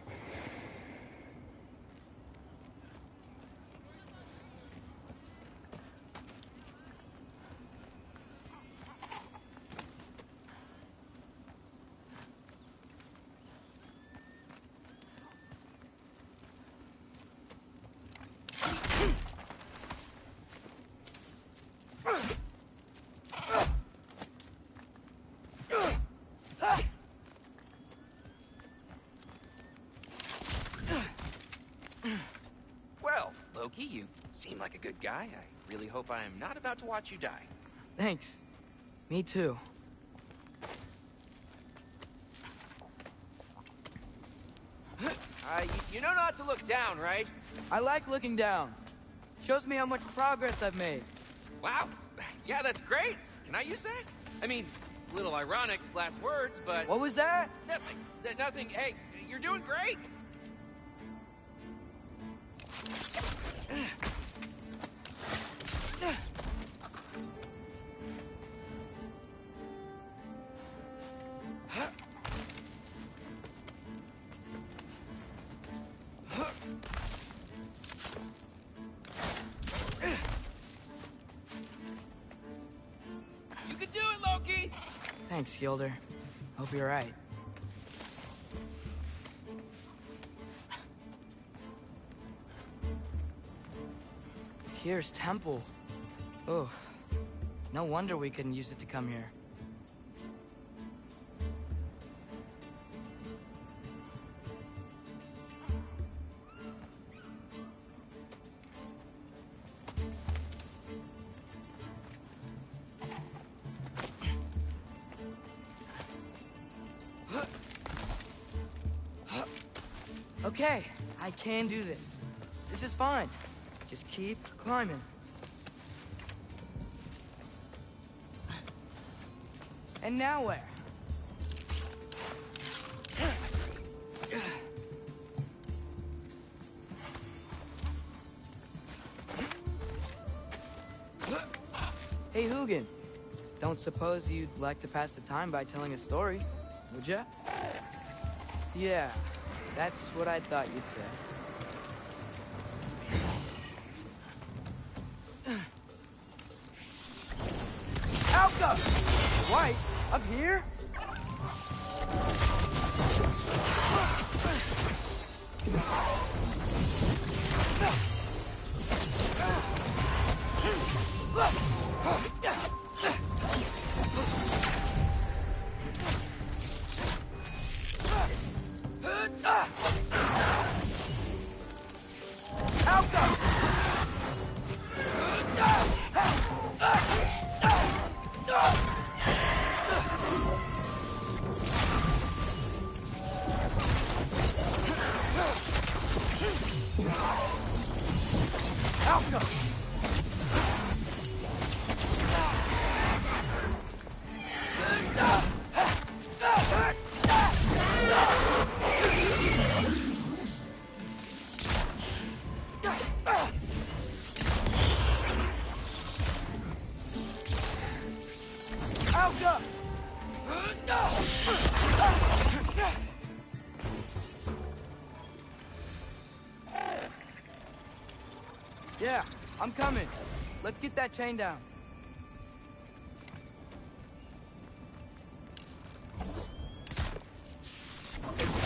[SPEAKER 13] Well, Loki, you seem like a good guy. I really hope I am not about to watch you die.
[SPEAKER 11] Thanks. Me too.
[SPEAKER 13] You know not to look down, right?
[SPEAKER 11] I like looking down. Shows me how much progress I've made.
[SPEAKER 13] Wow. Yeah, that's great. Can I use that? I mean, a little ironic, last words, but...
[SPEAKER 11] What was that?
[SPEAKER 13] Nothing. Nothing. Hey, you're doing great. You can do it, Loki!
[SPEAKER 11] Thanks, Gilder. Hope you're right. Tyr's temple. Oh, no wonder we couldn't use it to come here. Okay, I can do this. This is fine. Just keep climbing. And now where? Hey, Hugin. Don't suppose you'd like to pass the time by telling a story, would ya? Yeah, that's what I thought you'd say. Alka! White? Up here? Yeah, I'm coming. Let's get that chain down.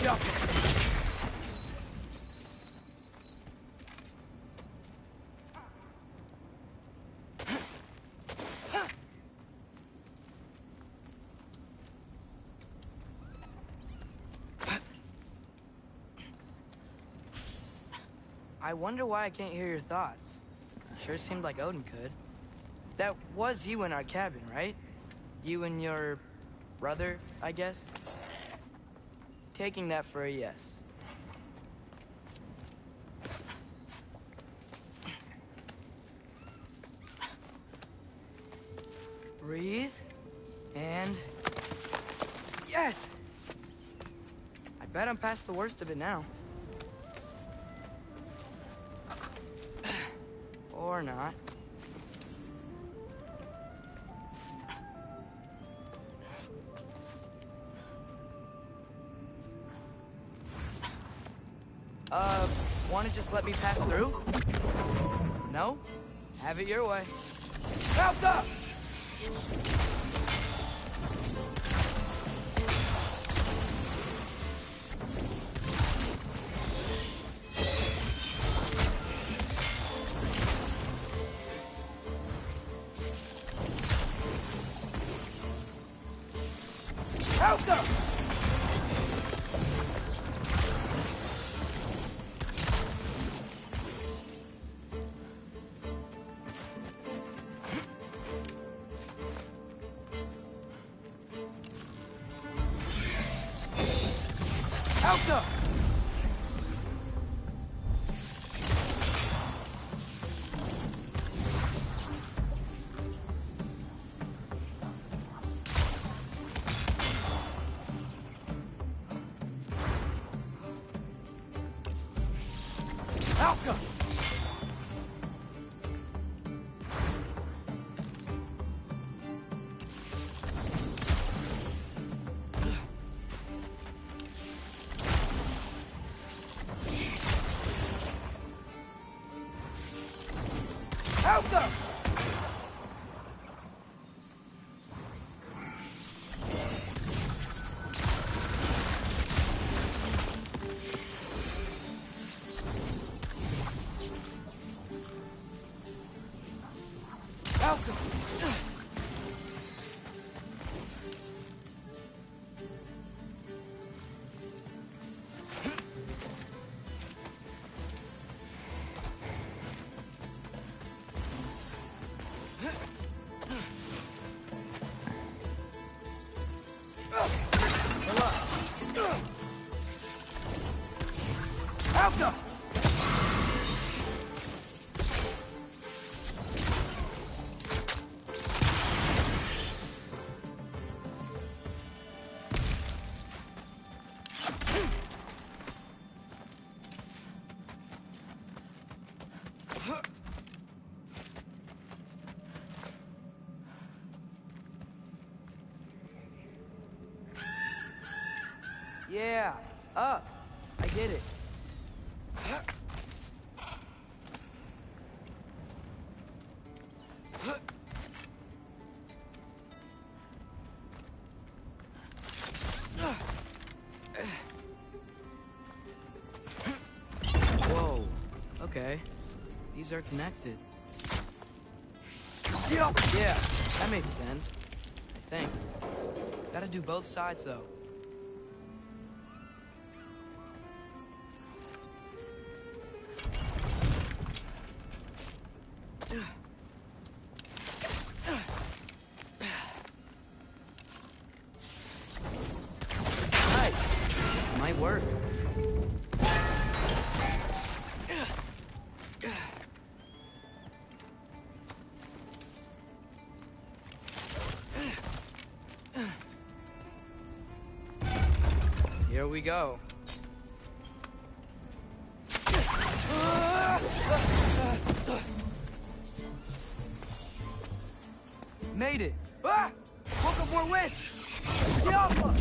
[SPEAKER 11] Jump. I wonder why I can't hear your thoughts. Sure seemed like Odin could. That was you in our cabin, right? You and your brother, I guess? Taking that for a yes. Breathe. And... yes! I bet I'm past the worst of it now. Or not. Wanna just let me pass through? No? Have it your way. Mouth up! Mouth up! Alka! Alka! Alka! Alka! Yeah, up. I get it. Whoa. Okay. These are connected. Yeah, that makes sense. I think. Gotta do both sides, though. This might work. Here we go. Made it! Ah! Woke up more wits! Yoppa!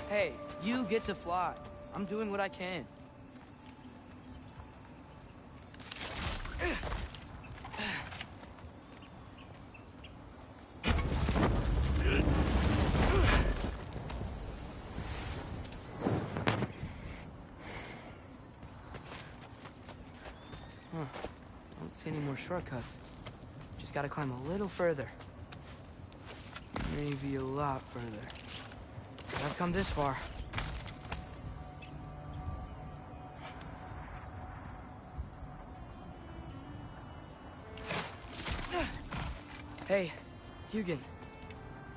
[SPEAKER 11] Hey, you get to fly. I'm doing what I can. Don't see any more shortcuts. Just gotta climb a little further. Maybe a lot further. I've come this far. Hey, Hugin.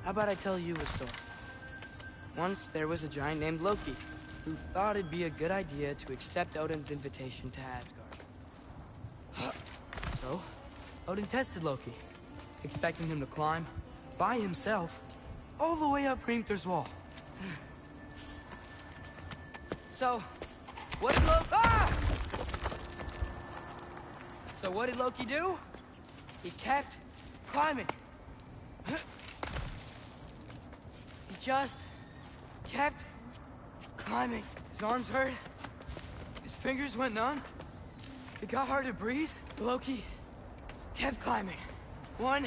[SPEAKER 11] How about I tell you a story? Once there was a giant named Loki who thought it'd be a good idea to accept Odin's invitation to Asgard. So, Odin tested Loki, expecting him to climb by himself all the way up Hrimthur's wall. So, what did Loki do? He kept climbing. He just kept climbing. His arms hurt. His fingers went numb. It got hard to breathe. Loki kept climbing. One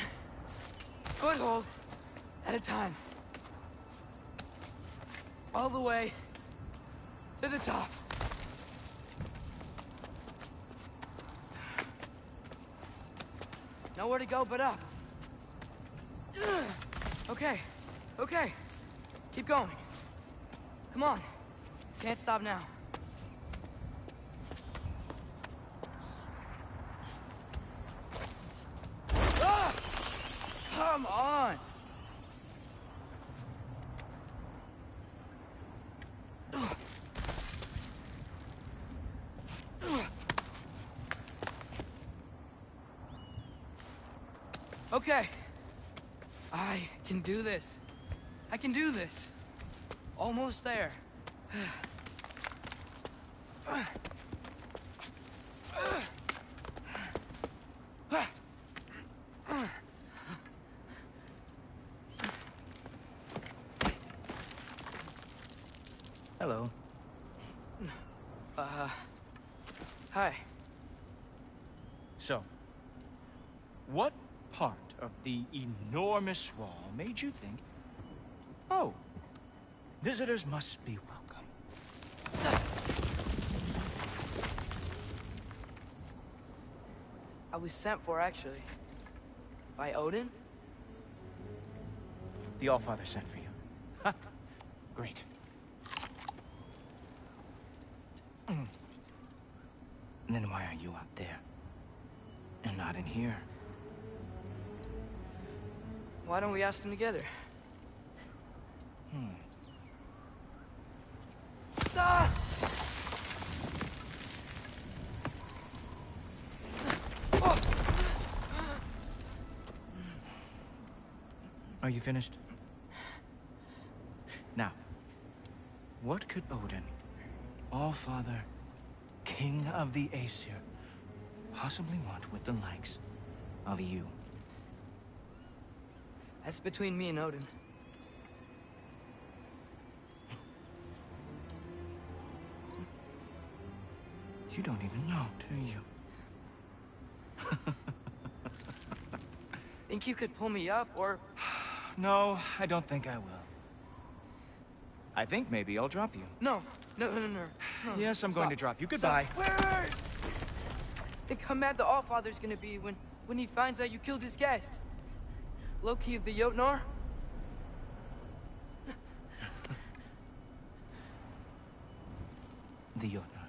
[SPEAKER 11] foothold at a time. All the way to the top. Nowhere to go but up. Okay. Keep going. Come on. Can't stop now. Ah! Come on! Okay. I can do this. I can do this. Almost there. Hello.
[SPEAKER 13] Hi.
[SPEAKER 14] So, what part of the enormous wall made you think, oh, visitors must be welcome?
[SPEAKER 11] I was sent for, actually. By Odin?
[SPEAKER 14] The Allfather sent for you. Great. Then why are you out there? And not in here?
[SPEAKER 11] Why don't we ask them together? Ah!
[SPEAKER 14] Are you finished? Now, what could Odin, All-Father, King of the Aesir, possibly want with the likes of you?
[SPEAKER 11] That's between me and Odin.
[SPEAKER 14] You don't even know, do you?
[SPEAKER 11] Think you could pull me up, or...
[SPEAKER 14] No, I don't think I will. I think maybe I'll drop you.
[SPEAKER 11] No.
[SPEAKER 14] Yes, I'm going to drop you. Goodbye.
[SPEAKER 11] Wait. Think how mad the Allfather's gonna be when he finds out you killed his guest. Loki of the Jotnar?
[SPEAKER 14] The Jotnar.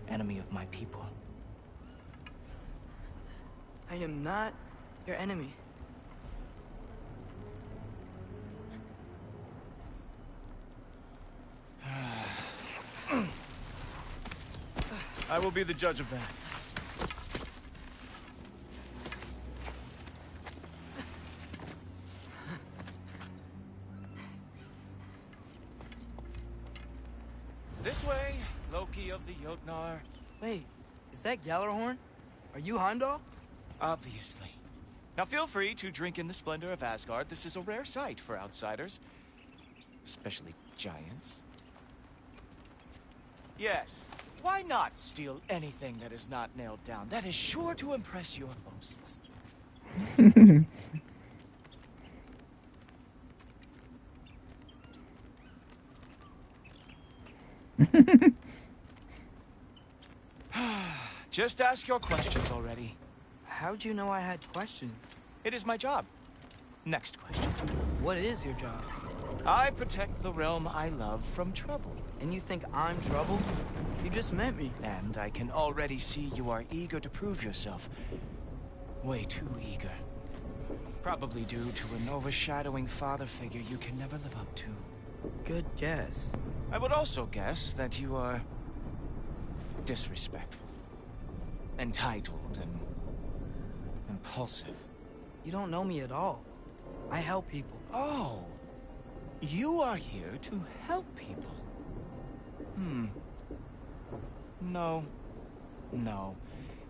[SPEAKER 14] Enemy of my people.
[SPEAKER 11] I am not your enemy.
[SPEAKER 14] I will be the judge of that. This way, Loki of the Jotnar.
[SPEAKER 11] Wait, is that Gjallarhorn? Are you Heimdall?
[SPEAKER 14] Obviously. Now feel free to drink in the splendor of Asgard. This is a rare sight for outsiders. Especially giants. Yes, why not steal anything that is not nailed down? That is sure to impress your hosts. Just ask your questions already.
[SPEAKER 11] How'd you know I had questions?
[SPEAKER 14] It is my job. Next question.
[SPEAKER 11] What is your job?
[SPEAKER 14] I protect the realm I love from trouble.
[SPEAKER 11] And you think I'm trouble? You just met me.
[SPEAKER 14] And I can already see you are eager to prove yourself. Way too eager. Probably due to an overshadowing father figure you can never live up to.
[SPEAKER 11] Good guess.
[SPEAKER 14] I would also guess that you are disrespectful, entitled, and impulsive.
[SPEAKER 11] You don't know me at all. I help people.
[SPEAKER 14] Oh, you are here to help people. No.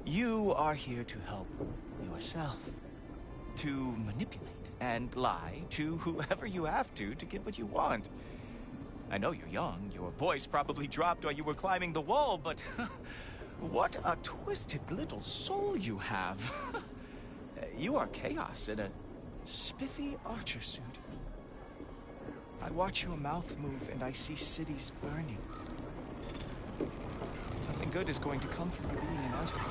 [SPEAKER 14] You are here to help yourself. To manipulate and lie to whoever you have to get what you want. I know you're young. Your voice probably dropped while you were climbing the wall, but what a twisted little soul you have. You are chaos in a spiffy archer suit. I watch your mouth move and I see cities burning. Nothing good is going to come from you being in Asgard.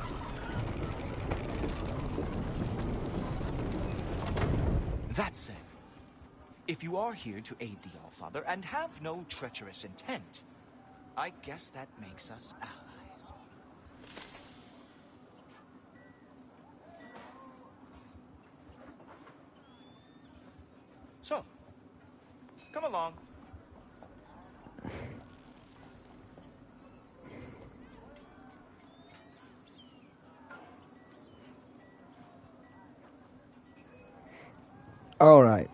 [SPEAKER 14] That said, if you are here to aid the Allfather and have no treacherous intent, I guess that makes us allies. So, come along.
[SPEAKER 7] All right.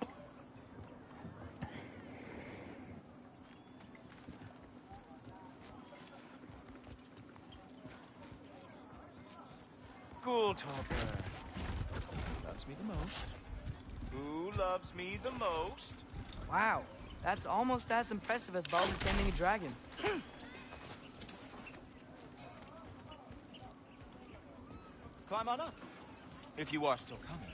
[SPEAKER 14] Ghoul Topper. Who loves me the most? Who loves me the most?
[SPEAKER 11] Wow, that's almost as impressive as Baldur taming a dragon.
[SPEAKER 14] Climb on up, if you are still coming.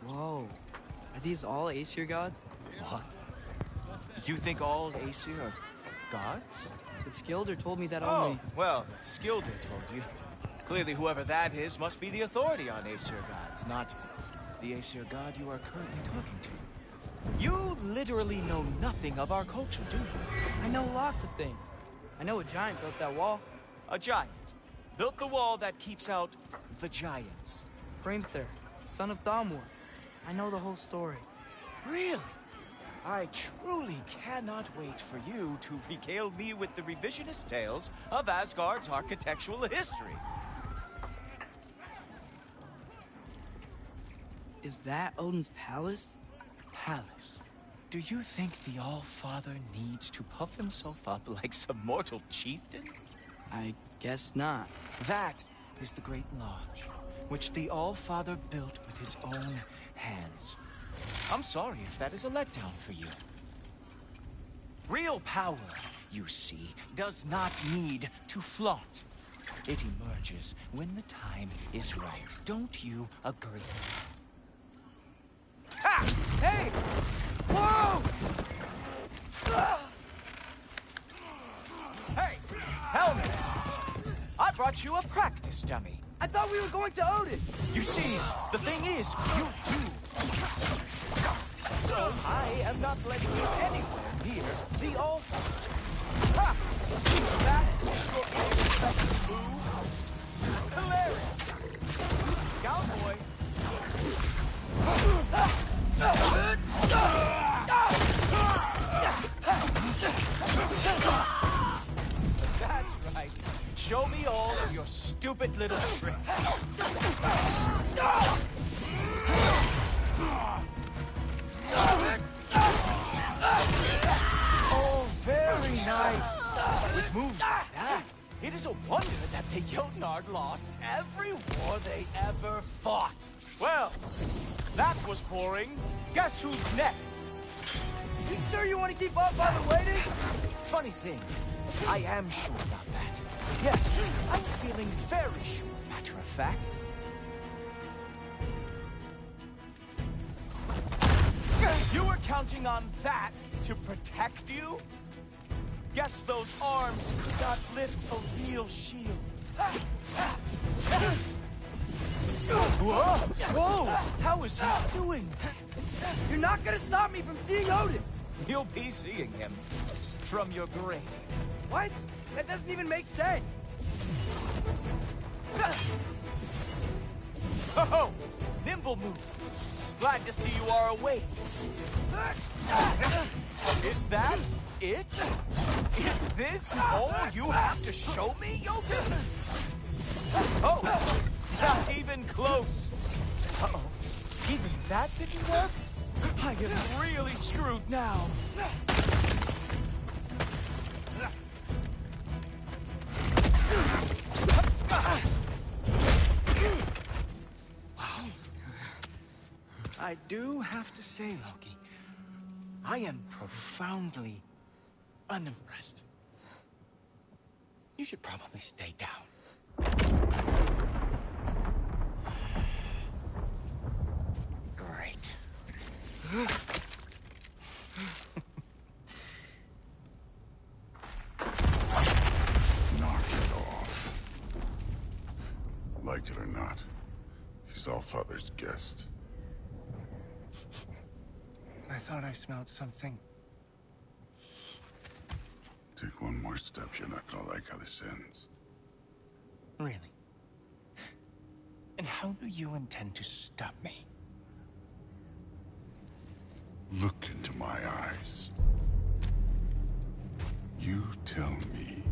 [SPEAKER 11] Whoa, are these all Aesir gods?
[SPEAKER 14] What? You think all Aesir are gods?
[SPEAKER 11] But Skilder told me that
[SPEAKER 14] Oh,
[SPEAKER 11] only...
[SPEAKER 14] well, if Skilder told you. Clearly whoever that is must be the authority on Aesir gods, not the Aesir god you are currently talking to. You literally know nothing of our culture, do you?
[SPEAKER 11] I know lots of things. I know a giant built that wall.
[SPEAKER 14] A giant built the wall that keeps out the giants.
[SPEAKER 11] Hrimthur, son of Thamur. I know the whole story.
[SPEAKER 14] Really? I truly cannot wait for you to regale me with the revisionist tales of Asgard's architectural history.
[SPEAKER 11] Is that Odin's palace?
[SPEAKER 14] Palace? Do you think the All-Father needs to puff himself up like some mortal chieftain?
[SPEAKER 11] I guess not.
[SPEAKER 14] That is the Great Lodge, which the All-Father built with his own hands. I'm sorry if that is a letdown for you. Real power, you see, does not need to flaunt. It emerges when the time is right. Don't you agree?
[SPEAKER 11] Ha! Hey! Whoa!
[SPEAKER 14] Hey, helmets! I brought you a practice dummy.
[SPEAKER 11] I thought we were going to Odin!
[SPEAKER 14] You see, the thing is, you do. So I am not letting you anywhere near the All-Father. Ha! That is your ineffective move. Hilarious. Cowboy. That's right. Show me all of your stupid little tricks. Oh, very nice. With moves like that, it is a wonder that the Jotnard lost every war they ever fought. Well, that was boring. Guess who's next?
[SPEAKER 11] You sure you want to keep on by the waiting?
[SPEAKER 14] Funny thing, I am sure about that. Yes, I'm feeling very sure, matter of fact. You were counting on that to protect you? Guess those arms could not lift a real shield. Whoa! Whoa! How is he doing?
[SPEAKER 11] You're not gonna stop me from seeing Odin!
[SPEAKER 14] You'll be seeing him from your grave.
[SPEAKER 11] What? That doesn't even make sense!
[SPEAKER 14] Oh! Nimble move! Glad to see you are awake. Is that it? Is this all you have to show me, Jotun? Oh! Not even close! Uh-oh. Even that didn't work? I am really screwed now. Wow. I do have to say, Loki, I am profoundly unimpressed. You should probably stay down. Great.
[SPEAKER 3] Knock it off. Like it or not, he's Allfather's guest.
[SPEAKER 2] I thought I smelled something.
[SPEAKER 3] Take one more step, you're not gonna like how this ends.
[SPEAKER 2] Really? And how do you intend to stop me?
[SPEAKER 3] Look into my eyes. You tell me.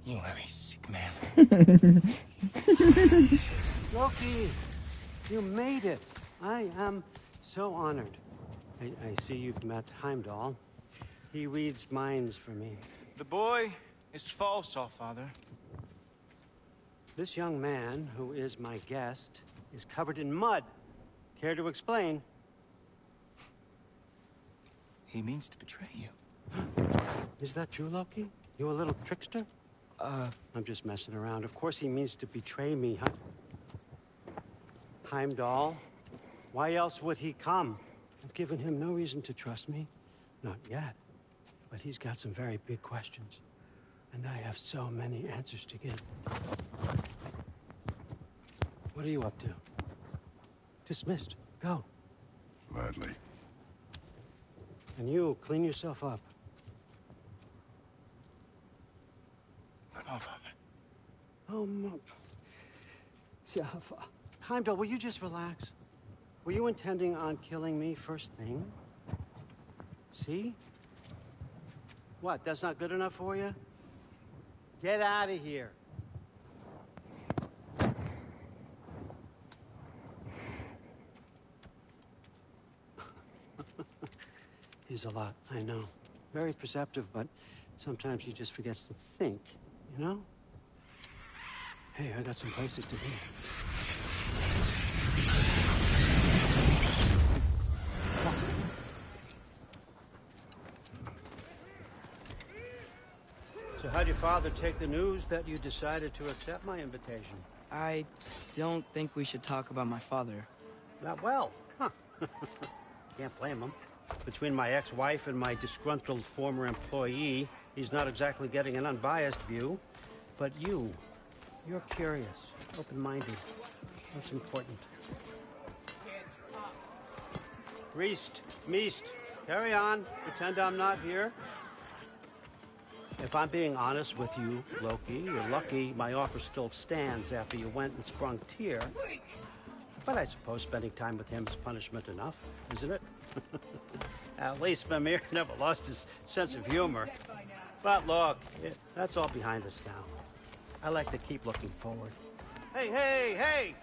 [SPEAKER 2] You are a sick man.
[SPEAKER 15] Loki, you made it. I am so honored. I see you've met Heimdall. He reads minds for me.
[SPEAKER 2] The boy is false, Allfather.
[SPEAKER 15] This young man, who is my guest, is covered in mud. Care to explain?
[SPEAKER 2] He means to betray you.
[SPEAKER 15] Is that true, Loki? You a little trickster? I'm just messing around. Of course he means to betray me, huh? Heimdall. Why else would he come? I've given him no reason to trust me. Not yet. But he's got some very big questions. And I have so many answers to give. What are you up to? Dismissed. Go.
[SPEAKER 3] Gladly.
[SPEAKER 15] And you, clean yourself up.
[SPEAKER 3] My father.
[SPEAKER 15] Oh, Jaffa. Heimdall, will you just relax? Were you intending on killing me first thing? See? What, that's not good enough for you? Get out of here. He's a lot, I know. Very perceptive, but sometimes he just forgets to think, you know? Hey, I got some places to be. So how'd your father take the news that you decided to accept my invitation?
[SPEAKER 11] I don't think we should talk about my father.
[SPEAKER 15] Not well, huh? Can't blame him. Between my ex-wife and my disgruntled former employee, he's not exactly getting an unbiased view. But you're curious, open-minded. That's important. Reist, Meest, carry on. Pretend I'm not here. If I'm being honest with you, Loki, you're lucky my offer still stands after you went and sprung Tyr. But I suppose spending time with him is punishment enough, isn't it? At least Mimir never lost his sense of humor. But look, that's all behind us now. I like to keep looking forward. Hey!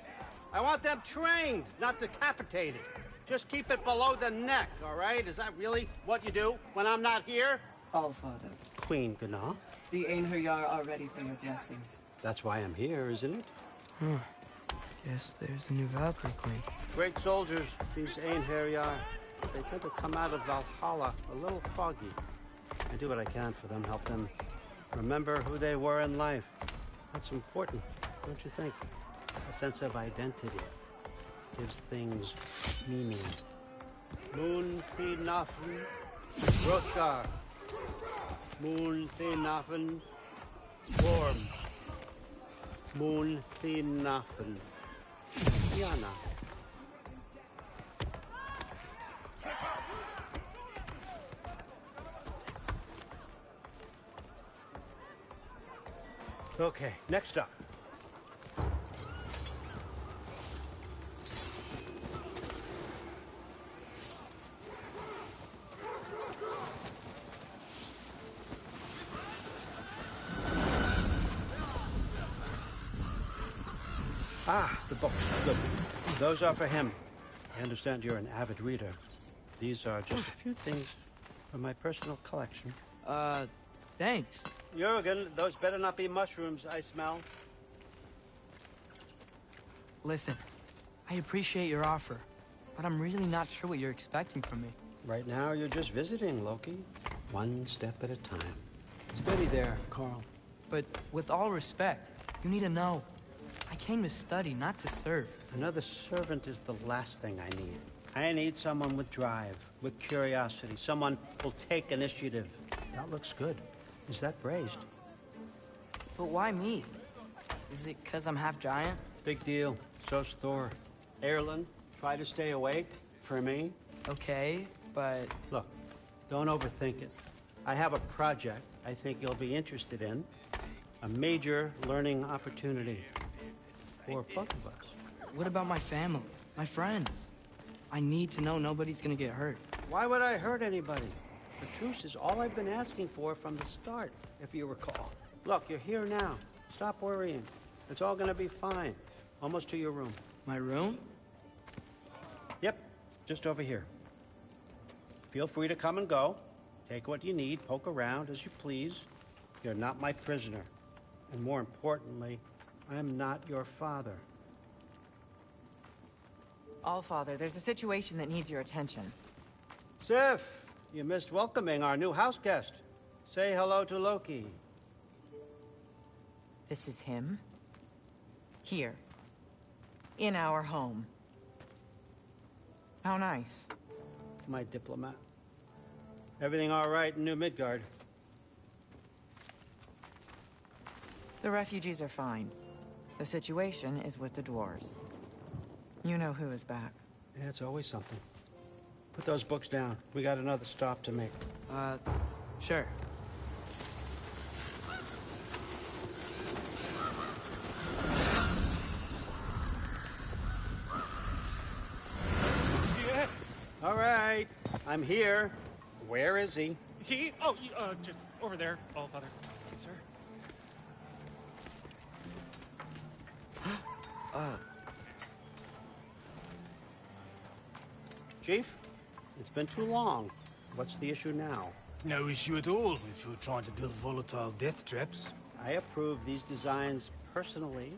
[SPEAKER 15] I want them trained, not decapitated. Just keep it below the neck, all right? Is that really what you do when I'm not here?
[SPEAKER 16] Allfather.
[SPEAKER 15] Queen Gná.
[SPEAKER 16] The Einherjar are ready for your blessings.
[SPEAKER 15] That's why I'm here, isn't it?
[SPEAKER 11] Guess there's a new Valkyrie Queen.
[SPEAKER 15] Great soldiers, these Einherjar. They tend to come out of Valhalla a little foggy. I do what I can for them, help them remember who they were in life. That's important, don't you think? A sense of identity gives things meaning. Moon Nafen, Roshar. Moon Nafen, Worm. Moon Nafen, Yana. Okay, next up. Ah, the books. Good. Those are for him. I understand you're an avid reader. These are just a few things from my personal collection.
[SPEAKER 11] Thanks.
[SPEAKER 15] Jurgen, those better not be mushrooms I smell.
[SPEAKER 11] Listen, I appreciate your offer, but I'm really not sure what you're expecting from me.
[SPEAKER 15] Right now, you're just visiting, Loki. One step at a time. Steady there, Carl.
[SPEAKER 11] But with all respect, you need to know. I came to study, not to serve.
[SPEAKER 15] Another servant is the last thing I need. I need someone with drive, with curiosity, someone who'll take initiative. That looks good. Is that braised?
[SPEAKER 11] But why me? Is it because I'm half giant?
[SPEAKER 15] Big deal. So's Thor. Erlen, try to stay awake for me.
[SPEAKER 11] Okay, but...
[SPEAKER 15] Look, don't overthink it. I have a project I think you'll be interested in. A major learning opportunity. For both of us.
[SPEAKER 11] What about my family? My friends? I need to know nobody's gonna get hurt.
[SPEAKER 15] Why would I hurt anybody? The truce is all I've been asking for from the start, if you recall. Look, you're here now. Stop worrying. It's all gonna be fine. Almost to your room.
[SPEAKER 11] My room?
[SPEAKER 15] Yep, just over here. Feel free to come and go. Take what you need, poke around as you please. You're not my prisoner. And more importantly, I'm not your father.
[SPEAKER 17] Allfather, there's a situation that needs your attention.
[SPEAKER 15] Sif, you missed welcoming our new house guest. Say hello to Loki.
[SPEAKER 17] This is him? Here. In our home. How nice.
[SPEAKER 15] My diplomat. Everything all right in New Midgard?
[SPEAKER 17] The refugees are fine. The situation is with the dwarves. You know who is back.
[SPEAKER 15] Yeah, it's always something. Put those books down. We got another stop to make.
[SPEAKER 11] Sure.
[SPEAKER 15] Yeah. All right. I'm here. Where is he?
[SPEAKER 18] He? Oh, just over there, All Father. Sir.
[SPEAKER 15] Chief, it's been too long. What's the issue now?
[SPEAKER 12] No issue at all if you're trying to build volatile death traps.
[SPEAKER 15] I approve these designs personally,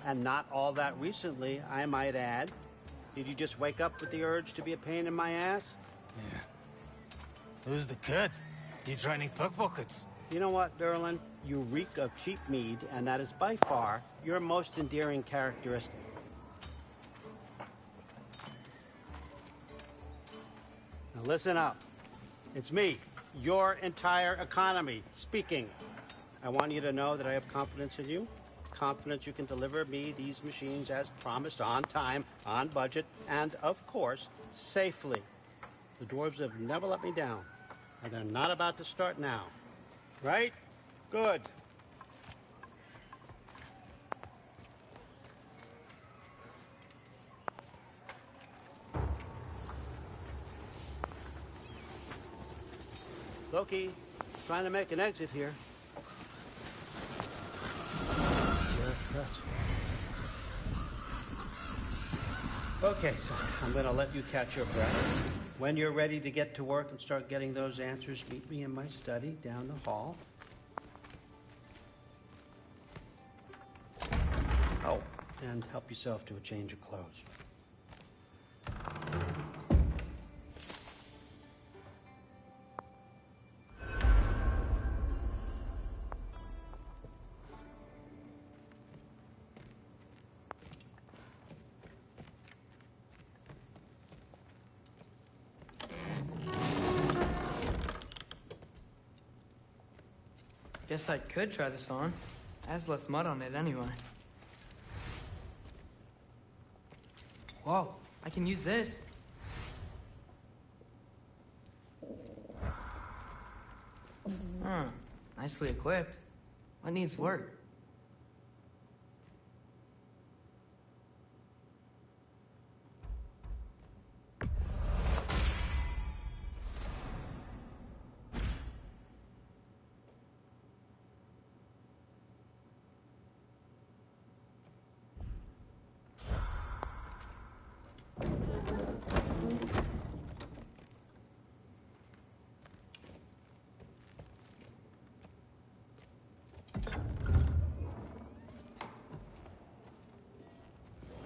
[SPEAKER 15] and not all that recently, I might add. Did you just wake up with the urge to be a pain in my ass?
[SPEAKER 12] Yeah. Who's the cut? You training pickpockets?
[SPEAKER 15] You know what, Derlin? You reek of cheap mead, and that is by far your most endearing characteristic. Now listen up. It's me, your entire economy, speaking. I want you to know that I have confidence in you. Confidence you can deliver me these machines as promised, on time, on budget, and, of course, safely. The dwarves have never let me down, and they're not about to start now. Right? Good. Loki, trying to make an exit here. Okay, so I'm going to let you catch your breath. When you're ready to get to work and start getting those answers, meet me in my study down the hall. Oh, and help yourself to a change of clothes.
[SPEAKER 11] Guess I could try this on. It has less mud on it anyway. Whoa, I can use this. Nicely equipped. What needs work?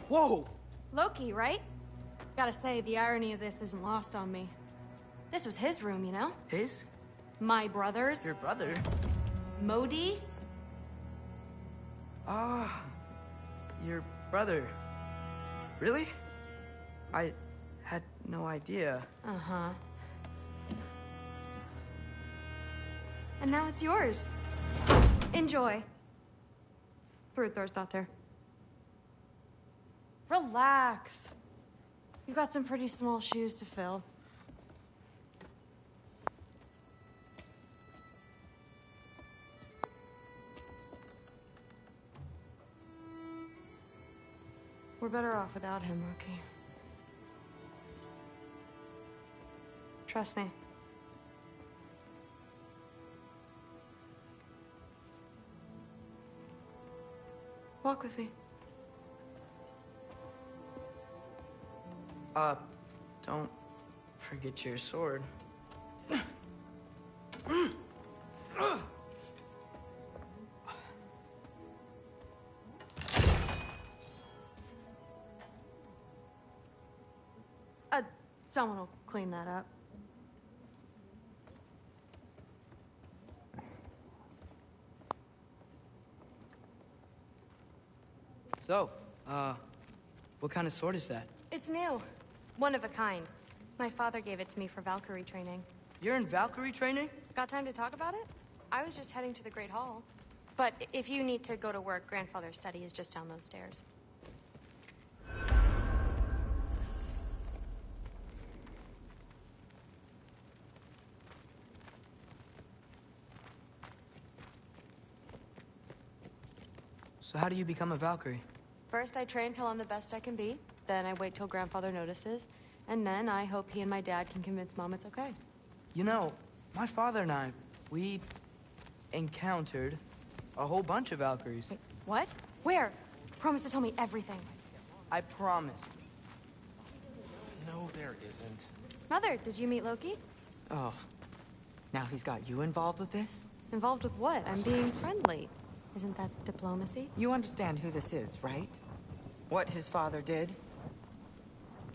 [SPEAKER 12] Whoa!
[SPEAKER 19] Loki, right? Gotta say, the irony of this isn't lost on me. This was his room, you know?
[SPEAKER 11] His?
[SPEAKER 19] My brother's.
[SPEAKER 11] Your brother?
[SPEAKER 19] Modi?
[SPEAKER 11] Ah, your brother. Really? I had no idea.
[SPEAKER 19] Uh-huh. And now it's yours. Enjoy. Fruit thirst out there. Relax. You've got some pretty small shoes to fill. We're better off without him, Loki. Trust me. Walk with me.
[SPEAKER 11] Don't forget your sword.
[SPEAKER 19] Someone will clean that up.
[SPEAKER 11] So, what kind of sword is that?
[SPEAKER 19] It's new. One of a kind. My father gave it to me for Valkyrie training.
[SPEAKER 11] You're in Valkyrie training?
[SPEAKER 19] Got time to talk about it? I was just heading to the Great Hall. But if you need to go to work, Grandfather's study is just down those stairs.
[SPEAKER 11] So how do you become a Valkyrie?
[SPEAKER 19] First, I train till I'm the best I can be. Then I wait till Grandfather notices. And then I hope he and my dad can convince Mom it's okay.
[SPEAKER 11] You know, my father and I, we encountered a whole bunch of Valkyries.
[SPEAKER 19] Wait, what? Where? Promise to tell me everything.
[SPEAKER 11] I promise.
[SPEAKER 16] No, there isn't.
[SPEAKER 19] Mother, did you meet Loki?
[SPEAKER 17] Oh, now he's got you involved with this?
[SPEAKER 19] Involved with what? I'm being friendly. Isn't that diplomacy?
[SPEAKER 17] You understand who this is, right? What his father did?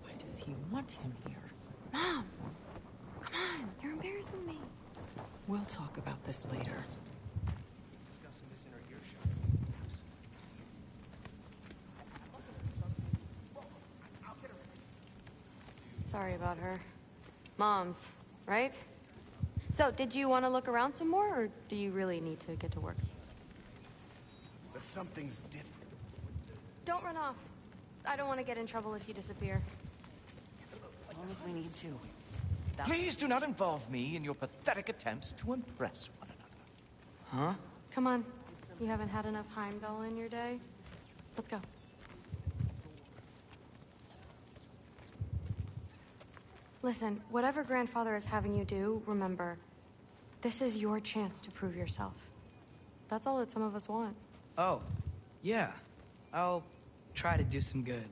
[SPEAKER 17] Why does he want him here?
[SPEAKER 19] Mom! Come on, you're embarrassing me.
[SPEAKER 17] We'll talk about this later.
[SPEAKER 16] Discussing this in our earshot.
[SPEAKER 19] Sorry about her. Mom's, right? So, did you want to look around some more, or do you really need to get to work?
[SPEAKER 16] But something's different.
[SPEAKER 19] Don't run off. I don't want to get in trouble if you disappear.
[SPEAKER 14] As long as we need to. Please do not involve me in your pathetic attempts to impress one another.
[SPEAKER 11] Huh?
[SPEAKER 19] Come on. You haven't had enough Heimdall in your day? Let's go. Listen, whatever Grandfather is having you do, remember, this is your chance to prove yourself. That's all that some of us want.
[SPEAKER 11] Oh, yeah. I'll try to do some good.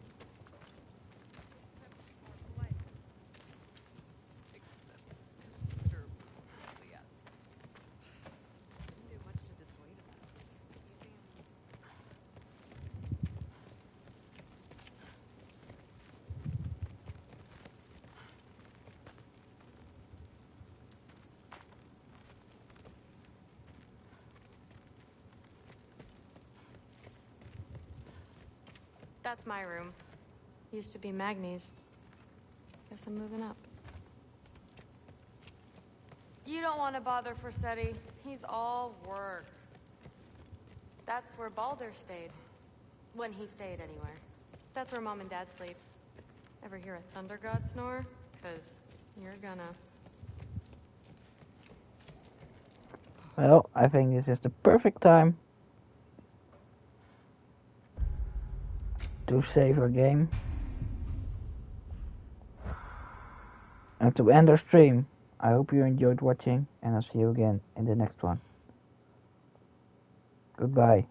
[SPEAKER 19] That's my room. Used to be Magni's. Guess I'm moving up. You don't want to bother Forsetti. He's all work. That's where Baldur stayed. When he stayed, anywhere. That's where Mom and Dad sleep. Ever hear a thunder god snore? 'Cause you're gonna.
[SPEAKER 7] Well, I think this is the perfect time to save our game and to end our stream. I hope you enjoyed watching, and I'll see you again in the next one. Goodbye.